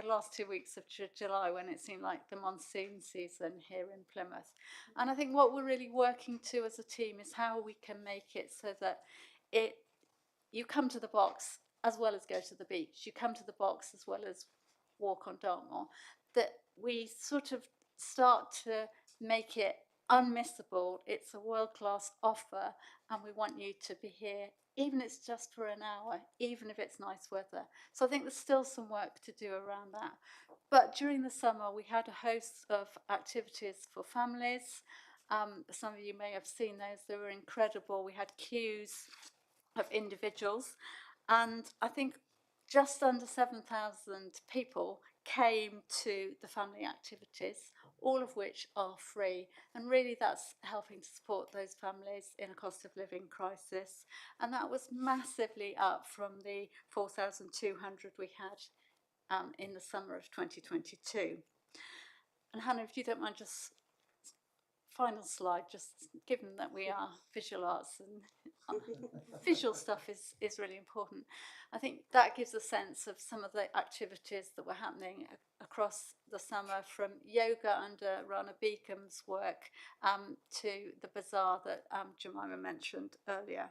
last 2 weeks of July, when it seemed like the monsoon season here in Plymouth. And I think what we're really working to as a team is how we can make it so that you come to the Box as well as go to the beach. You come to the Box as well as walk on Dartmoor. That we sort of start to make it unmissable. It's a world-class offer, and we want you to be here, even if it's just for an hour, even if it's nice weather. So I think there's still some work to do around that. But during the summer, we had a host of activities for families. Some of you may have seen those. They were incredible. We had queues of individuals. And I think just under 7,000 people came to the family activities, all of which are free. And really that's helping to support those families in a cost of living crisis. And that was massively up from the 4,200 we had in the summer of 2022. And Hannah, if you don't mind, just final slide, just given that we are visual arts and visual stuff is really important. I think that gives a sense of some of the activities that were happening across the summer, from yoga under Rana Beacom's work to the bazaar that Jemima mentioned earlier.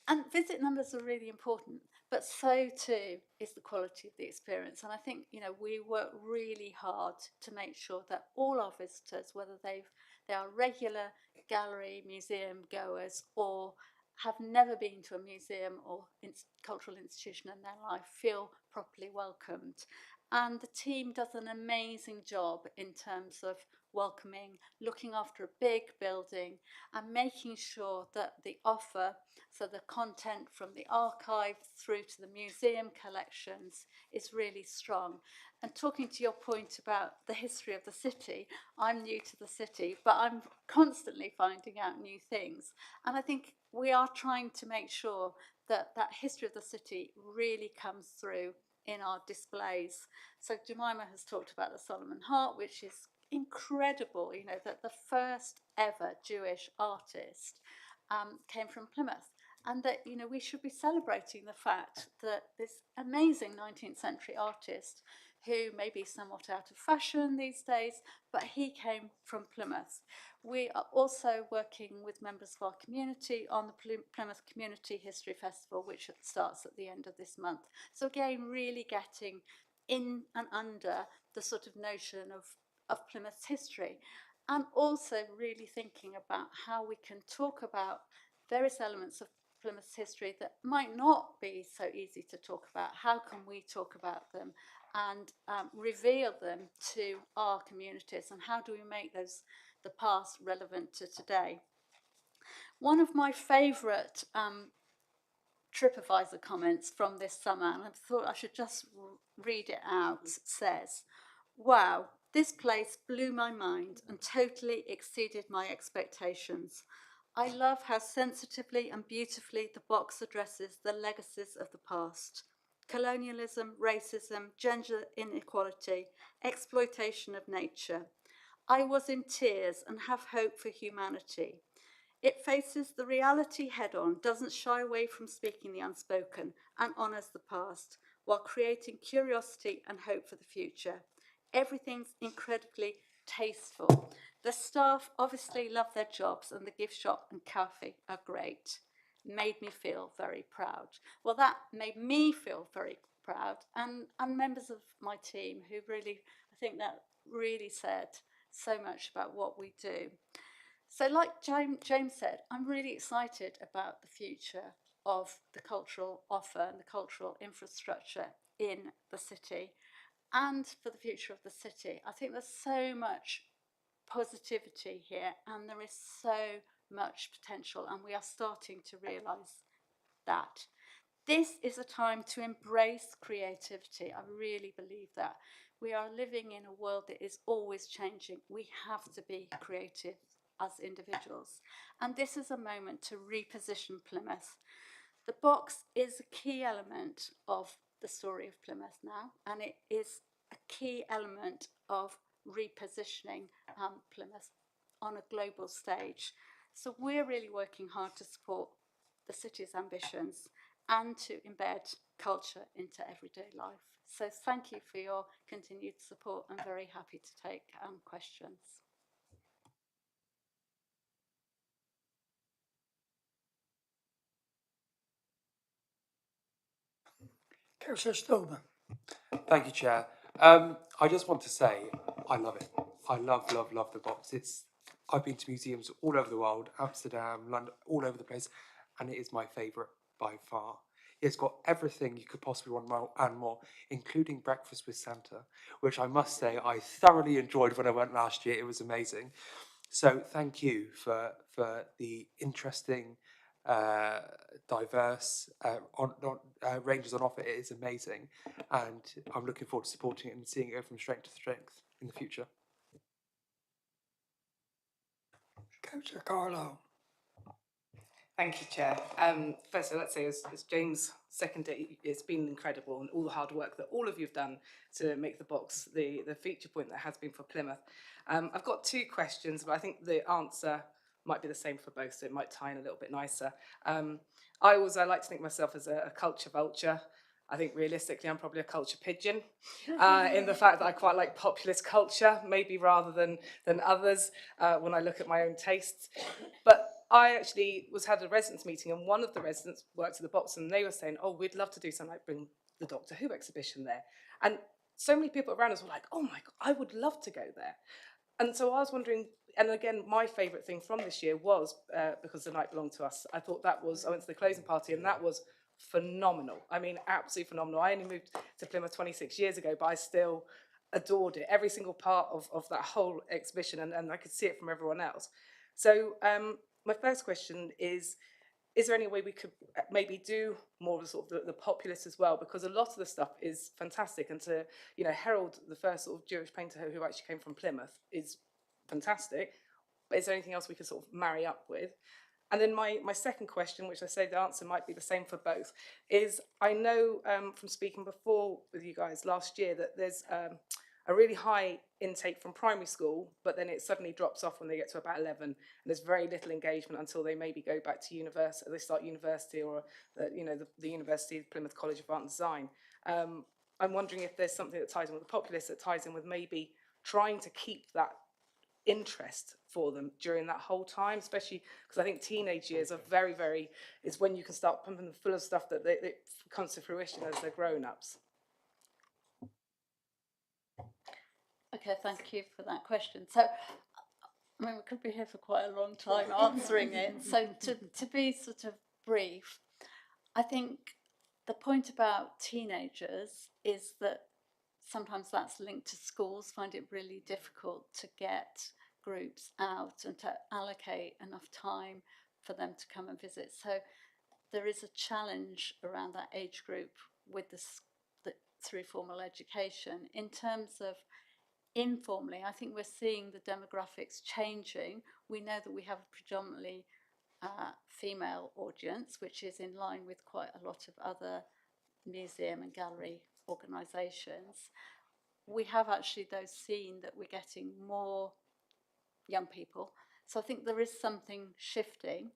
And visit numbers are really important, but so too is the quality of the experience. And I think, you know, we work really hard to make sure that all our visitors, whether they are regular gallery, museum goers, or have never been to a museum or cultural institution in their life, feel properly welcomed. And the team does an amazing job in terms of welcoming, looking after a big building, and making sure that the offer, so the content from the archive through to the museum collections, is really strong. And talking to your point about the history of the city, I'm new to the city, but I'm constantly finding out new things. And I think we are trying to make sure that that history of the city really comes through in our displays. So Jemima has talked about the Solomon Heart, which is incredible, you know, that the first ever Jewish artist came from Plymouth. And that, you know, we should be celebrating the fact that this amazing 19th century artist, who may be somewhat out of fashion these days, but he came from Plymouth. We are also working with members of our community on the Plymouth Community History Festival, which starts at the end of this month. So again, really getting in and under the sort of notion of Plymouth's history, and also really thinking about how we can talk about various elements of Plymouth's history that might not be so easy to talk about. How can we talk about them and reveal them to our communities, and how do we make the past relevant to today? One of my favourite TripAdvisor comments from this summer, and I thought I should just read it out, says, "Wow, this place blew my mind and totally exceeded my expectations. I love how sensitively and beautifully the box addresses the legacies of the past. Colonialism, racism, gender inequality, exploitation of nature. I was in tears and have hope for humanity. It faces the reality head on, doesn't shy away from speaking the unspoken, and honours the past, while creating curiosity and hope for the future. Everything's incredibly tasteful. The staff obviously love their jobs, and the gift shop and cafe are great. Made me feel very proud." Well, that made me feel very proud, and members of my team who really, I think that really said so much about what we do. So like James said, I'm really excited about the future of the cultural offer and the cultural infrastructure in the city, and for the future of the city. I think there's so much positivity here, and there is so much potential, and we are starting to realise that. This is a time to embrace creativity. I really believe that. We are living in a world that is always changing. We have to be creative as individuals. And this is a moment to reposition Plymouth. The box is a key element of the story of Plymouth now, and it is a key element of repositioning Plymouth on a global stage. So we're really working hard to support the city's ambitions and to embed culture into everyday life. So thank you for your continued support. I'm very happy to take questions. Councillor Stolman. Thank you, Chair. I just want to say I love it. I love the box. I've been to museums all over the world, Amsterdam, London, all over the place, and it is my favourite by far. It's got everything you could possibly want and more, including Breakfast with Santa, which I must say I thoroughly enjoyed when I went last year. It was amazing. So thank you for the interesting diverse ranges on offer, it is amazing, and I'm looking forward to supporting it and seeing it go from strength to strength in the future. Councillor Carlo. Thank you, Chair. Firstly, let's say, as James seconded, it's been incredible, and all the hard work that all of you have done to make the box the feature point that has been for Plymouth. I've got two questions, but I think the answer might be the same for both, so it might tie in a little bit nicer. I like to think of myself as a culture vulture. I think realistically I'm probably a culture pigeon in the fact that I quite like populist culture, maybe rather than others when I look at my own tastes. But I actually had a residents meeting, and one of the residents worked at the box, and they were saying, oh, we'd love to do something like bring the Doctor Who exhibition there. And so many people around us were like, oh my God, I would love to go there. And so I was wondering, and again, my favourite thing from this year was, because the night belonged to us, I thought I went to the closing party, and that was phenomenal. I mean, absolutely phenomenal. I only moved to Plymouth 26 years ago, but I still adored it, every single part of that whole exhibition, and I could see it from everyone else. So my first question is there any way we could maybe do more of the populace as well? Because a lot of the stuff is fantastic, and to herald the first sort of Jewish painter who actually came from Plymouth is fantastic. But is there anything else we could sort of marry up with? And then my second question, which I say the answer might be the same for both, is I know from speaking before with you guys last year that there's a really high intake from primary school, but then it suddenly drops off when they get to about 11, and there's very little engagement until they maybe go back to university, they start university, or the University of Plymouth College of Art and Design. I'm wondering if there's something that ties in with the populace, that ties in with maybe trying to keep that interest for them during that whole time, especially because I think teenage years are is when you can start pumping them full of stuff that comes to fruition as they're grown-ups. Okay, thank you for that question. So, I mean, we could be here for quite a long time answering it. So to be sort of brief, I think the point about teenagers is that sometimes that's linked to schools find it really difficult to get groups out and to allocate enough time for them to come and visit. So there is a challenge around that age group with the through formal education. In terms of informally, I think we're seeing the demographics changing. We know that we have a predominantly female audience, which is in line with quite a lot of other museum and gallery organisations. We have actually, though, seen that we're getting more young people. So I think there is something shifting.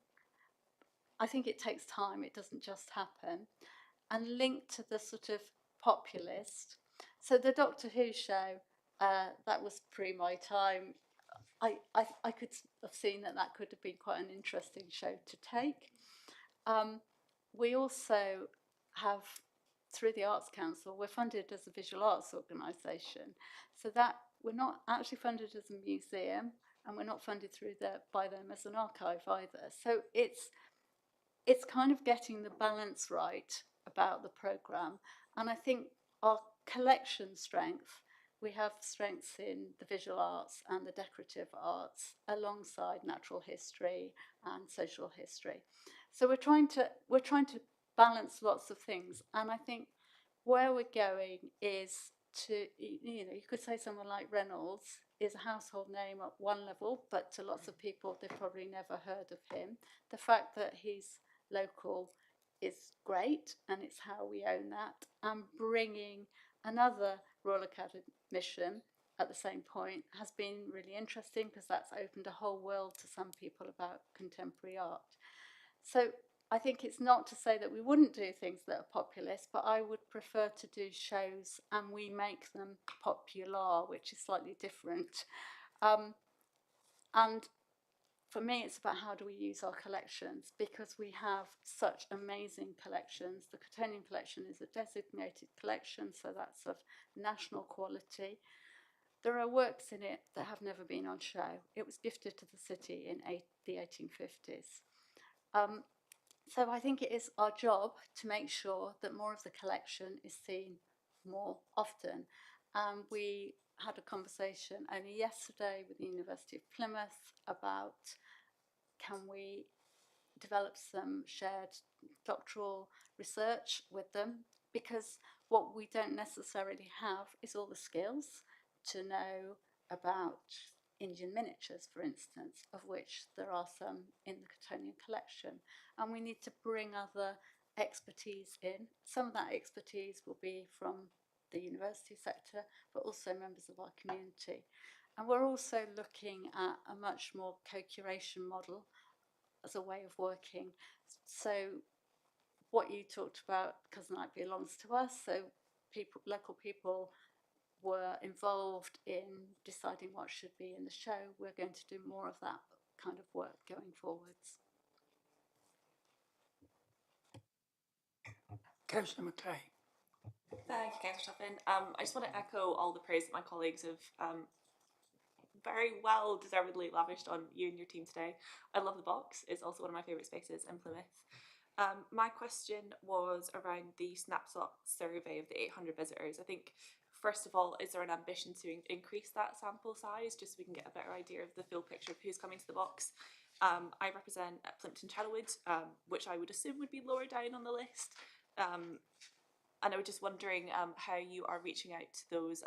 I think it takes time, it doesn't just happen. And linked to the sort of populist, so the Doctor Who show, that was pre my time. I could have seen that could have been quite an interesting show to take. We also have, through the Arts Council, we're funded as a visual arts organisation, so that we're not actually funded as a museum, and we're not funded by them as an archive either. So it's kind of getting the balance right about the programme, and I think our collection strength, we have strengths in the visual arts and the decorative arts alongside natural history and social history. So we're trying to balance lots of things, and I think where we're going is to, you could say someone like Reynolds is a household name at one level, but to lots of people they've probably never heard of him. The fact that he's local is great, and it's how we own that. And bringing another Royal Academician at the same point has been really interesting, because that's opened a whole world to some people about contemporary art. So I think it's not to say that we wouldn't do things that are populist, but I would prefer to do shows and we make them popular, which is slightly different. And for me, it's about how do we use our collections, because we have such amazing collections. The Cottonian collection is a designated collection, so that's of national quality. There are works in it that have never been on show. It was gifted to the city in the 1850s. So I think it is our job to make sure that more of the collection is seen more often. We had a conversation only yesterday with the University of Plymouth about, can we develop some shared doctoral research with them, because what we don't necessarily have is all the skills to know about Indian miniatures, for instance, of which there are some in the Cottonian collection. And we need to bring other expertise in. Some of that expertise will be from the university sector, but also members of our community. And we're also looking at a much more co-curation model as a way of working. So what you talked about, Cousin Ike, belongs to us. So people, local people were involved in deciding what should be in the show. We're going to do more of that kind of work going forwards. Councillor Macleay. Thank you, Councillor Tuffin. I just want to echo all the praise that my colleagues have very well deservedly lavished on you and your team today. I love the box. It's also one of my favourite spaces in Plymouth. My question was around the snapshot survey of the 800 visitors. I think, first of all, is there an ambition to increase that sample size just so we can get a better idea of the full picture of who's coming to the box? I represent Plymouth and Channelwood, which I would assume would be lower down on the list. And I was just wondering how you are reaching out to those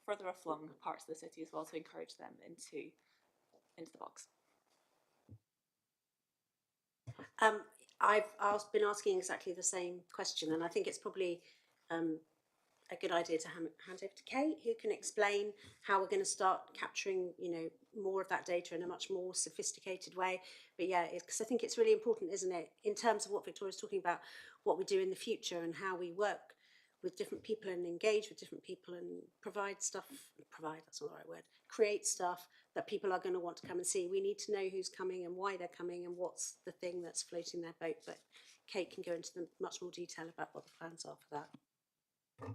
further aflung parts of the city as well to encourage them into the box. I've been asking exactly the same question, and I think it's probably a good idea to hand over to Kate, who can explain how we're going to start capturing, you know, more of that data in a much more sophisticated way. But yeah, because I think it's really important, isn't it, in terms of what Victoria's talking about, what we do in the future and how we work with different people and engage with different people and that's not the right word, create stuff that people are going to want to come and see. We need to know who's coming and why they're coming and what's the thing that's floating their boat. But Kate can go into much more detail about what the plans are for that.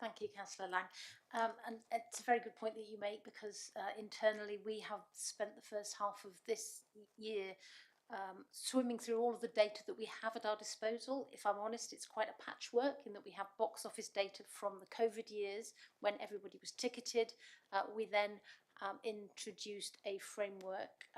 Thank you, Councillor Lang. And it's a very good point that you make, because internally we have spent the first half of this year swimming through all of the data that we have at our disposal. If I'm honest, it's quite a patchwork in that we have box office data from the COVID years when everybody was ticketed. We then introduced a framework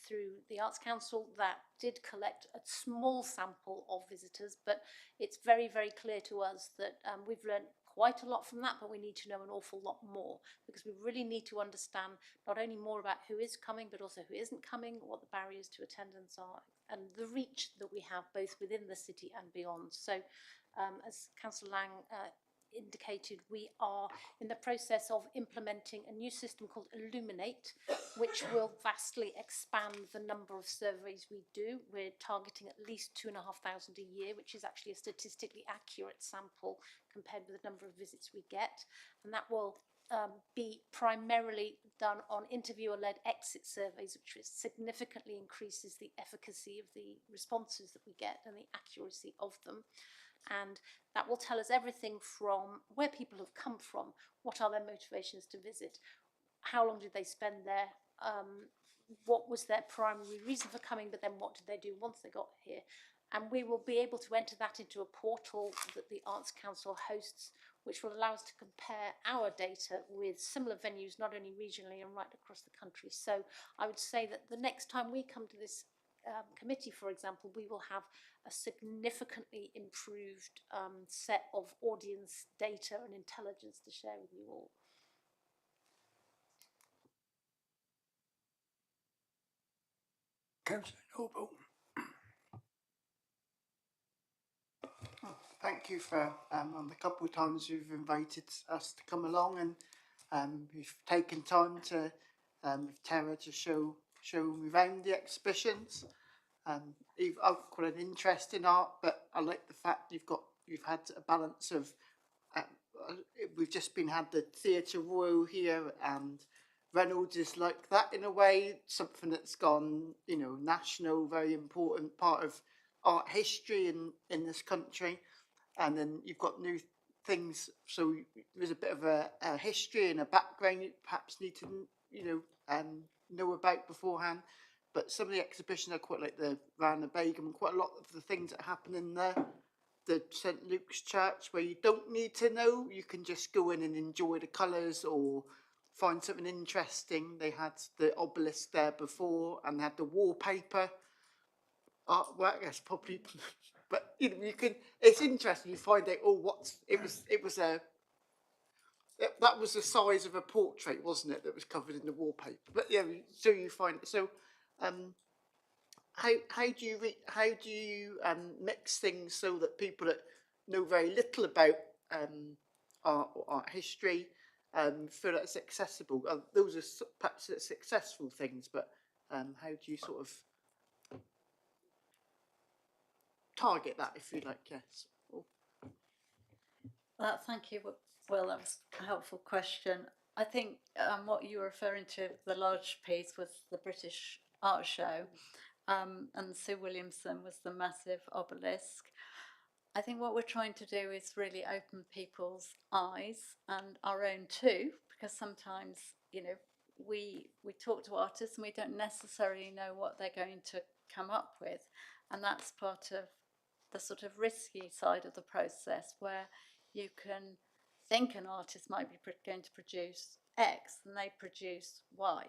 through the Arts Council that did collect a small sample of visitors, but it's very, very clear to us that we've learned quite a lot from that, but we need to know an awful lot more, because we really need to understand not only more about who is coming, but also who isn't coming, what the barriers to attendance are, and the reach that we have both within the city and beyond. So as Councillor Lang indicated, we are in the process of implementing a new system called Illuminate, which will vastly expand the number of surveys we do. We're targeting at least 2,500 a year, which is actually a statistically accurate sample compared with the number of visits we get. And that will be primarily done on interviewer-led exit surveys, which significantly increases the efficacy of the responses that we get and the accuracy of them. And that will tell us everything from where people have come from, what are their motivations to visit, how long did they spend there, what was their primary reason for coming, but then what did they do once they got here. And we will be able to enter that into a portal that the Arts Council hosts, which will allow us to compare our data with similar venues, not only regionally and right across the country. So I would say that the next time we come to this committee, for example, we will have a significantly improved set of audience data and intelligence to share with you all. Councillor Noble. Thank you for on the couple of times you've invited us to come along, and you've taken time to with Tara to show me around the exhibitions. I've got an interest in art, but I like the fact you've had a balance of. We've just had the Theatre Royal here, and Reynolds is like that in a way, something that's gone, you know, national, very important part of art history in this country. And then you've got new things, so there's a bit of a history and a background you perhaps need to, you know about beforehand. But some of the exhibitions I quite like the Rana Begum, quite a lot of the things that happen in the St Luke's Church, where you don't need to know, you can just go in and enjoy the colours or find something interesting. They had the obelisk there before and they had the wallpaper. artwork. That's probably, but you know, you can. It's interesting. You find out, oh, that was the size of a portrait, wasn't it? That was covered in the wallpaper. But yeah, so you find it. So, how do you mix things so that people that know very little about art or art history feel that it's accessible? Those are perhaps successful things, but how do you sort of target that, if you like? Yes. Thank you, Will. That was a helpful question. I think what you were referring to, the large piece, was the British Art Show, and Sue Williamson was the massive obelisk. I think what we're trying to do is really open people's eyes, and our own too, because sometimes, you know, we talk to artists and we don't necessarily know what they're going to come up with, and that's part of the sort of risky side of the process, where you can think an artist might be going to produce X and they produce Y.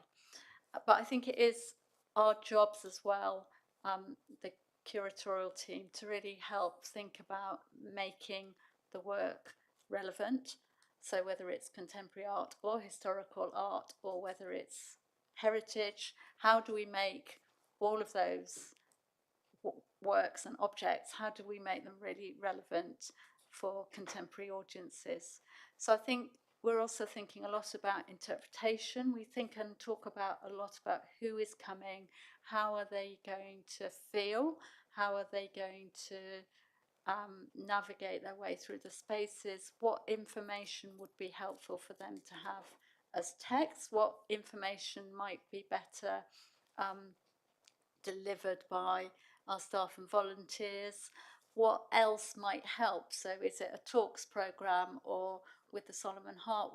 But I think it is our jobs as well, the curatorial team, to really help think about making the work relevant. So whether it's contemporary art or historical art, or whether it's heritage, how do we make all of those works and objects, how do we make them really relevant for contemporary audiences? So I think we're also thinking a lot about interpretation. We think and talk about a lot about who is coming, how are they going to feel, how are they going to navigate their way through the spaces, what information would be helpful for them to have as text, what information might be better delivered by our staff and volunteers, what else might help. So is it a talks programme, or with the Solomon Hart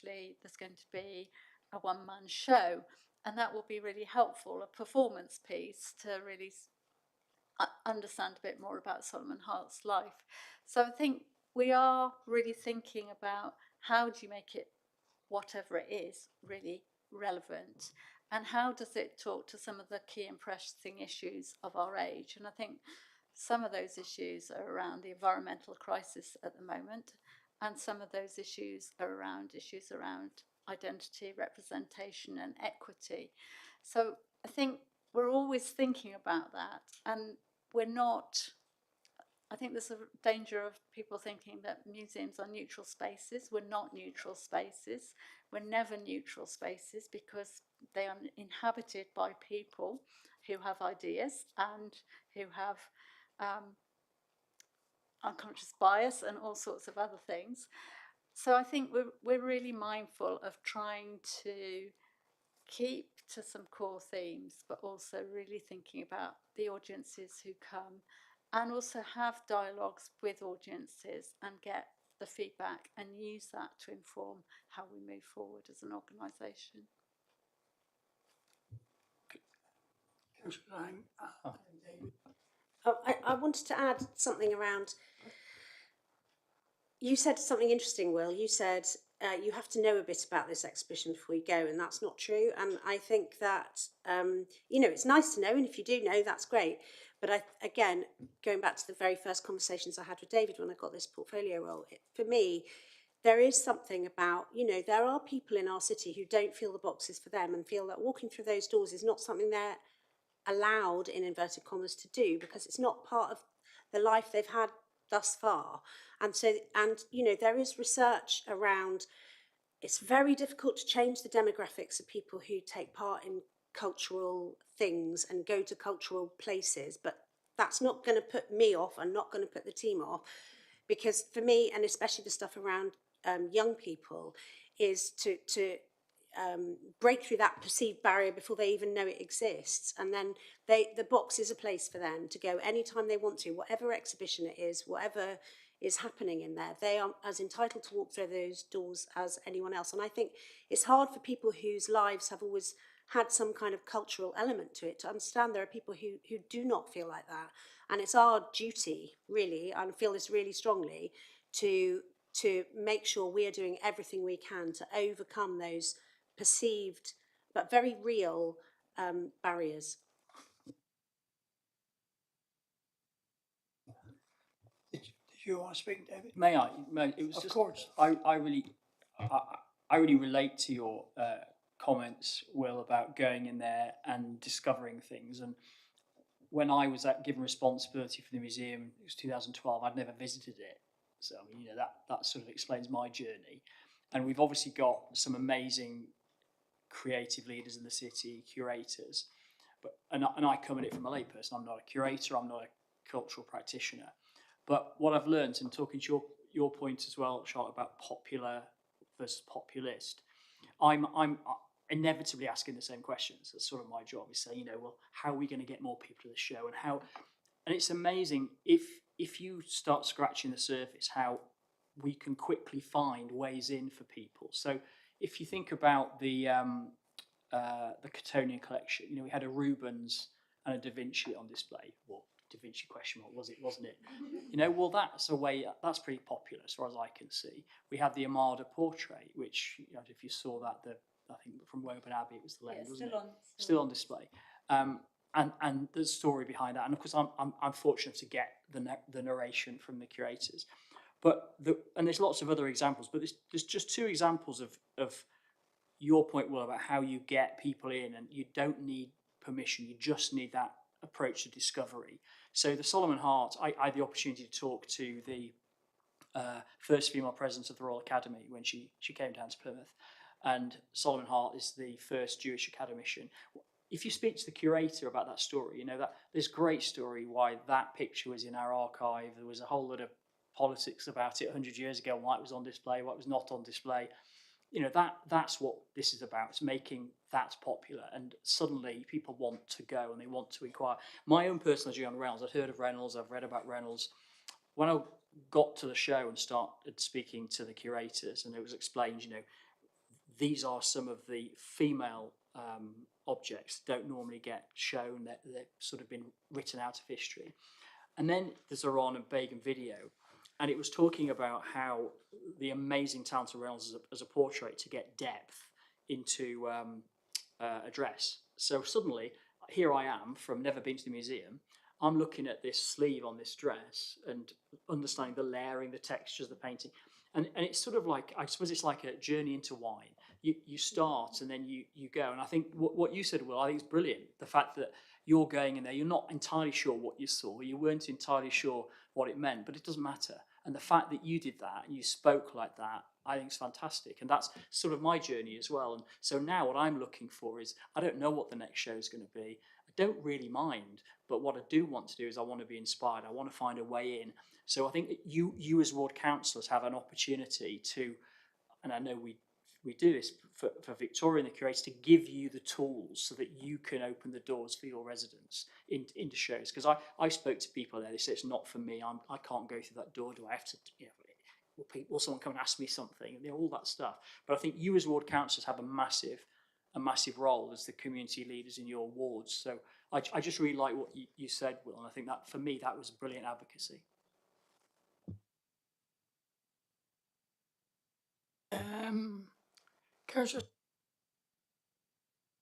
there's going to be a one-man show, and that will be really helpful, a performance piece to really understand a bit more about Solomon Hart's life. So I think we are really thinking about how do you make it, whatever it is, really relevant, and how does it talk to some of the key and pressing issues of our age. And I think some of those issues are around the environmental crisis at the moment, and some of those issues are around identity, representation and equity. So I think we're always thinking about that, and we're not, I think there's a danger of people thinking that museums are neutral spaces. We're not neutral spaces. We're never neutral spaces, because they are inhabited by people who have ideas and who have unconscious bias and all sorts of other things. So I think we're really mindful of trying to keep to some core themes, but also really thinking about the audiences who come, and also have dialogues with audiences and get the feedback and use that to inform how we move forward as an organisation. I wanted to add something around. You said something interesting, Will. You said you have to know a bit about this exhibition before you go, and that's not true. And I think that, it's nice to know, and if you do know, that's great. But again, going back to the very first conversations I had with David when I got this portfolio role, for me, there is something about, there are people in our city who don't feel the box is for them, and feel that walking through those doors is not something they're allowed, in inverted commas, to do, because it's not part of the life they've had thus far. And so, there is research around, it's very difficult to change the demographics of people who take part in cultural things and go to cultural places, but that's not going to put me off and not going to put the team off, because for me, and especially the stuff around young people, is to break through that perceived barrier before they even know it exists. And then the box is a place for them to go anytime they want to, whatever exhibition it is, whatever is happening in there. They are as entitled to walk through those doors as anyone else. And I think it's hard for people whose lives have always had some kind of cultural element to it to understand there are people who do not feel like that. And it's our duty, really, and I feel this really strongly, to make sure we are doing everything we can to overcome those perceived but very real barriers. Do you want to speak, David? May I? It was Of just, course. I really relate to your comments, Will, about going in there and discovering things. And when I was given responsibility for the museum, it was 2012. I'd never visited it, so I mean, you know, that sort of explains my journey. And we've obviously got some amazing creative leaders in the city, curators. But and I come at it from a layperson. I'm not a curator. I'm not a cultural practitioner. But what I've learned, and talking to your point as well, Charlotte, about popular versus populist, I'm inevitably asking the same questions. That's sort of my job, is saying, you know, well, how are we going to get more people to the show, and how? And it's amazing if you start scratching the surface, how we can quickly find ways in for people. So if you think about the Cottonian collection, you know, we had a Rubens and a Da Vinci on display. Well, Da Vinci question mark, was it, wasn't it? You know, well, that's a way, that's pretty popular as far as I can see. We had the Armada portrait, which, you know, if you saw that, I think from Woburn Abbey, it was the lens, wasn't it? Still on display. And the story behind that. And of course, I'm fortunate to get the narration from the curators. But and there's lots of other examples, but there's just two examples of your point, Will, about how you get people in, and you don't need permission, you just need that approach to discovery. So the Solomon Hart, I had the opportunity to talk to the first female president of the Royal Academy when she came down to Plymouth, and Solomon Hart is the first Jewish academician. If you speak to the curator about that story, you know that there's great story why that picture was in our archive. There was a whole lot of politics about it 100 years ago, why it was on display, why it was not on display. You know, that's what this is about. It's making that popular, and suddenly people want to go and they want to inquire. My own personal journey on Reynolds, I'd heard of Reynolds, I've read about Reynolds. When I got to the show and started speaking to the curators, and it was explained, you know, these are some of the female objects that don't normally get shown, that they've sort of been written out of history. And then there's a Ron and Bagan video, and it was talking about how the amazing talent of Reynolds as a portrait to get depth into a dress. So suddenly, here I am, from never been to the museum, I'm looking at this sleeve on this dress and understanding the layering, the textures, the painting. And it's sort of like, I suppose it's like a journey into wine. You start and then you go. And I think what you said, Will, I think is brilliant. The fact that you're going in there, you're not entirely sure what you saw, you weren't entirely sure what it meant, but it doesn't matter. And the fact that you did that and you spoke like that, I think is fantastic. And that's sort of my journey as well. And so now what I'm looking for is, I don't know what the next show is going to be. I don't really mind, but what I do want to do is I want to be inspired. I want to find a way in. So I think that you as ward councillors have an opportunity to, and I know we do this for Victoria and the curators, to give you the tools so that you can open the doors for your residents into shows. Because I spoke to people there, they said it's not for me. I can't go through that door. Do I have to? You know, will someone come and ask me something? You know, all that stuff. But I think you as ward councillors have a massive role as the community leaders in your wards. So I just really like what you said, Will, and I think that for me that was brilliant advocacy.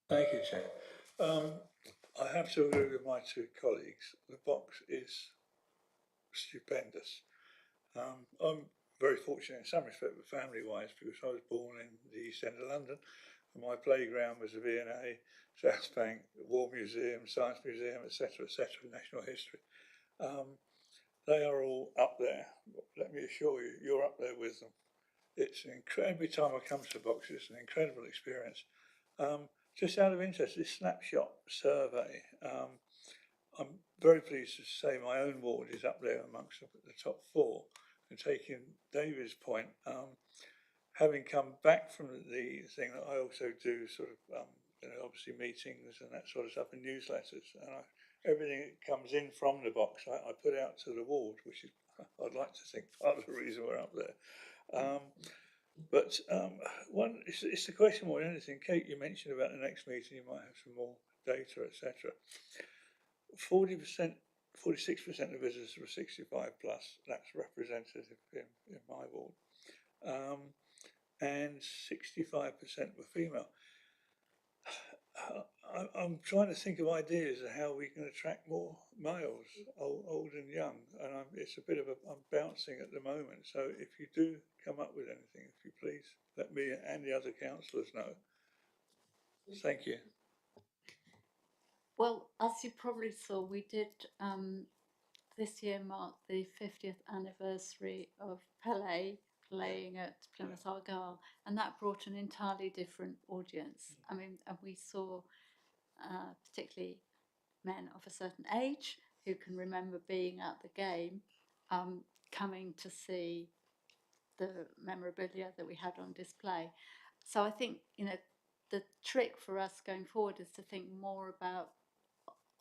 Thank you, Chair. I have to agree with my two colleagues. The box is stupendous. I'm very fortunate in some respect, but family-wise, because I was born in the East End of London, and my playground was the V&A, South Bank, the War Museum, Science Museum, etc., National History. They are all up there. Let me assure you, you're up there with them. It's every time I come to the box, it's an incredible experience. Just out of interest, this snapshot survey, I'm very pleased to say my own ward is up there amongst the top 4. And taking David's point, having come back from the thing, that I also do sort of, you know, obviously meetings and that sort of stuff, and newsletters, and everything that comes in from the box, I put out to the ward, which is, I'd like to think, part of the reason we're up there. But it's the question more than anything. Kate, you mentioned about the next meeting, you might have some more data, etc. 40%, 46% of visitors were 65 plus. That's representative in my ward. And 65% were female. I'm trying to think of ideas of how we can attract more males, old and young, and it's a bit of I'm bouncing at the moment. So if you do come up with anything, if you please let me and the other councillors know. Thank you. Well, as you probably saw, we did this year mark the 50th anniversary of Pele playing at Plymouth Argyle, and that brought an entirely different audience. I mean, and we saw particularly men of a certain age who can remember being at the game, coming to see the memorabilia that we had on display. So I think, you know, the trick for us going forward is to think more about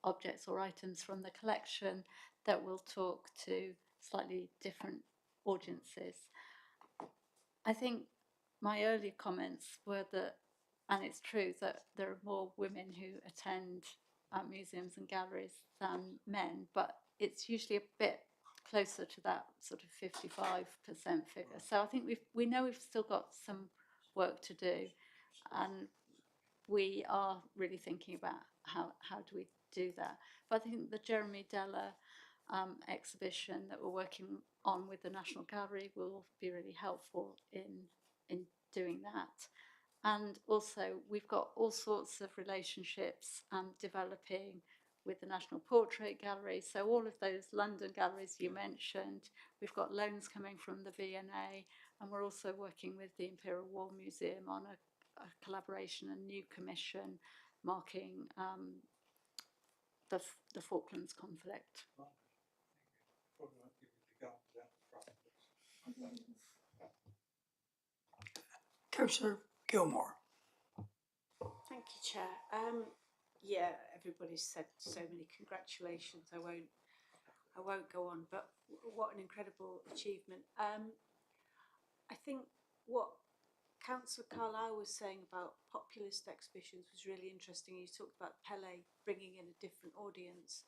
objects or items from the collection that will talk to slightly different audiences. I think my earlier comments were that, and it's true, that there are more women who attend museums and galleries than men, but it's usually a bit closer to that sort of 55% figure. So I think we know we've still got some work to do, and we are really thinking about how do we do that. But I think the Jeremy Deller exhibition that we're working on with the National Gallery will be really helpful in doing that. And also we've got all sorts of relationships developing with the National Portrait Gallery. So all of those London galleries you mentioned, we've got loans coming from the V&A, and we're also working with the Imperial War Museum on a collaboration and new commission marking the Falklands conflict. Councillor Gilmore. Thank you, Chair. Yeah, everybody's said so many congratulations. I won't go on, but what an incredible achievement. I think what Councillor Carlisle was saying about populist exhibitions was really interesting. You talked about Pele bringing in a different audience,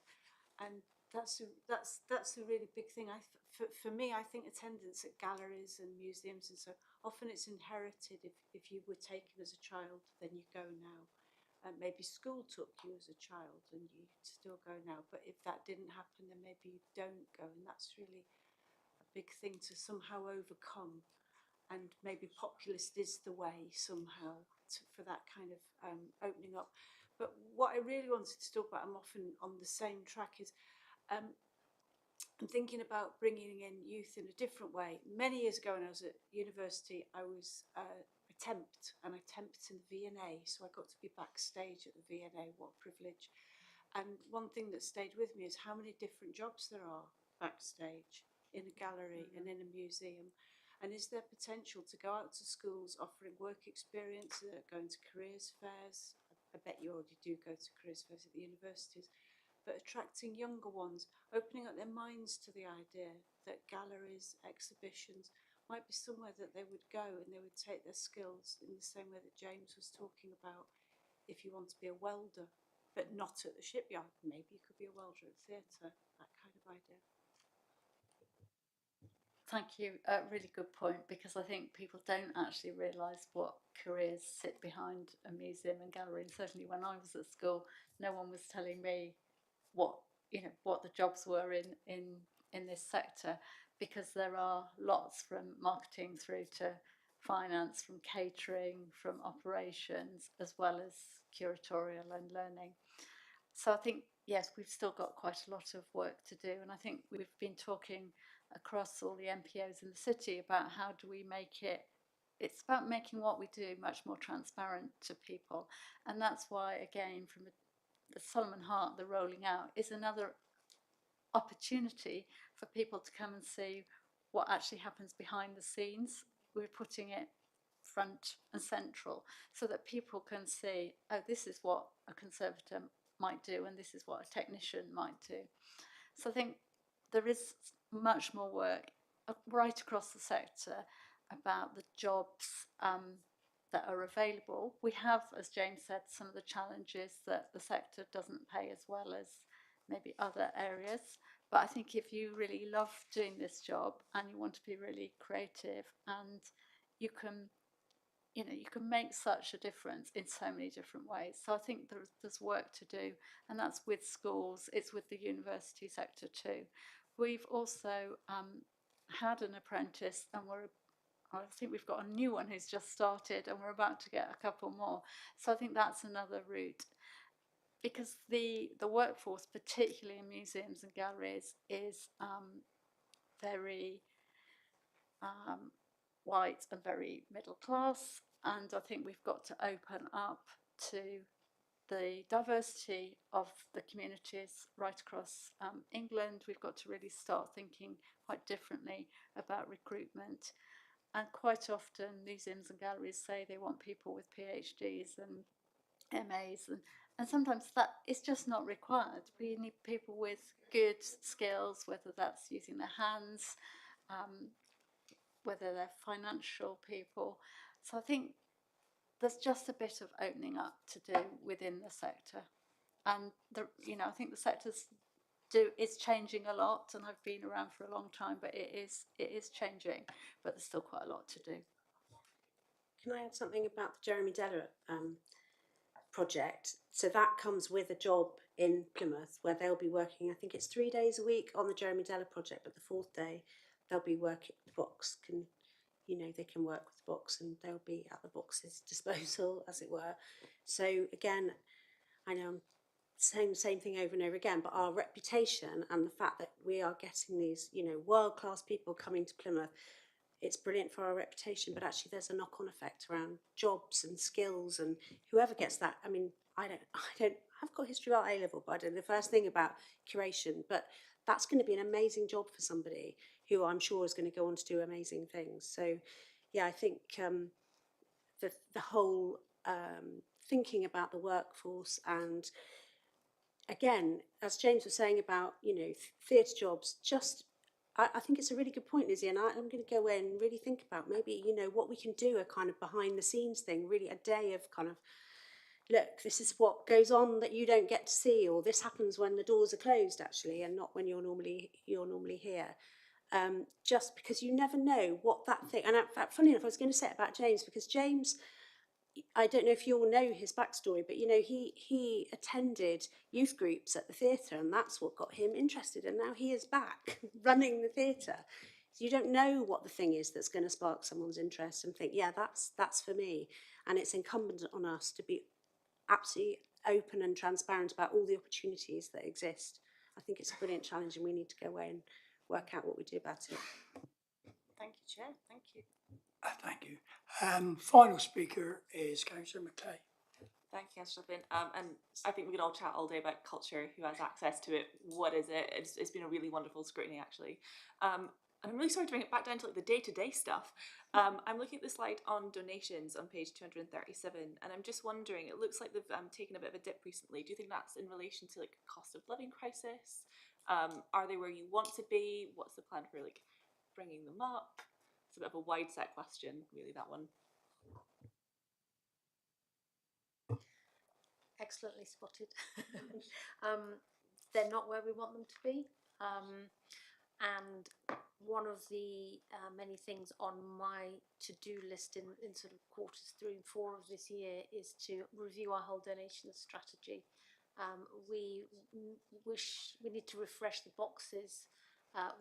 and that's a really big thing. For me, I think attendance at galleries and museums and so often it's inherited. If you were taken as a child, then you go now. Maybe school took you as a child and you still go now. But if that didn't happen, then maybe you don't go, and that's really a big thing to somehow overcome. And maybe populist is the way somehow for that kind of opening up. But what I really wanted to talk about, I'm often on the same track, is I'm thinking about bringing in youth in a different way. Many years ago when I was at university, I was a temp, and I temped in the V&A, so I got to be backstage at the V&A. What a privilege. And one thing that stayed with me is how many different jobs there are backstage in a gallery and in a museum. And is there potential to go out to schools offering work experience, going to careers fairs? I bet you already do go to careers fairs at the universities, but attracting younger ones, opening up their minds to the idea that galleries, exhibitions might be somewhere that they would go and they would take their skills in the same way that James was talking about. If you want to be a welder, but not at the shipyard, maybe you could be a welder at theatre, that kind of idea. Thank you. A really good point, because I think people don't actually realise what careers sit behind a museum and gallery. And certainly when I was at school, no one was telling me what the jobs were in this sector, because there are lots from marketing through to finance, from catering, from operations, as well as curatorial and learning. So I think, yes, we've still got quite a lot of work to do, and I think we've been talking across all the MPOs in the city about how do we make it's about making what we do much more transparent to people. And that's why, again, from the Solomon Hart, the rolling out is another opportunity for people to come and see what actually happens behind the scenes. We're putting it front and central so that people can see, oh, this is what a conservator might do and this is what a technician might do. So I think there is much more work right across the sector about the jobs that are available. We have, as James said, some of the challenges that the sector doesn't pay as well as maybe other areas. But I think if you really love doing this job and you want to be really creative and you can you know, you can make such a difference in so many different ways. So I think there's work to do, and that's with schools, it's with the university sector too. We've also had an apprentice, and I think we've got a new one who's just started, and we're about to get a couple more. So I think that's another route, because the workforce, particularly in museums and galleries, is very white and very middle class, and I think we've got to open up to the diversity of the communities right across England. We've got to really start thinking quite differently about recruitment. And quite often museums and galleries say they want people with PhDs and MAs, and sometimes that is just not required. We need people with good skills, whether that's using their hands, whether they're financial people. So I think there's just a bit of opening up to do within the sector. And I think the sector's is changing a lot, and I've been around for a long time, but it is changing, but there's still quite a lot to do. Can I add something about the Jeremy Deller project? So that comes with a job in Plymouth where they'll be working, I think it's 3 days a week on the Jeremy Deller project, but the 4th day they'll be working, the box can, they can work with the box and they'll be at the box's disposal, as it were. So again, I know I'm saying the same thing over and over again, but our reputation and the fact that we are getting these, world-class people coming to Plymouth, it's brilliant for our reputation, but actually there's a knock-on effect around jobs and skills, and whoever gets that, I mean, I've got history about A-level, but I don't know the first thing about curation, but that's going to be an amazing job for somebody who I'm sure is going to go on to do amazing things. So yeah, I think the whole thinking about the workforce, and again, as James was saying about, theatre jobs, I think it's a really good point, Lizzie, and I'm going to go in and really think about maybe, what we can do, a kind of behind the scenes thing, really a day of kind of, look, this is what goes on that you don't get to see, or this happens when the doors are closed, actually, and not when you're normally here. Just because you never know what that thing, and funny enough, I was going to say it about James, because James, I don't know if you all know his backstory, but he attended youth groups at the theatre, and that's what got him interested, and now he is back running the theatre. So you don't know what the thing is that's going to spark someone's interest and think, yeah, that's for me. And it's incumbent on us to be absolutely open and transparent about all the opportunities that exist. I think it's a brilliant challenge, and we need to go away and work out what we do about it. Thank you, Chair. Thank you. Thank you. Final speaker is Councillor McClay. Thank you, Councillor Finn. And I think we could all chat all day about culture, who has access to it, what is it. It's been a really wonderful scrutiny, actually. And I'm really sorry to bring it back down to like the day-to-day stuff. I'm looking at the slide on donations on page 237, and I'm just wondering, it looks like they've taken a bit of a dip recently. Do you think that's in relation to like cost of living crisis? Are they where you want to be? What's the plan for like bringing them up? It's a bit of a wide set question, really, that one. Excellently spotted. They're not where we want them to be. And one of the many things on my to-do list in sort of quarters 3 and 4 of this year is to review our whole donation strategy. We need to refresh the boxes.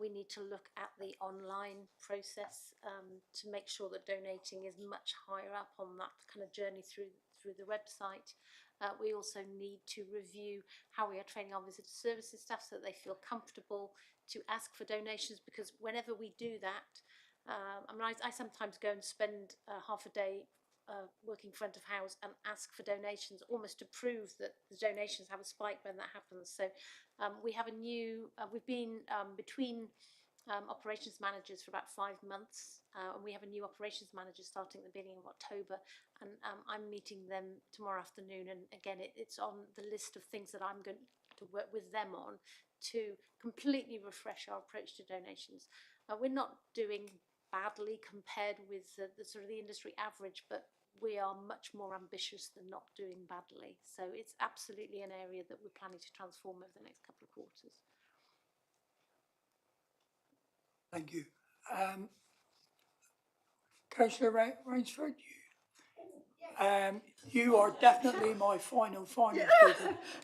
We need to look at the online process to make sure that donating is much higher up on that kind of journey through the website. We also need to review how we are training our visitor services staff so that they feel comfortable to ask for donations, because whenever we do that, I sometimes go and spend half a day working front of house and ask for donations, almost to prove that the donations have a spike when that happens. So we have a new, we've been between operations managers for about 5 months, and we have a new operations manager starting at the beginning of October, and I'm meeting them tomorrow afternoon, and again it's on the list of things that I'm going to work with them on to completely refresh our approach to donations. We're not doing badly compared with the sort of the industry average, but we are much more ambitious than not doing badly. So it's absolutely an area that we're planning to transform over the next couple of quarters. Thank you. Councillor Rainsford, You are definitely my final speaker.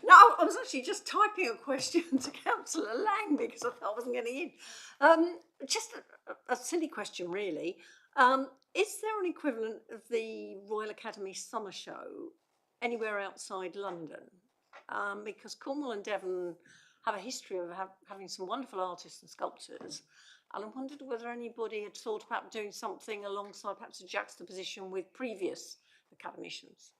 No, I was actually just typing a question to Councillor Lang because I thought I wasn't getting in. Just a silly question, really. Is there an equivalent of the Royal Academy Summer Show anywhere outside London? Because Cornwall and Devon have a history of having some wonderful artists and sculptors. And I wondered whether anybody had thought about doing something alongside perhaps a juxtaposition with previous academicians.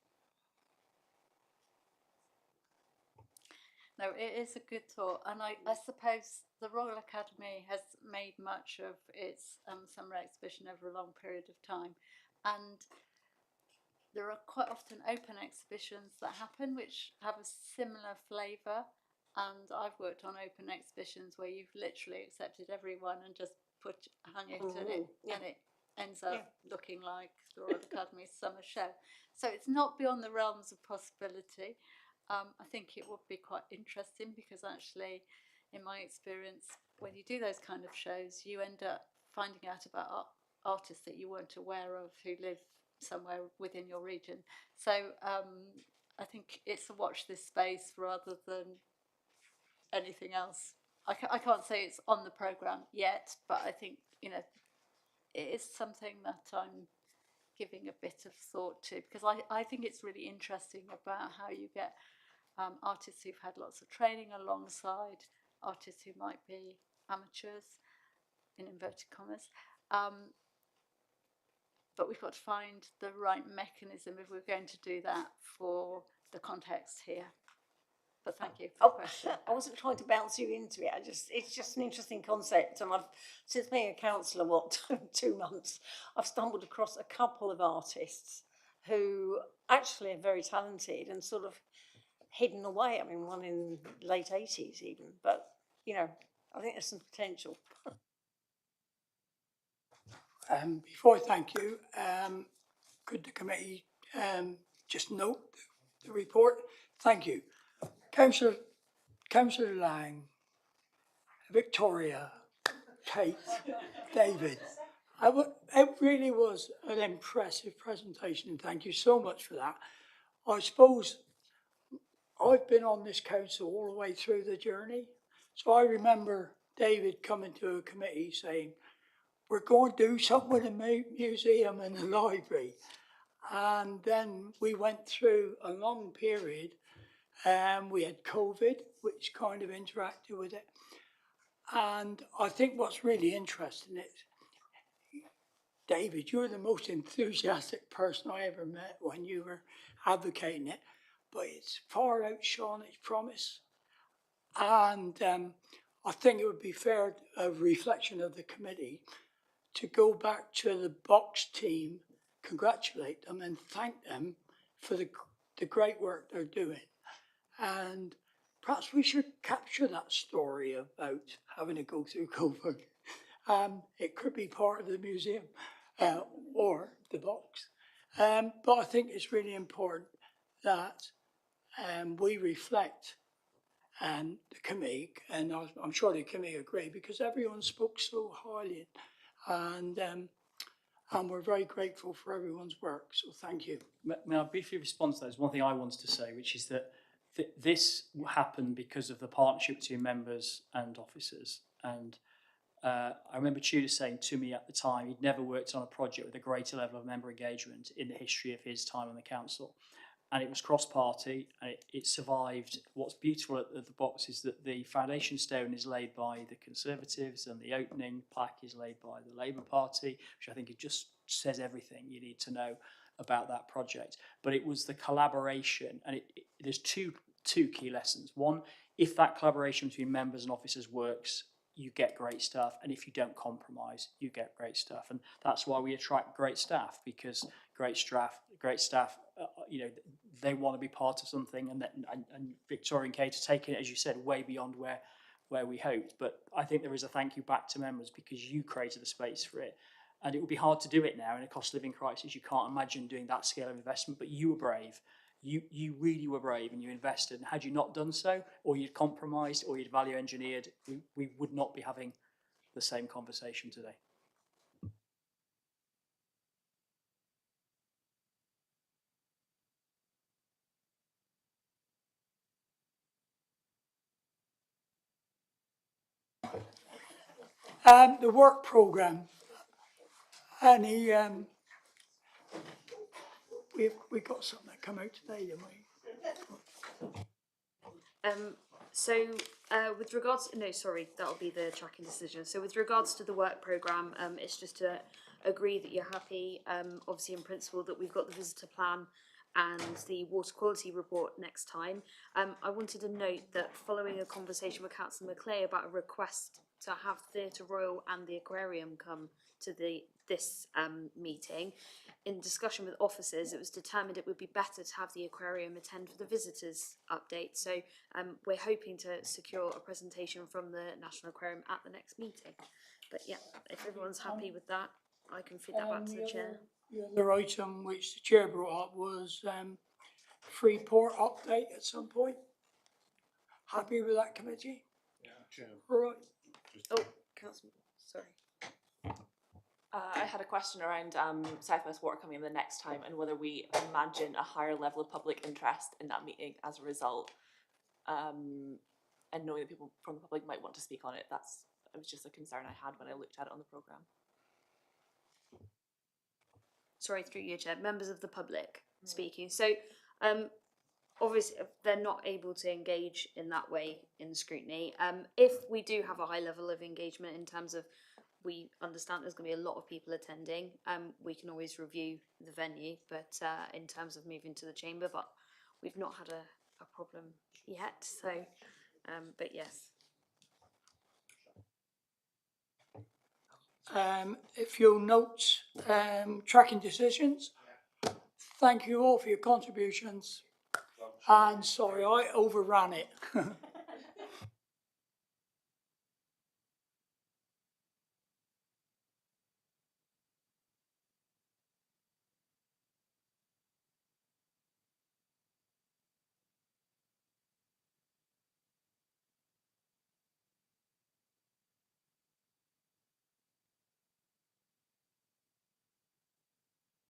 No, it is a good thought, and I suppose the Royal Academy has made much of its summer exhibition over a long period of time, and there are quite often open exhibitions that happen which have a similar flavour. And I've worked on open exhibitions where you've literally accepted everyone and just hung it, and it ends up looking like the Royal Academy's summer show. So it's not beyond the realms of possibility. I think it would be quite interesting because actually, in my experience, when you do those kind of shows, you end up finding out about artists that you weren't aware of who live somewhere within your region. So I think it's a watch this space rather than anything else. I can't say it's on the programme yet, but I think, you know, it is something that I'm giving a bit of thought to, because I think it's really interesting about how you get artists who've had lots of training alongside artists who might be amateurs, in inverted commas. But we've got to find the right mechanism if we're going to do that for the context here. But thank you for the question. I wasn't trying to bounce you into it. It's just an interesting concept. And since being a councillor, 2 months, I've stumbled across a couple of artists who actually are very talented and sort of hidden away. I mean, one in late 80s even. But, you know, I think there's some potential. Before I thank you, could the committee just note the report? Thank you. Councillor Lang, Victoria, Kate, David. It really was an impressive presentation. Thank you so much for that. I suppose I've been on this council all the way through the journey. So I remember David coming to a committee saying, we're going to do something with the museum and the library. And then we went through a long period. We had COVID, which kind of interacted with it. And I think what's really interesting is, David, you're the most enthusiastic person I ever met when you were advocating it, but it's far outshone its promise. And I think it would be fair, a reflection of the committee, to go back to the box team, congratulate them and thank them for the great work they're doing. And perhaps we should capture that story about having to go through COVID. It could be part of the museum or the box. But I think it's really important that we reflect the committee, and I'm sure the committee agree, because everyone spoke so highly, and we're very grateful for everyone's work, so thank you. May I briefly respond to that? There's one thing I wanted to say, which is that this happened because of the partnership between members and officers. And I remember Tudor saying to me at the time he'd never worked on a project with a greater level of member engagement in the history of his time on the council. And it was cross-party, and it survived. What's beautiful at the box is that the foundation stone is laid by the Conservatives, and the opening plaque is laid by the Labour Party, which I think it just says everything you need to know about that project. But it was the collaboration, and there's two key lessons. One, if that collaboration between members and officers works, you get great stuff, and if you don't compromise, you get great stuff. And that's why we attract great staff, because great staff, you know, they want to be part of something, and Victoria and Kate are taking it, as you said, way beyond where we hoped. But I think there is a thank you back to members, because you created the space for it, and it would be hard to do it now in a cost of living crisis. You can't imagine doing that scale of investment, but you were brave. You really were brave, and you invested. And had you not done so, or you'd compromised, or you'd value engineered, we would not be having the same conversation today. The work programme. Any, we got something that come out today, didn't we? With regards, no, sorry, that'll be the tracking decision. So with regards to the work programme, it's just to agree that you're happy, obviously in principle, that we've got the visitor plan and the water quality report next time. I wanted to note that following a conversation with Councillor Macleay about a request to have Theatre Royal and the Aquarium come to this meeting, in discussion with officers, it was determined it would be better to have the aquarium attend for the visitors update. So we're hoping to secure a presentation from the National Aquarium at the next meeting. But yeah, if everyone's happy with that, I can feed that back to the chair. The other item which the chair brought up was Freeport update at some point. Happy with that committee? Yeah, Chair. Right. Oh, Councillor, sorry. I had a question around South West Water coming in the next time and whether we imagine a higher level of public interest in that meeting as a result. And knowing that people from the public might want to speak on it, it was just a concern I had when I looked at it on the programme. Sorry, through you, Chair, members of the public speaking. So obviously they're not able to engage in that way in scrutiny. If we do have a high level of engagement in terms of we understand there's going to be a lot of people attending, we can always review the venue, but in terms of moving to the chamber, but we've not had a problem yet, so but yes. If you'll note tracking decisions, thank you all for your contributions. And sorry, I overran it.